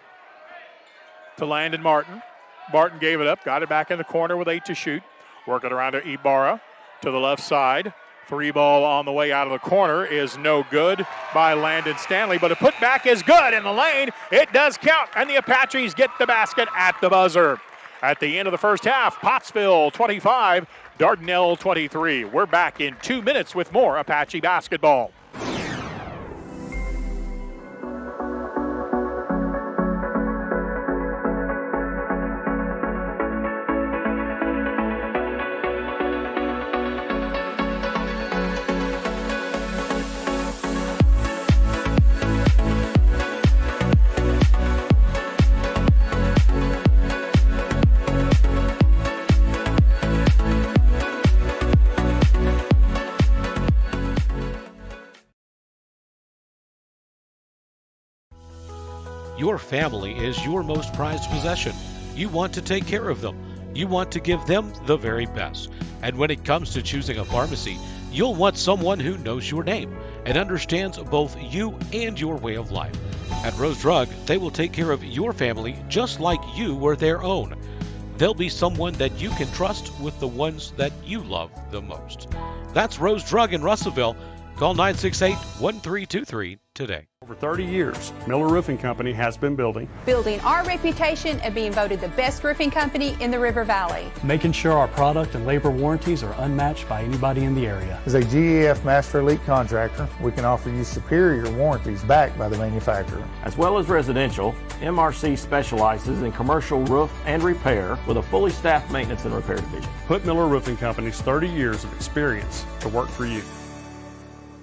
to Landon Martin. Martin gave it up. Got it back in the corner with 8 to shoot. Working around to Ibarra to the left side. Three ball on the way out of the corner is no good by Landon Stanley, but a putback is good in the lane. It does count, and the Apaches get the basket at the buzzer. At the end of the first half, Pottsville 25, Dardanelle 23. We're back in 2 minutes with more Apache basketball. Your family is your most prized possession. You want to take care of them. You want to give them the very best. And when it comes to choosing a pharmacy, you'll want someone who knows your name and understands both you and your way of life. At Rose Drug, they will take care of your family just like you were their own. They'll be someone that you can trust with the ones that you love the most. That's Rose Drug in Russellville. Call 968-1323 today. Over 30 years, Miller Roofing Company has been building our reputation of being voted the best roofing company in the River Valley. making sure our product and labor warranties are unmatched by anybody in the area. As a GEF Master Elite contractor, we can offer you superior warranties backed by the manufacturer. As well as residential, MRC specializes in commercial roof and repair with a fully staffed maintenance and repair division. Put Miller Roofing Company's 30 years of experience to work for you.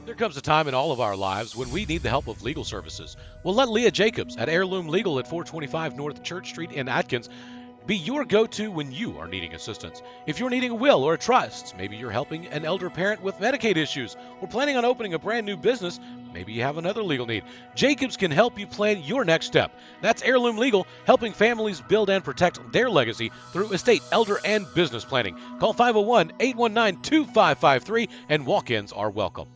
There comes a time in all of our lives when we need the help of legal services. Well, let Leah Jacobs at Heirloom Legal at 425 North Church Street in Atkins be your go-to when you are needing assistance. If you're needing a will or a trust, maybe you're helping an elder parent with Medicaid issues, or planning on opening a brand new business, maybe you have another legal need. Jacobs can help you plan your next step. That's Heirloom Legal, helping families build and protect their legacy through estate, elder, and business planning. Call 501-819-2553, and walk-ins are welcome.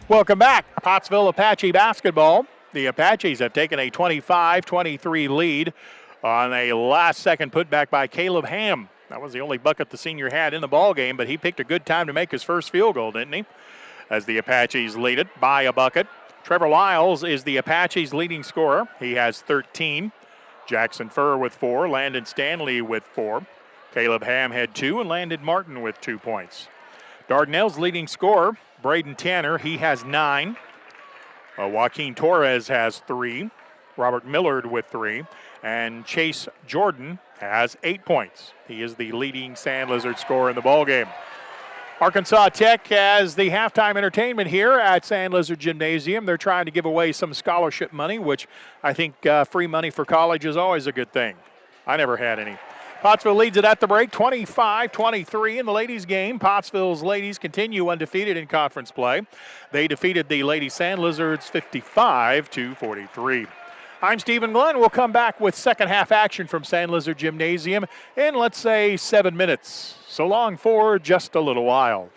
Welcome back. Pottsville Apache basketball. The Apaches have taken a 25-23 lead on a last-second putback by Caleb Ham. That was the only bucket the senior had in the ball game, but he picked a good time to make his first field goal, didn't he? As the Apaches lead it by a bucket. Trevor Lyles is the Apaches' leading scorer. He has 13. Jackson Furr with 4. Landon Stanley with 4. Caleb Ham had 2, and Landon Martin with 2 points. Dardanelle's leading scorer, Braden Tanner, he has 9. Joaquin Torres has 3. Robert Millard with 3. And Chase Jordan has 8 points. He is the leading Sand Lizard scorer in the ballgame. Arkansas Tech has the halftime entertainment here at Sand Lizard Gymnasium. They're trying to give away some scholarship money, which I think free money for college is always a good thing. I never had any. Pottsville leads it at the break, 25-23 in the ladies' game. Pottsville's ladies continue undefeated in conference play. They defeated the Lady Sand Lizards 55-43. I'm Stephen Glenn. We'll come back with second half action from Sand Lizard Gymnasium in, let's say, 7 minutes. So long for just a little while.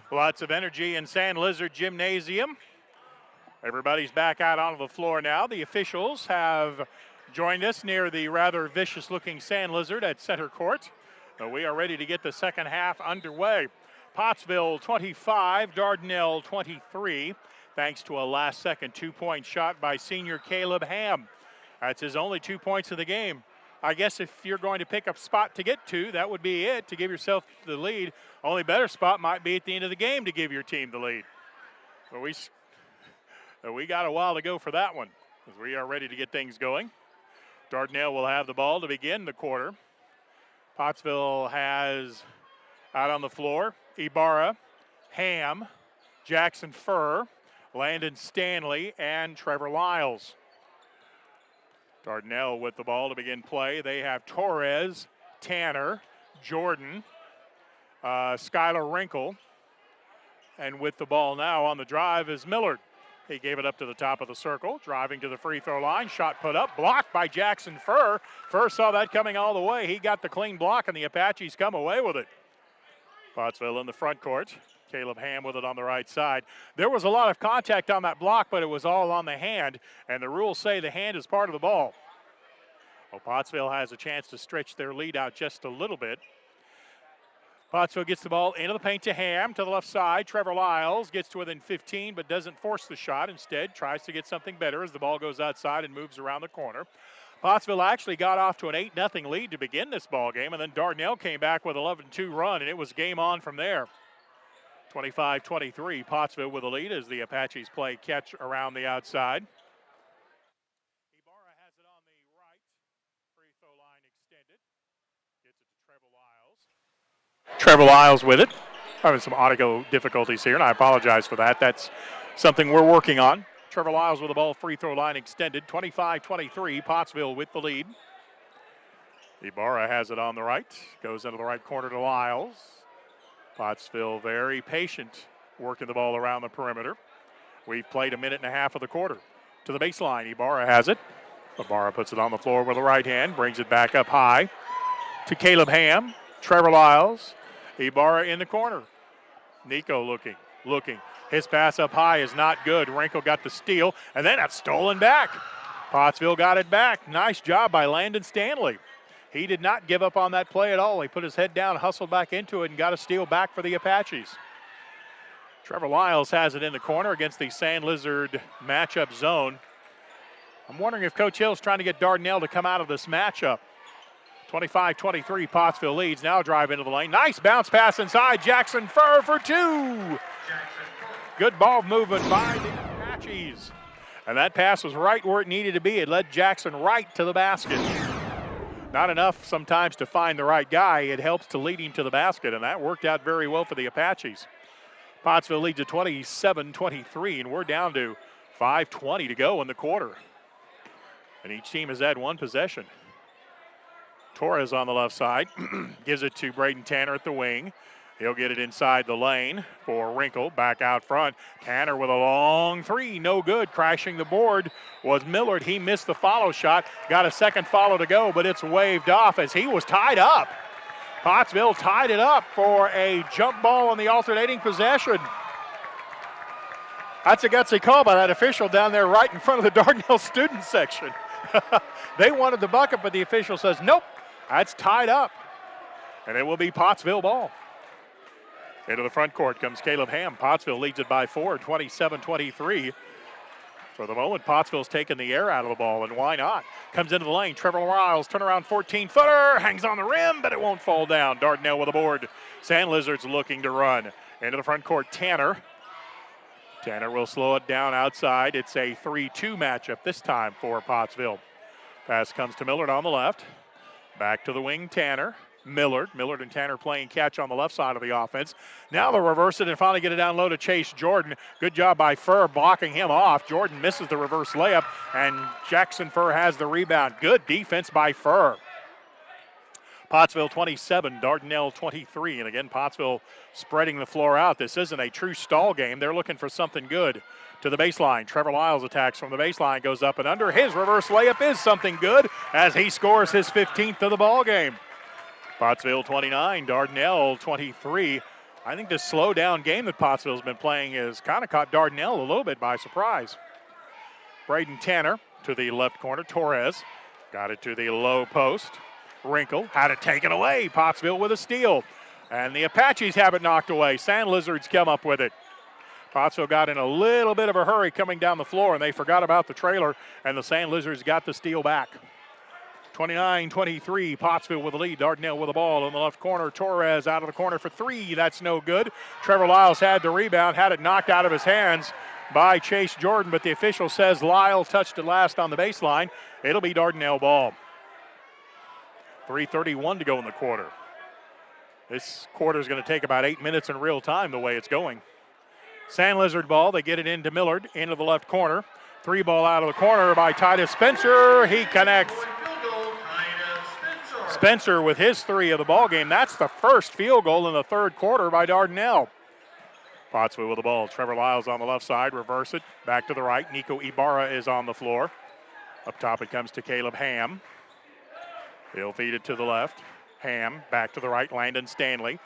Lots of energy in Sand Lizard Gymnasium. Everybody's back out onto the floor now. The officials have joined us near the rather vicious-looking Sand Lizard at center court. We are ready to get the second half underway. Pottsville 25, Dardanelle 23, thanks to a last-second two-point shot by senior Caleb Ham. That's his only 2 points of the game. I guess if you're going to pick a spot to get to, that would be it, to give yourself the lead. Only better spot might be at the end of the game to give your team the lead. But we got a while to go for that one, as we are ready to get things going. Dardanelle will have the ball to begin the quarter. Pottsville has out on the floor Ibarra, Ham, Jackson Furr, Landon Stanley, and Trevor Lyles. Dardanelle with the ball to begin play. They have Torres, Tanner, Jordan, Skylar Wrinkle. And with the ball now on the drive is Millard. He gave it up to the top of the circle, driving to the free throw line. Shot put up, blocked by Jackson Furr. Furr saw that coming all the way. He got the clean block, and the Apaches come away with it. Pottsville in the front court. Caleb Ham with it on the right side. There was a lot of contact on that block, but it was all on the hand, and the rules say the hand is part of the ball. Well, Pottsville has a chance to stretch their lead out just a little bit. Pottsville gets the ball into the paint to Ham to the left side. Trevor Lyles gets to within 15 but doesn't force the shot. Instead, tries to get something better as the ball goes outside and moves around the corner. Pottsville actually got off to an 8-0 lead to begin this ball game, and then Dardanelle came back with an 11-2 run, and it was game on from there. 25-23, Pottsville with the lead as the Apaches play catch around the outside. Ibarra has it on the right. Free throw line extended. Gets it to Trevor Lyles. Trevor Lyles with it. Having some audio difficulties here, and I apologize for that. That's something we're working on. Trevor Lyles with the ball, free throw line extended. 25-23, Pottsville with the lead. Ibarra has it on the right. Goes into the right corner to Lyles. Pottsville very patient, working the ball around the perimeter. We've played a minute and a half of the quarter. To the baseline, Ibarra has it. Ibarra puts it on the floor with the right hand, brings it back up high to Caleb Ham. Trevor Lyles. Ibarra in the corner. Nico looking. His pass up high is not good. Wrinkle got the steal, and then it's stolen back. Pottsville got it back. Nice job by Landon Stanley. He did not give up on that play at all. He put his head down, hustled back into it, and got a steal back for the Apaches. Trevor Lyles has it in the corner against the Sand Lizard matchup zone. I'm wondering if Coach Hill's trying to get Dardanelle to come out of this matchup. 25-23, Pottsville leads. Now drive into the lane. Nice bounce pass inside. Jackson Furr for two. Good ball movement by the Apaches. And that pass was right where it needed to be. It led Jackson right to the basket. Not enough sometimes to find the right guy. It helps to lead him to the basket, and that worked out very well for the Apaches. Pottsville leads at 27-23, and we're down to 5:20 to go in the quarter. And each team has had one possession. Torres on the left side gives it to Braden Tanner at the wing. He'll get it inside the lane for Wrinkle. Back out front. Tanner with a long three. No good. Crashing the board was Millard. He missed the follow shot. Got a second follow to go, but it's waved off as he was tied up. Pottsville tied it up for a jump ball on the alternating possession. That's a gutsy call by that official down there right in front of the Dardanelle student section. They wanted the bucket, but the official says, nope, that's tied up. And it will be Pottsville ball. Into the front court comes Caleb Ham. Pottsville leads it by 4, 27-23. For the moment, Pottsville's taking the air out of the ball, and why not? Comes into the lane. Trevor Lyles, turnaround 14-footer, hangs on the rim, but it won't fall down. Dardanelle with a board. Sand Lizards looking to run. Into the front court, Tanner. Tanner will slow it down outside. It's a 3-2 matchup this time for Pottsville. Pass comes to Millard on the left. Back to the wing, Tanner. Millard and Tanner playing catch on the left side of the offense. Now they'll reverse it and finally get it down low to Chase Jordan. Good job by Furr blocking him off. Jordan misses the reverse layup, and Jackson Furr has the rebound. Good defense by Furr. Pottsville 27, Dardanelle 23. And again, Pottsville spreading the floor out. This isn't a true stall game. They're looking for something good. To the baseline, Trevor Lyles attacks from the baseline, goes up and under. His reverse layup is something good as he scores his 15th of the ball game. Pottsville 29, Dardanelle 23. I think this slow down game that Pottsville's been playing has kind of caught Dardanelle a little bit by surprise. Braden Tanner to the left corner. Torres got it to the low post. Wrinkle had it taken away. Pottsville with a steal. And the Apaches have it knocked away. Sand Lizards come up with it. Pottsville got in a little bit of a hurry coming down the floor, and they forgot about the trailer, and the Sand Lizards got the steal back. 29-23, Pottsville with the lead. Dardanelle with the ball in the left corner. Torres out of the corner for three. That's no good. Trevor Lyles had the rebound, had it knocked out of his hands by Chase Jordan, but the official says Lyles touched it last on the baseline. It'll be Dardanelle ball. 3:31 to go in the quarter. This quarter is going to take about 8 minutes in real time the way it's going. Sand Lizard ball, they get it into Millard, into the left corner. Three ball out of the corner by Titus Spencer. He connects. Spencer with his three of the ball game. That's the first field goal in the third quarter by Dardanelle. Pottsville with the ball. Trevor Lyles on the left side, reverse it, back to the right. Nico Ibarra is on the floor. Up top it comes to Caleb Ham. He'll feed it to the left. Ham back to the right, Landon Stanley.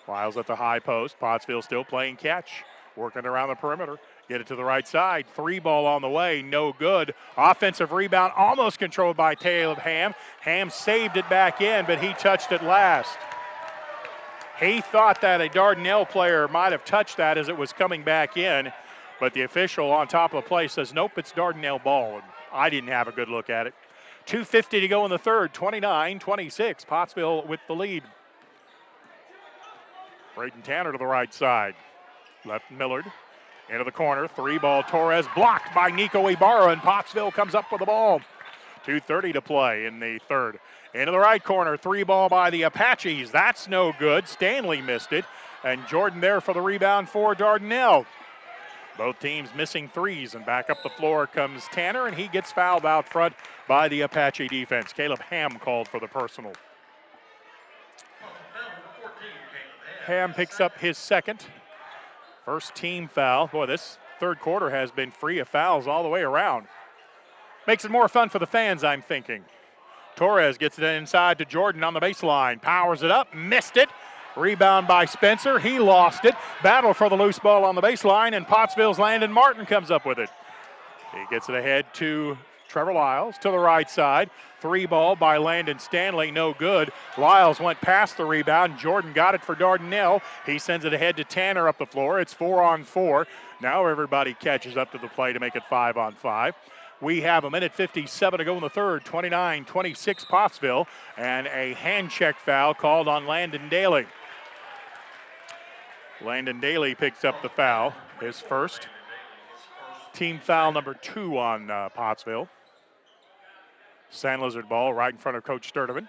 Lyles at the high post. Pottsville still playing catch, working around the perimeter. Get it to the right side. Three ball on the way, no good. Offensive rebound almost controlled by Caleb Ham. Ham saved it back in, but he touched it last. He thought that a Dardanelle player might have touched that as it was coming back in, but the official on top of the play says, nope, it's Dardanelle ball. And I didn't have a good look at it. 2:50 to go in the third, 29-26. Pottsville with the lead. Braden Tanner to the right side. Left Millard. Into the corner, three ball, Torres blocked by Nico Ibarra, and Pottsville comes up with the ball. 2:30 to play in the third. Into the right corner, three ball by the Apaches. That's no good. Stanley missed it, and Jordan there for the rebound for Dardanelle. Both teams missing threes, and back up the floor comes Tanner, and he gets fouled out front by the Apache defense. Caleb Ham called for the personal. Ham picks up his second. First team foul. Boy, this third quarter has been free of fouls all the way around. Makes it more fun for the fans, I'm thinking. Torres gets it inside to Jordan on the baseline. Powers it up, missed it. Rebound by Spencer, he lost it. Battle for the loose ball on the baseline, and Pottsville's Landon Martin comes up with it. He gets it ahead to Trevor Lyles to the right side. Three ball by Landon Stanley, no good. Lyles went past the rebound. Jordan got it for Dardanelle. He sends it ahead to Tanner up the floor. It's 4-on-4. Now everybody catches up to the play to make it 5-on-5. We have 1:57 to go in the third, 29-26 Pottsville, and a hand check foul called on Landon Daly. Landon Daly picks up the foul, his first. Team foul number 2 on Pottsville. Sand Lizard ball right in front of Coach Sturdivant.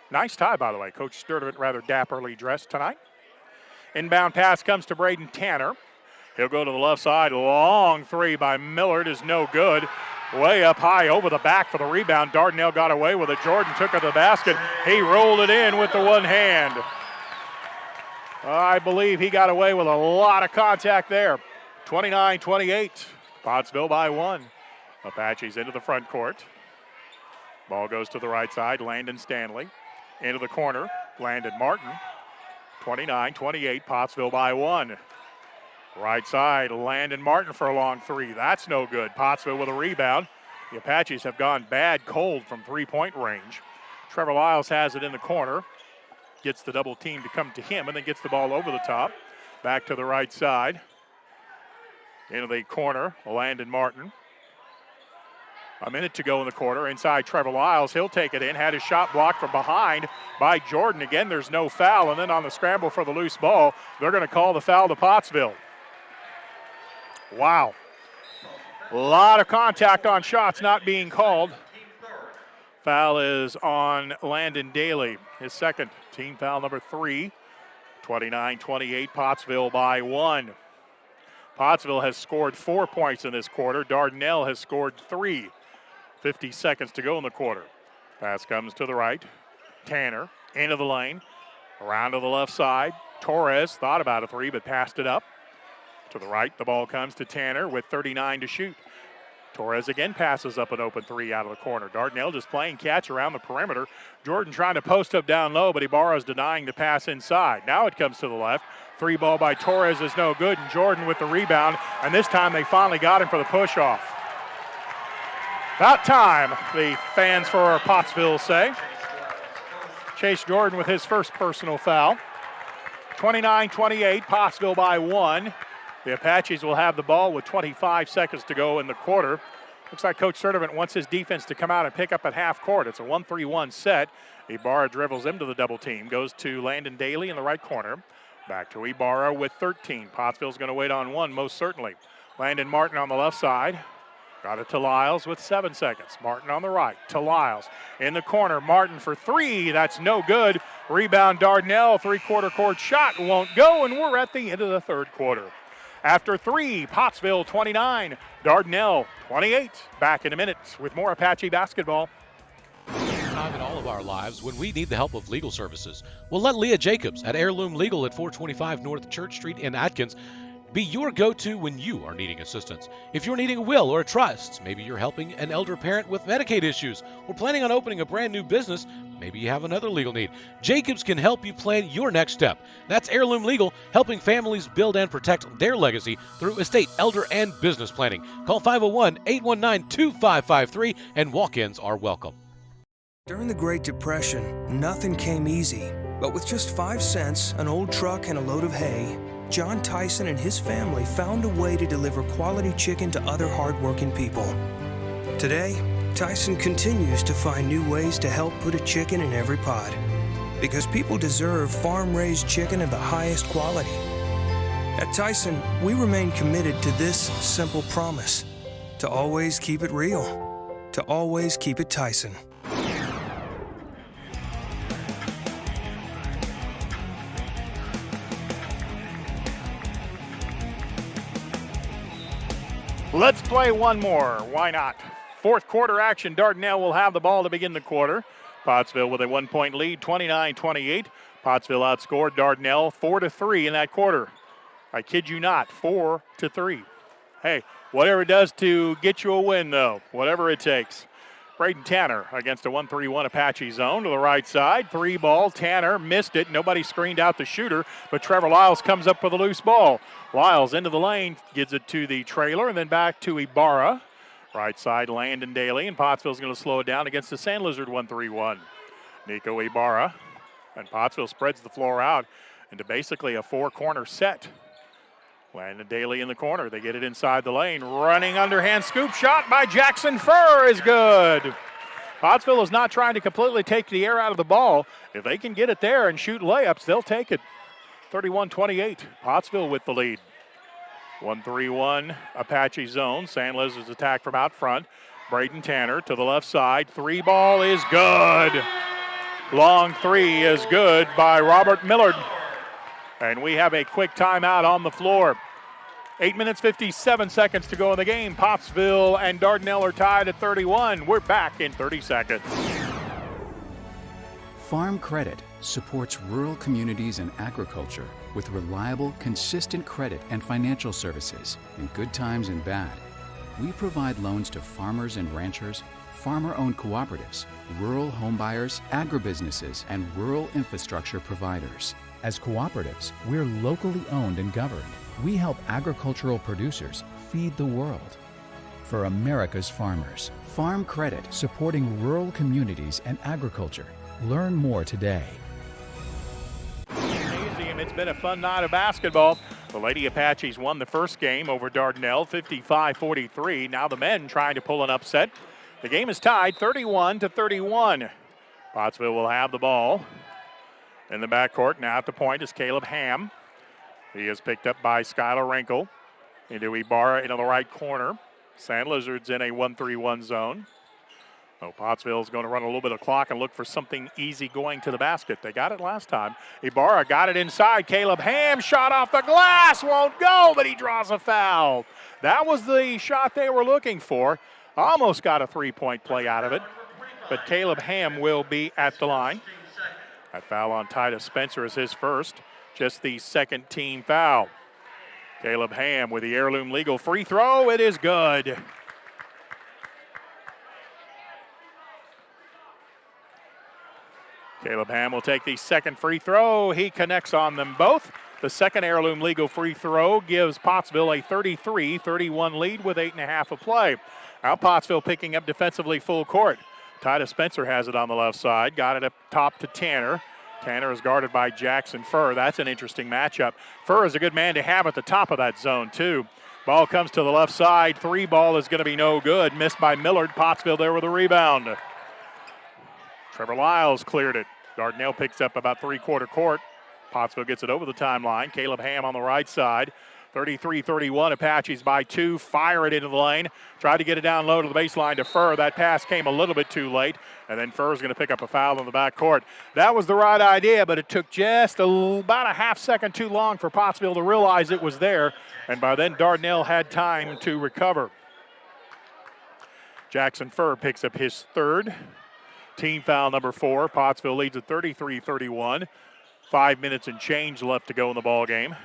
Nice tie, by the way. Coach Sturdivant rather dapperly dressed tonight. Inbound pass comes to Braden Tanner. He'll go to the left side. Long three by Millard is no good. Way up high over the back for the rebound. Dardanelle got away with it. Jordan took it to the basket. He rolled it in with the one hand. I believe he got away with a lot of contact there. 29-28. Pottsville by 1. Apaches into the front court. Ball goes to the right side. Landon Stanley. Into the corner. Landon Martin. 29-28. Pottsville by 1. Right side. Landon Martin for a long three. That's no good. Pottsville with a rebound. The Apaches have gone bad cold from three-point range. Trevor Lyles has it in the corner. Gets the double team to come to him and then gets the ball over the top. Back to the right side. Into the corner. Landon Martin. A minute to go in the quarter. Inside Trevor Lyles. He'll take it in. Had his shot blocked from behind by Jordan. Again, there's no foul. And then on the scramble for the loose ball, they're going to call the foul to Pottsville. Wow. A lot of contact on shots not being called. Foul is on Landon Daly. His second. Team foul number 3. 29-28. Pottsville by 1. Pottsville has scored 4 points in this quarter. Dardanelle has scored 3. 50 seconds to go in the quarter. Pass comes to the right. Tanner into the lane. Around to the left side. Torres thought about a three but passed it up. To the right, the ball comes to Tanner with 39 to shoot. Torres again passes up an open three out of the corner. Dardanelle just playing catch around the perimeter. Jordan trying to post up down low, but Ibarra's denying the pass inside. Now it comes to the left. Three ball by Torres is no good, and Jordan with the rebound, and this time they finally got him for the push-off. About time, the fans for Pottsville say. Chase Jordan with his first personal foul. 29-28, Pottsville by 1. The Apaches will have the ball with 25 seconds to go in the quarter. Looks like Coach Sturdivant wants his defense to come out and pick up at half court. It's a 1-3-1 set. Ibarra dribbles into the double team, goes to Landon Daly in the right corner. Back to Ibarra with 13. Pottsville's going to wait on one, most certainly. Landon Martin on the left side. Got it to Lyles with 7 seconds. Martin on the right to Lyles. In the corner, Martin for three. That's no good. Rebound Dardanelle. Three-quarter court shot won't go, and we're at the end of the third quarter. After three, Pottsville 29, Dardanelle 28. Back in a minute with more Apache basketball. Time in all of our lives when we need the help of legal services. Well, let Leah Jacobs at Heirloom Legal at 425 North Church Street in Atkins be your go-to when you are needing assistance. If you're needing a will or a trust, maybe you're helping an elder parent with Medicaid issues, or planning on opening a brand new business, maybe you have another legal need. Jacobs can help you plan your next step. That's Heirloom Legal, helping families build and protect their legacy through estate, elder, and business planning. Call 501-819-2553, and walk-ins are welcome. During the Great Depression, nothing came easy. But with just 5 cents, an old truck, and a load of hay, John Tyson and his family found a way to deliver quality chicken to other hardworking people. Today, Tyson continues to find new ways to help put a chicken in every pot. Because people deserve farm-raised chicken of the highest quality. At Tyson, we remain committed to this simple promise: to always keep it real, to always keep it Tyson. Let's play one more. Why not? Fourth quarter action. Dardanelle will have the ball to begin the quarter. Pottsville with a 1-point lead, 29-28. Pottsville outscored Dardanelle 4-3 in that quarter. I kid you not, 4-3. Hey, whatever it does to get you a win, though, whatever it takes. Braden Tanner against a 1-3-1 Apache zone to the right side. Three ball. Tanner missed it. Nobody screened out the shooter, but Trevor Lyles comes up with a loose ball. Lyles into the lane, gives it to the trailer, and then back to Ibarra. Right side, Landon Daly, and Pottsville's going to slow it down against the Sand Lizard 1-3-1. Nico Ibarra, and Pottsville spreads the floor out into basically a four-corner set. Landon Daly in the corner. They get it inside the lane. Running underhand scoop shot by Jackson Furr is good. Pottsville is not trying to completely take the air out of the ball. If they can get it there and shoot layups, they'll take it. 31-28, Pottsville with the lead. 1-3-1 Apache zone. Sand Lizards attack from out front. Braden Tanner to the left side. Three ball is good. Long three is good by Robert Millard. And we have a quick timeout on the floor. 8 minutes, 57 seconds to go in the game. Pottsville and Dardanelle are tied at 31. We're back in 30 seconds. Farm Credit supports rural communities and agriculture with reliable, consistent credit and financial services in good times and bad. We provide loans to farmers and ranchers, farmer-owned cooperatives, rural homebuyers, agribusinesses, and rural infrastructure providers. As cooperatives, we're locally owned and governed. We help agricultural producers feed the world. For America's farmers, Farm Credit, supporting rural communities and agriculture. Learn more today. It's been a fun night of basketball. The Lady Apaches won the first game over Dardanelle, 55-43. Now the men trying to pull an upset. The game is tied 31-31. Pottsville will have the ball. In the backcourt, now at the point is Caleb Ham. He is picked up by Skylar Rankle. Into Ibarra into the right corner. Sand Lizards in a 1-3-1 zone. So Pottsville's going to run a little bit of clock and look for something easy going to the basket. They got it last time. Ibarra got it inside. Caleb Ham shot off the glass. Won't go, but he draws a foul. That was the shot they were looking for. Almost got a three-point play out of it. But Caleb Ham will be at the line. That foul on Titus Spencer is his first. Just the second team foul. Caleb Ham with the Heirloom Legal free throw. It is good. Caleb Ham will take the second free throw. He connects on them both. The second heirloom legal free throw gives Pottsville a 33-31 lead with 8.5 of play. Now Pottsville picking up defensively full court. Titus Spencer has it on the left side. Got it up top to Tanner. Tanner is guarded by Jackson Furr. That's an interesting matchup. Furr is a good man to have at the top of that zone, too. Ball comes to the left side. Three ball is going to be no good. Missed by Millard. Pottsville there with a rebound. Trevor Lyles cleared it. Dardanelle picks up about three-quarter court. Pottsville gets it over the timeline. Caleb Ham on the right side. 33-31, Apaches by 2. Fire it into the lane. Tried to get it down low to the baseline to Furr. That pass came a little bit too late, and then Furr's going to pick up a foul in the backcourt. That was the right idea, but it took just about a half second too long for Pottsville to realize it was there, and by then Dardanelle had time to recover. Jackson Furr picks up his third. Team foul number 4. Pottsville leads at 33-31. 5 minutes and change left to go in the ball game.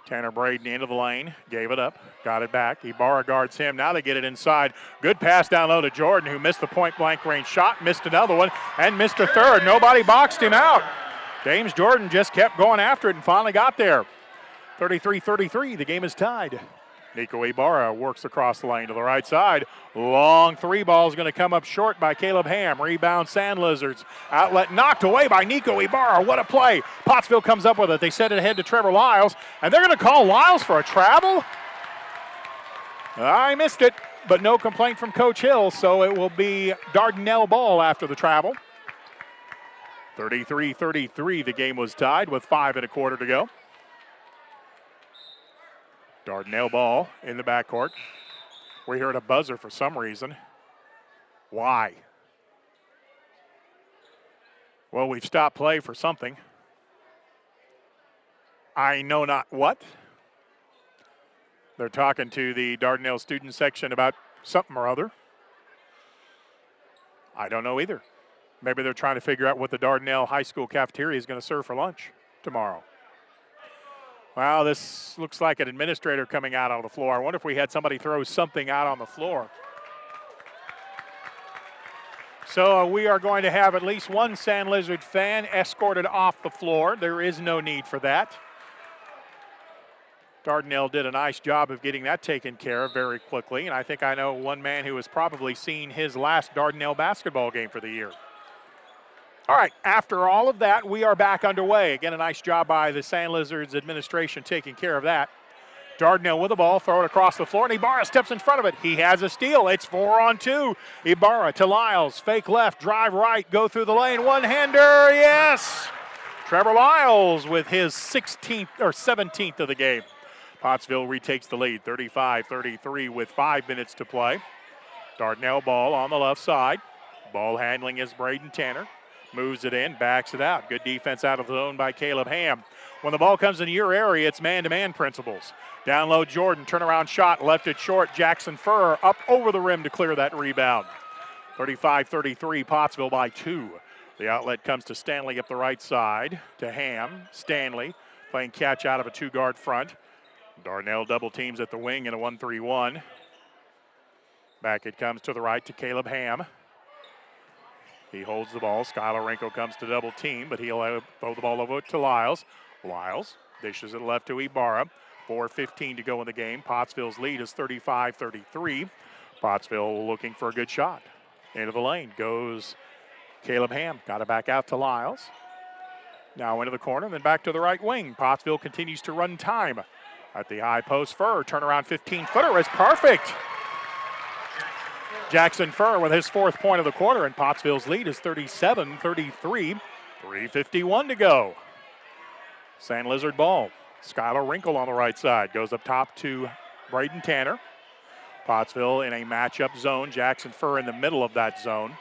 Tanner Braden into the lane, gave it up, got it back. Ibarra guards him. Now they get it inside. Good pass down low to Jordan, who missed the point-blank range shot, missed another one, and missed a third. Nobody boxed him out. James Jordan just kept going after it and finally got there. 33-33, the game is tied. Nico Ibarra works across the lane to the right side. Long three ball is going to come up short by Caleb Ham. Rebound Sand Lizards. Outlet knocked away by Nico Ibarra. What a play. Pottsville comes up with it. They set it ahead to Trevor Lyles, and they're going to call Lyles for a travel? I missed it, but no complaint from Coach Hill, so it will be Dardanelle ball after the travel. 33-33, the game was tied with 5 1/4 to go. Dardanelle ball in the backcourt. We heard a buzzer for some reason. Why? Well, we've stopped play for something. I know not what. They're talking to the Dardanelle student section about something or other. I don't know either. Maybe they're trying to figure out what the Dardanelle High School cafeteria is going to serve for lunch tomorrow. Well, this looks like an administrator coming out on the floor. I wonder if we had somebody throw something out on the floor. So we are going to have at least one Sand Lizard fan escorted off the floor. There is no need for that. Dardanelle did a nice job of getting that taken care of very quickly, and I think I know one man who has probably seen his last Dardanelle basketball game for the year. All right, after all of that, we are back underway. Again, a nice job by the Sand Lizards administration taking care of that. Dardanelle with the ball, throw it across the floor, and Ibarra steps in front of it. He has a steal. It's 4-on-2. Ibarra to Lyles, fake left, drive right, go through the lane, one-hander, yes! Trevor Lyles with his 16th or 17th of the game. Pottsville retakes the lead, 35-33 with 5 minutes to play. Dardanelle ball on the left side. Ball handling is Braden Tanner. Moves it in, backs it out. Good defense out of the zone by Caleb Ham. When the ball comes into your area, it's man-to-man principles. Down low, Jordan, turnaround shot, left it short. Jackson Furr up over the rim to clear that rebound. 35-33, Pottsville by 2. The outlet comes to Stanley up the right side to Ham. Stanley playing catch out of a 2-guard front. Dardanelle double teams at the wing in a 1-3-1. Back it comes to the right to Caleb Ham. He holds the ball. Skylar Winkle comes to double team, but he'll throw the ball over to Lyles. Lyles dishes it left to Ibarra. 4:15 to go in the game. Pottsville's lead is 35-33. Pottsville looking for a good shot. Into the lane goes Caleb Ham. Got it back out to Lyles. Now into the corner, then back to the right wing. Pottsville continues to run time. At the high post, Furr, turnaround 15-footer is perfect. Jackson Furr with his 4th point of the quarter, and Pottsville's lead is 37-33. 3:51 to go. Sand Lizard ball. Skylar Winkle on the right side. Goes up top to Braden Tanner. Pottsville in a matchup zone. Jackson Furr in the middle of that zone.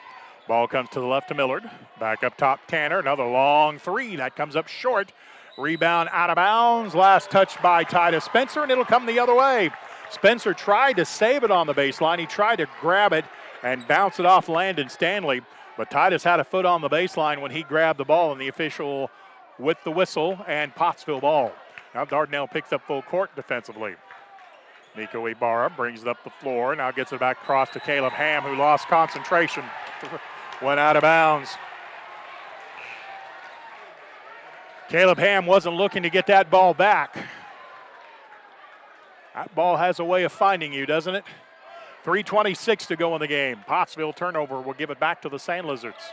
Ball comes to the left to Millard. Back up top, Tanner. Another long three. That comes up short. Rebound out of bounds. Last touch by Titus Spencer, and it'll come the other way. Spencer tried to save it on the baseline. He tried to grab it and bounce it off Landon Stanley, but Titus had a foot on the baseline when he grabbed the ball, and the official with the whistle, and Pottsville ball. Now Dardanelle picks up full court defensively. Nico Ibarra brings it up the floor, now gets it back across to Caleb Ham, who lost concentration. Went out of bounds. Caleb Ham wasn't looking to get that ball back. That ball has a way of finding you, doesn't it? 3:26 to go in the game. Pottsville turnover will give it back to the Sand Lizards.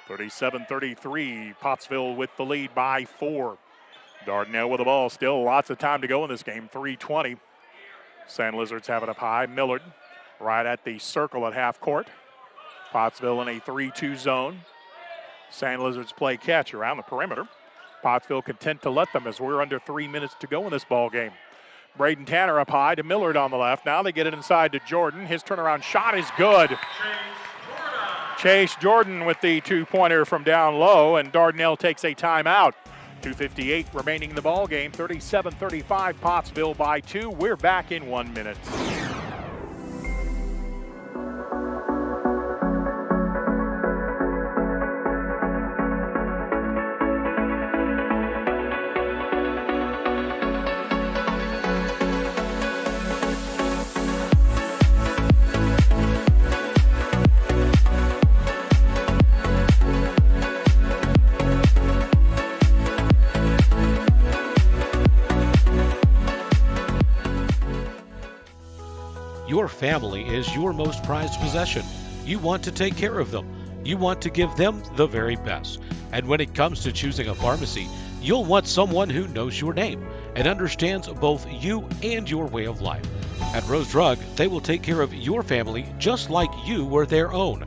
37-33, Pottsville with the lead by 4. Dardanelle with the ball, still lots of time to go in this game, 3:20. Sand Lizards have it up high. Millard right at the circle at half court. Pottsville in a 3-2 zone. Sand Lizards play catch around the perimeter. Pottsville content to let them as we're under 3 minutes to go in this ball game. Braden Tanner up high to Millard on the left. Now they get it inside to Jordan. His turnaround shot is good. Chase Jordan with the two-pointer from down low, and Dardanelle takes a timeout. 2:58 remaining in the ball game. 37-35, Pottsville by 2. We're back in 1 minute. Your family is your most prized possession. You want to take care of them. You want to give them the very best. And when it comes to choosing a pharmacy, you'll want someone who knows your name and understands both you and your way of life. At Rose Drug, they will take care of your family just like you were their own.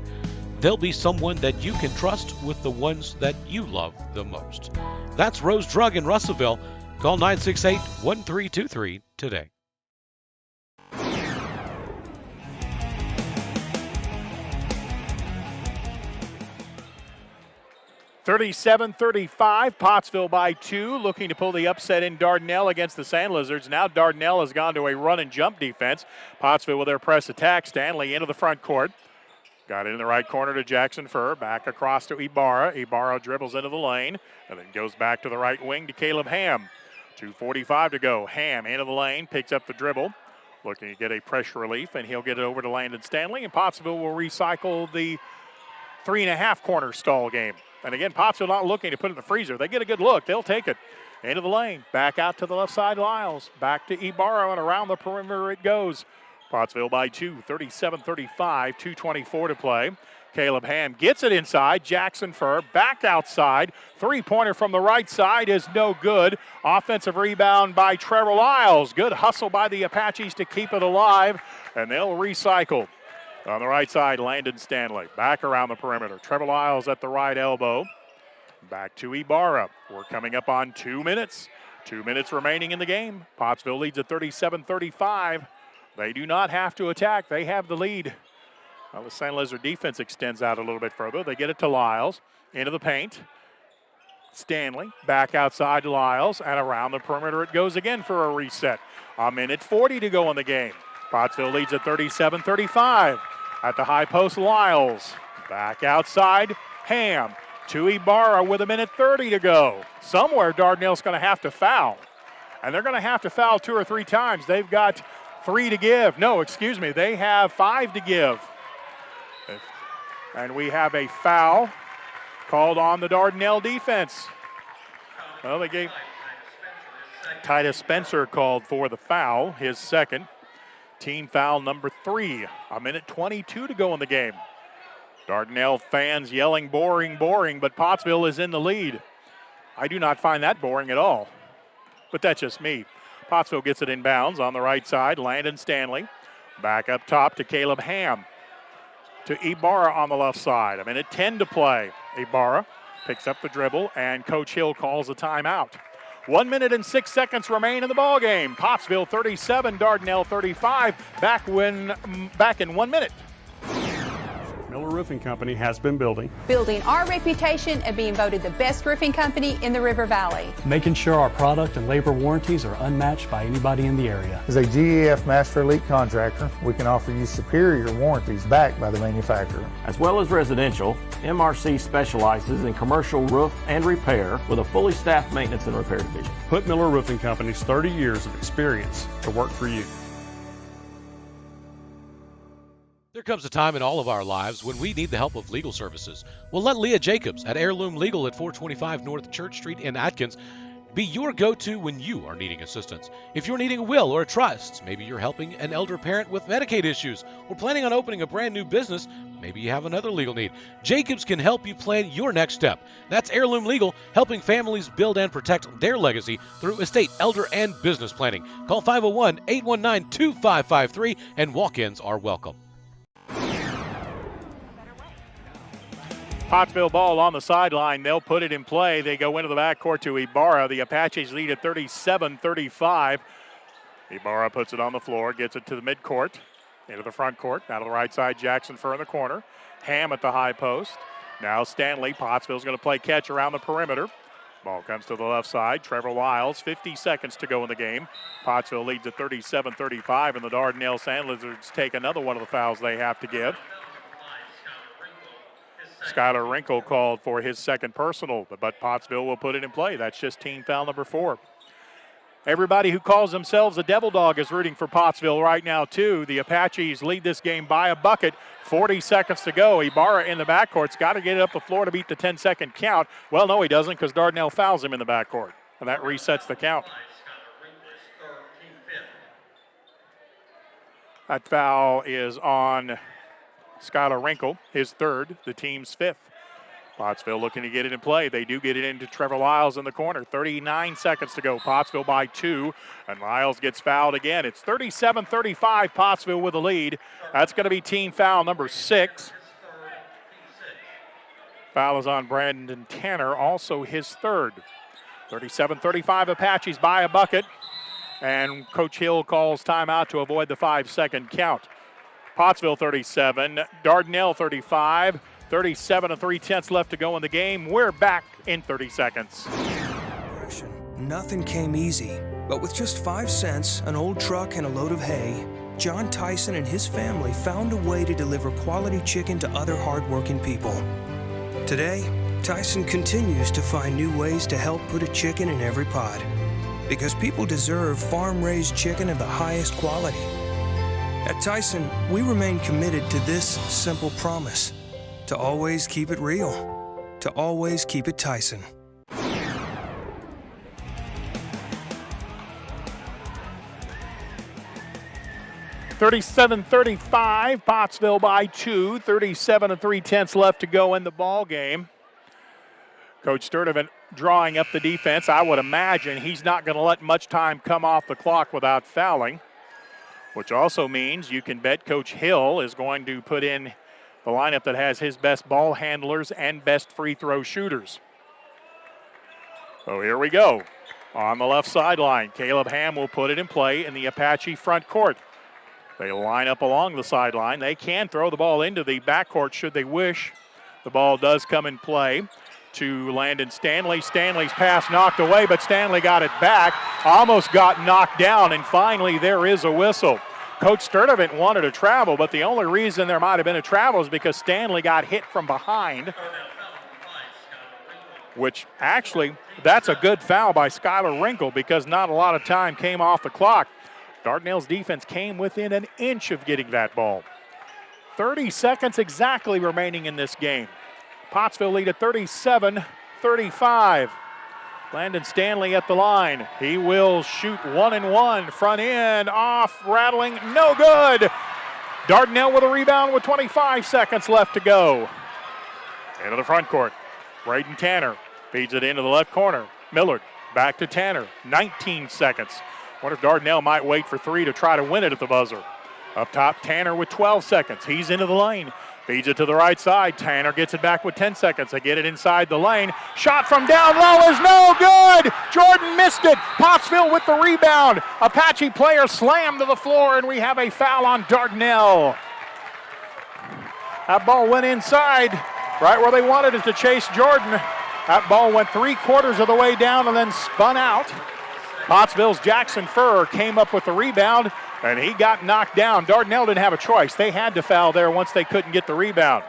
They'll be someone that you can trust with the ones that you love the most. That's Rose Drug in Russellville. Call 968-1323 today. 37-35, Pottsville by 2, looking to pull the upset in Dardanelle against the Sand Lizards. Now Dardanelle has gone to a run and jump defense. Pottsville with their press attack. Stanley into the front court. Got it in the right corner to Jackson Furr. Back across to Ibarra. Ibarra dribbles into the lane and then goes back to the right wing to Caleb Ham. 2:45 to go. Ham into the lane, picks up the dribble. Looking to get a pressure relief, and he'll get it over to Landon Stanley. And Pottsville will recycle the 3.5 corner stall game. And again, Pottsville not looking to put it in the freezer. They get a good look. They'll take it. Into the lane. Back out to the left side, Lyles. Back to Ibarra, and around the perimeter it goes. Pottsville by 2, 37-35, 2:24 to play. Caleb Ham gets it inside. Jackson Furr back outside. Three-pointer from the right side is no good. Offensive rebound by Trevor Lyles. Good hustle by the Apaches to keep it alive, and they'll recycle. On the right side, Landon Stanley. Back around the perimeter. Trevor Lyles at the right elbow. Back to Ibarra. We're coming up on 2 minutes. 2 minutes remaining in the game. Pottsville leads at 37-35. They do not have to attack. They have the lead. Well, the Sand Lizard defense extends out a little bit further. They get it to Lyles. Into the paint. Stanley back outside to Lyles. And around the perimeter it goes again for a reset. 1:40 to go in the game. Pottsville leads at 37-35. At the high post, Lyles. Back outside, Ham. To Ibarra with 1:30 to go. Somewhere Dardanelle's going to have to foul. And they're going to have to foul 2 or 3 times. They've got 3 to give. No, excuse me. They have 5 to give. And we have a foul called on the Dardanelle defense. Well, they gave Titus Spencer called for the foul, his second. Team foul number 3. 1:22 to go in the game. Dardanelle fans yelling boring, boring, but Pottsville is in the lead. I do not find that boring at all, but that's just me. Pottsville gets it inbounds on the right side. Landon Stanley back up top to Caleb Ham. To Ibarra on the left side. 1:10 to play. Ibarra picks up the dribble, and Coach Hill calls a timeout. 1 minute and 6 seconds remain in the ball game. Pottsville 37, Dardanelle 35. Back in 1 minute. Miller Roofing Company has been building our reputation of being voted the best roofing company in the River Valley. making sure our product and labor warranties are unmatched by anybody in the area. As a GEF Master Elite contractor, we can offer you superior warranties backed by the manufacturer. As well as residential, MRC specializes in commercial roof and repair with a fully staffed maintenance and repair division. Put Miller Roofing Company's 30 years of experience to work for you. There comes a time in all of our lives when we need the help of legal services. Well, let Leah Jacobs at Heirloom Legal at 425 North Church Street in Atkins be your go-to when you are needing assistance. If you're needing a will or a trust, maybe you're helping an elder parent with Medicaid issues, or planning on opening a brand new business, maybe you have another legal need. Jacobs can help you plan your next step. That's Heirloom Legal, helping families build and protect their legacy through estate, elder, and business planning. Call 501-819-2553, and walk-ins are welcome. Pottsville ball on the sideline. They'll put it in play. They go into the backcourt to Ibarra. The Apaches lead at 37-35. Ibarra puts it on the floor, gets it to the midcourt, into the front court. Now to the right side, Jackson Fur in the corner. Ham at the high post. Now Stanley. Pottsville's going to play catch around the perimeter. Ball comes to the left side. Trevor Lyles, 50 seconds to go in the game. Pottsville leads at 37-35, and the Dardanelle Sand Lizards take another one of the fouls they have to give. Skylar Wrinkle called for his second personal, but Pottsville will put it in play. That's just team foul number 4. Everybody who calls themselves a Devil Dog is rooting for Pottsville right now, too. The Apaches lead this game by a bucket. 40 seconds to go. Ibarra in the backcourt's got to get it up the floor to beat the 10-second count. Well, no, he doesn't, because Dardanelle fouls him in the backcourt, and that resets the count. That foul is on Skylar Wrinkle, his third, the team's 5th. Pottsville looking to get it in play. They do get it into Trevor Lyles in the corner. 39 seconds to go. Pottsville by 2, and Lyles gets fouled again. It's 37-35, Pottsville with the lead. That's going to be team foul number 6. Foul is on Brandon Tanner, also his third. 37-35, Apaches by a bucket, and Coach Hill calls timeout to avoid the 5-second count. Pottsville 37, Dardanelle 35, 37 3/10 left to go in the game. We're back in 30 seconds. Nothing came easy, but with just 5 cents, an old truck, and a load of hay, John Tyson and his family found a way to deliver quality chicken to other hardworking people. Today, Tyson continues to find new ways to help put a chicken in every pot, because people deserve farm-raised chicken of the highest quality. At Tyson, we remain committed to this simple promise: to always keep it real, to always keep it Tyson. (37-35), Pottsville by 2, 37 3/10 left to go in the ball game. Coach Sturdivant drawing up the defense. I would imagine he's not going to let much time come off the clock without fouling, which also means you can bet Coach Hill is going to put in the lineup that has his best ball handlers and best free throw shooters. So here we go. On the left sideline, Caleb Ham will put it in play in the Apache front court. They line up along the sideline. They can throw the ball into the backcourt should they wish. The ball does come in play to Landon Stanley. Stanley's pass knocked away, but Stanley got it back. Almost got knocked down, and finally there is a whistle. Coach Sturdivant wanted a travel, but the only reason there might have been a travel is because Stanley got hit from behind, which actually, that's a good foul by Skylar Wrinkle because not a lot of time came off the clock. Dardanelle's defense came within an inch of getting that ball. 30 seconds exactly remaining in this game. Pottsville lead at 37-35. Landon Stanley at the line. He will shoot 1-and-1. Front end, off, rattling, no good. Dardanelle with a rebound with 25 seconds left to go. Into the front court. Braden Tanner feeds it into the left corner. Millard back to Tanner. 19 seconds. Wonder if Dardanelle might wait for 3 to try to win it at the buzzer. Up top, Tanner with 12 seconds. He's into the lane. Feeds it to the right side. Tanner gets it back with 10 seconds. They get it inside the lane. Shot from down low is no good. Jordan missed it. Pottsville with the rebound. Apache player slammed to the floor, and we have a foul on Dardanelle. That ball went inside, right where they wanted it to chase Jordan. That ball went 3/4 of the way down and then spun out. Pottsville's Jackson Fur came up with the rebound, and he got knocked down. Dardanelle didn't have a choice. They had to foul there once they couldn't get the rebound.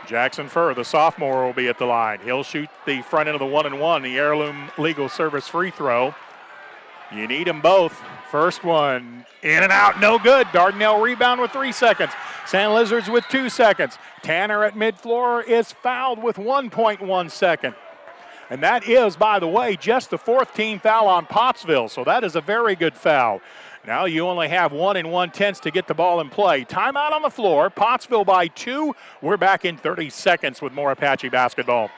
Jackson Fur, the sophomore, will be at the line. He'll shoot the front end of the 1-and-1, the Heirloom Legal Service free throw. You need them both. First one, in and out, no good. Dardanelle rebound with 3 seconds. Sand Lizards with 2 seconds. Tanner at mid-floor is fouled with 1.1 second. And that is, by the way, just the 4th team foul on Pottsville, so that is a very good foul. Now you only have 1 1/10 to get the ball in play. Timeout on the floor. Pottsville by 2. We're back in 30 seconds with more Apache basketball.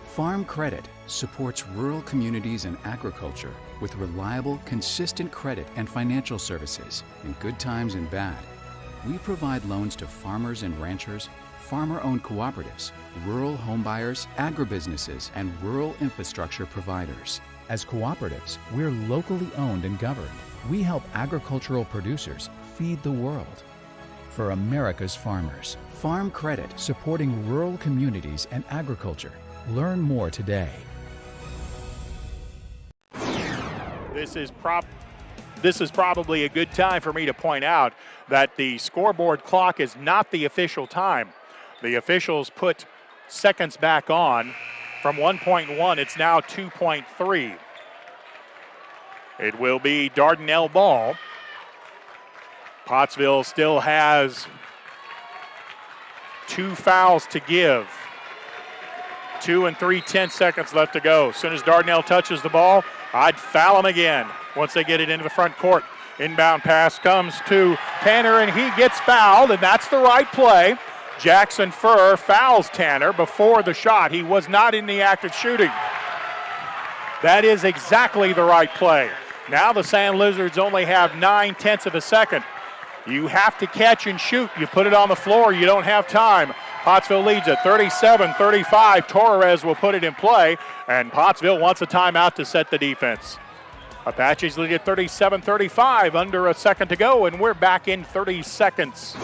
Farm Credit supports rural communities and agriculture with reliable, consistent credit and financial services in good times and bad. We provide loans to farmers and ranchers, farmer-owned cooperatives, rural homebuyers, agribusinesses, and rural infrastructure providers. As cooperatives, we're locally owned and governed. We help agricultural producers feed the world. For America's farmers, Farm Credit, supporting rural communities and agriculture. Learn more today. This is probably a good time for me to point out that the scoreboard clock is not the official time. The officials put seconds back on. From 1.1, it's now 2.3. It will be Dardanelle ball. Pottsville still has 2 fouls to give. 2 3/10 seconds left to go. As soon as Dardanelle touches the ball, I'd foul him again once they get it into the front court. Inbound pass comes to Tanner, and he gets fouled, and that's the right play. Jackson Furr fouls Tanner before the shot. He was not in the act of shooting. That is exactly the right play. Now the Sand Lizards only have 9/10 of a second. You have to catch and shoot. You put it on the floor, you don't have time. Pottsville leads at 37-35. Torres will put it in play, and Pottsville wants a timeout to set the defense. Apaches lead at 37-35, under a second to go, and we're back in 30 seconds.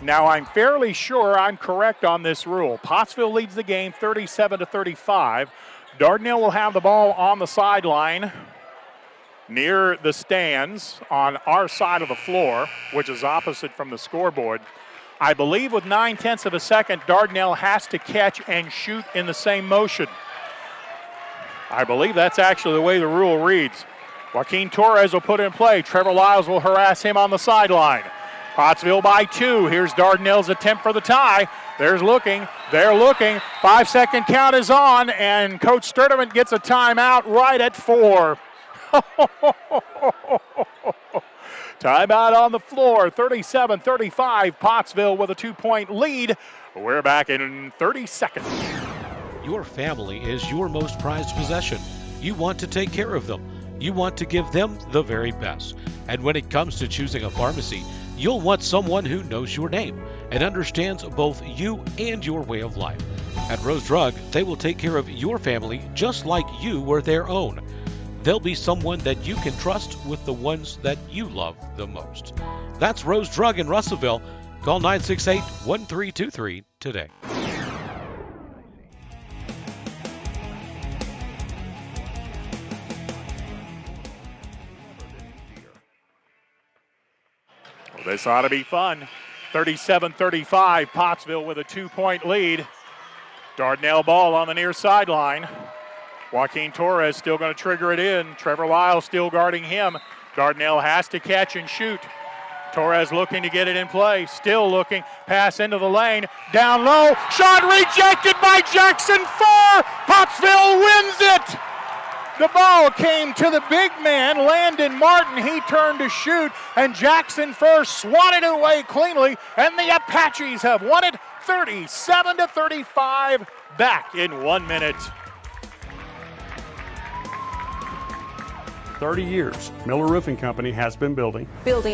Now, I'm fairly sure I'm correct on this rule. Pottsville leads the game 37-35. Dardanelle will have the ball on the sideline near the stands on our side of the floor, which is opposite from the scoreboard. I believe with 9/10 of a second, Dardanelle has to catch and shoot in the same motion. I believe that's actually the way the rule reads. Joaquin Torres will put it in play. Trevor Lyles will harass him on the sideline. Pottsville by 2. Here's Dardanelle's attempt for the tie. They're looking. 5-second count is on, and Coach Sturdivant gets a timeout right at 4. Timeout on the floor, 37-35. Pottsville with a 2-point lead. We're back in 30 seconds. Your family is your most prized possession. You want to take care of them. You want to give them the very best. And when it comes to choosing a pharmacy, you'll want someone who knows your name and understands both you and your way of life. At Rose Drug, they will take care of your family just like you were their own. They'll be someone that you can trust with the ones that you love the most. That's Rose Drug in Russellville. Call 968-1323 today. This ought to be fun. 37-35, Pottsville with a 2-point lead. Dardanelle ball on the near sideline. Joaquin Torres still going to trigger it in. Trevor Lyles still guarding him. Dardanelle has to catch and shoot. Torres looking to get it in play. Still looking. Pass into the lane. Down low. Shot rejected by Jackson Furr. Pottsville wins it. The ball came to the big man, Landon Martin. He turned to shoot, and Jackson Furr swatted it away cleanly, and the Apaches have won it 37-35, back in 1 minute. 30 years, Miller Roofing Company has been building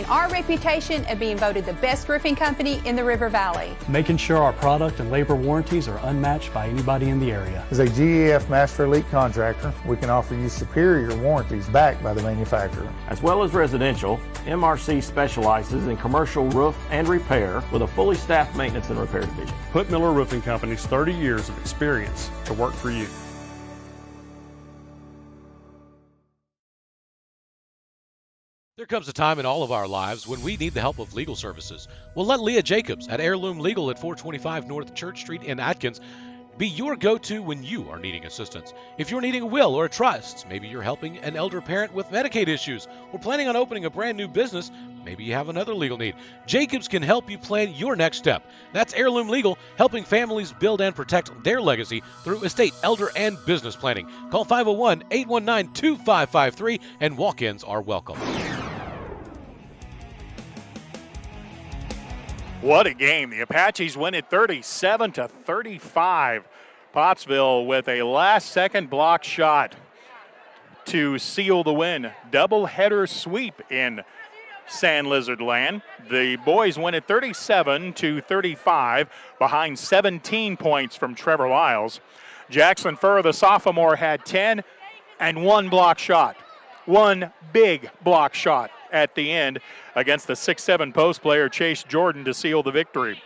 our reputation of being voted the best roofing company in the River Valley. making sure our product and labor warranties are unmatched by anybody in the area. As a GEF Master Elite contractor, we can offer you superior warranties backed by the manufacturer. As well as residential, MRC specializes in commercial roof and repair with a fully staffed maintenance and repair division. Put Miller Roofing Company's 30 years of experience to work for you. There comes a time in all of our lives when we need the help of legal services. Well, let Leah Jacobs at Heirloom Legal at 425 North Church Street in Atkins be your go-to when you are needing assistance. If you're needing a will or a trust, maybe you're helping an elder parent with Medicaid issues, or planning on opening a brand new business, maybe you have another legal need. Jacobs can help you plan your next step. That's Heirloom Legal, helping families build and protect their legacy through estate, elder, and business planning. Call 501-819-2553, and walk-ins are welcome. What a game. The Apaches win it 37-35. Pottsville with a last-second block shot to seal the win. Double-header sweep in San Lizard land. The boys win it 37-35 behind 17 points from Trevor Lyles. Jackson Furr, the sophomore, had 10 and one block shot. One big block shot at the end against the 6'7" post player Chase Jordan to seal the victory.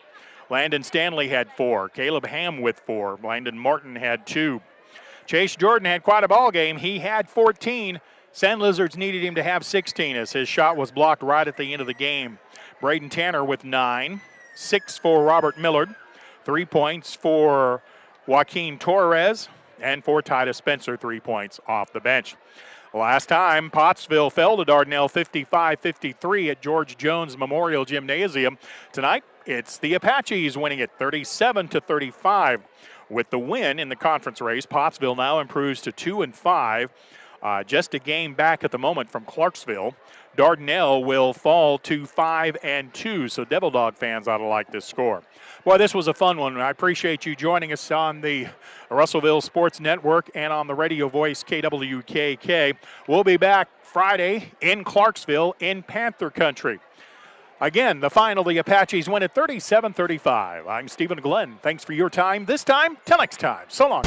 Landon Stanley had 4. Caleb Ham with 4. Landon Martin had 2. Chase Jordan had quite a ball game. He had 14. San Lizards needed him to have 16 as his shot was blocked right at the end of the game. Braden Tanner with 9. 6 for Robert Millard. 3 points for Joaquin Torres. And for Titus Spencer, 3 points off the bench. Last time, Pottsville fell to Dardanelle 55-53 at George Jones Memorial Gymnasium. Tonight, it's the Apaches winning it 37-35. With the win in the conference race, Pottsville now improves to 2-5, just a game back at the moment from Clarksville. Dardanelle will fall to 5-2, so Devil Dog fans ought to like this score. Boy, this was a fun one. I appreciate you joining us on the Russellville Sports Network and on the radio voice KWKK. We'll be back Friday in Clarksville in Panther Country. Again, the final, the Apaches win at 37-35. I'm Stephen Glenn. Thanks for your time this time. Till next time. So long.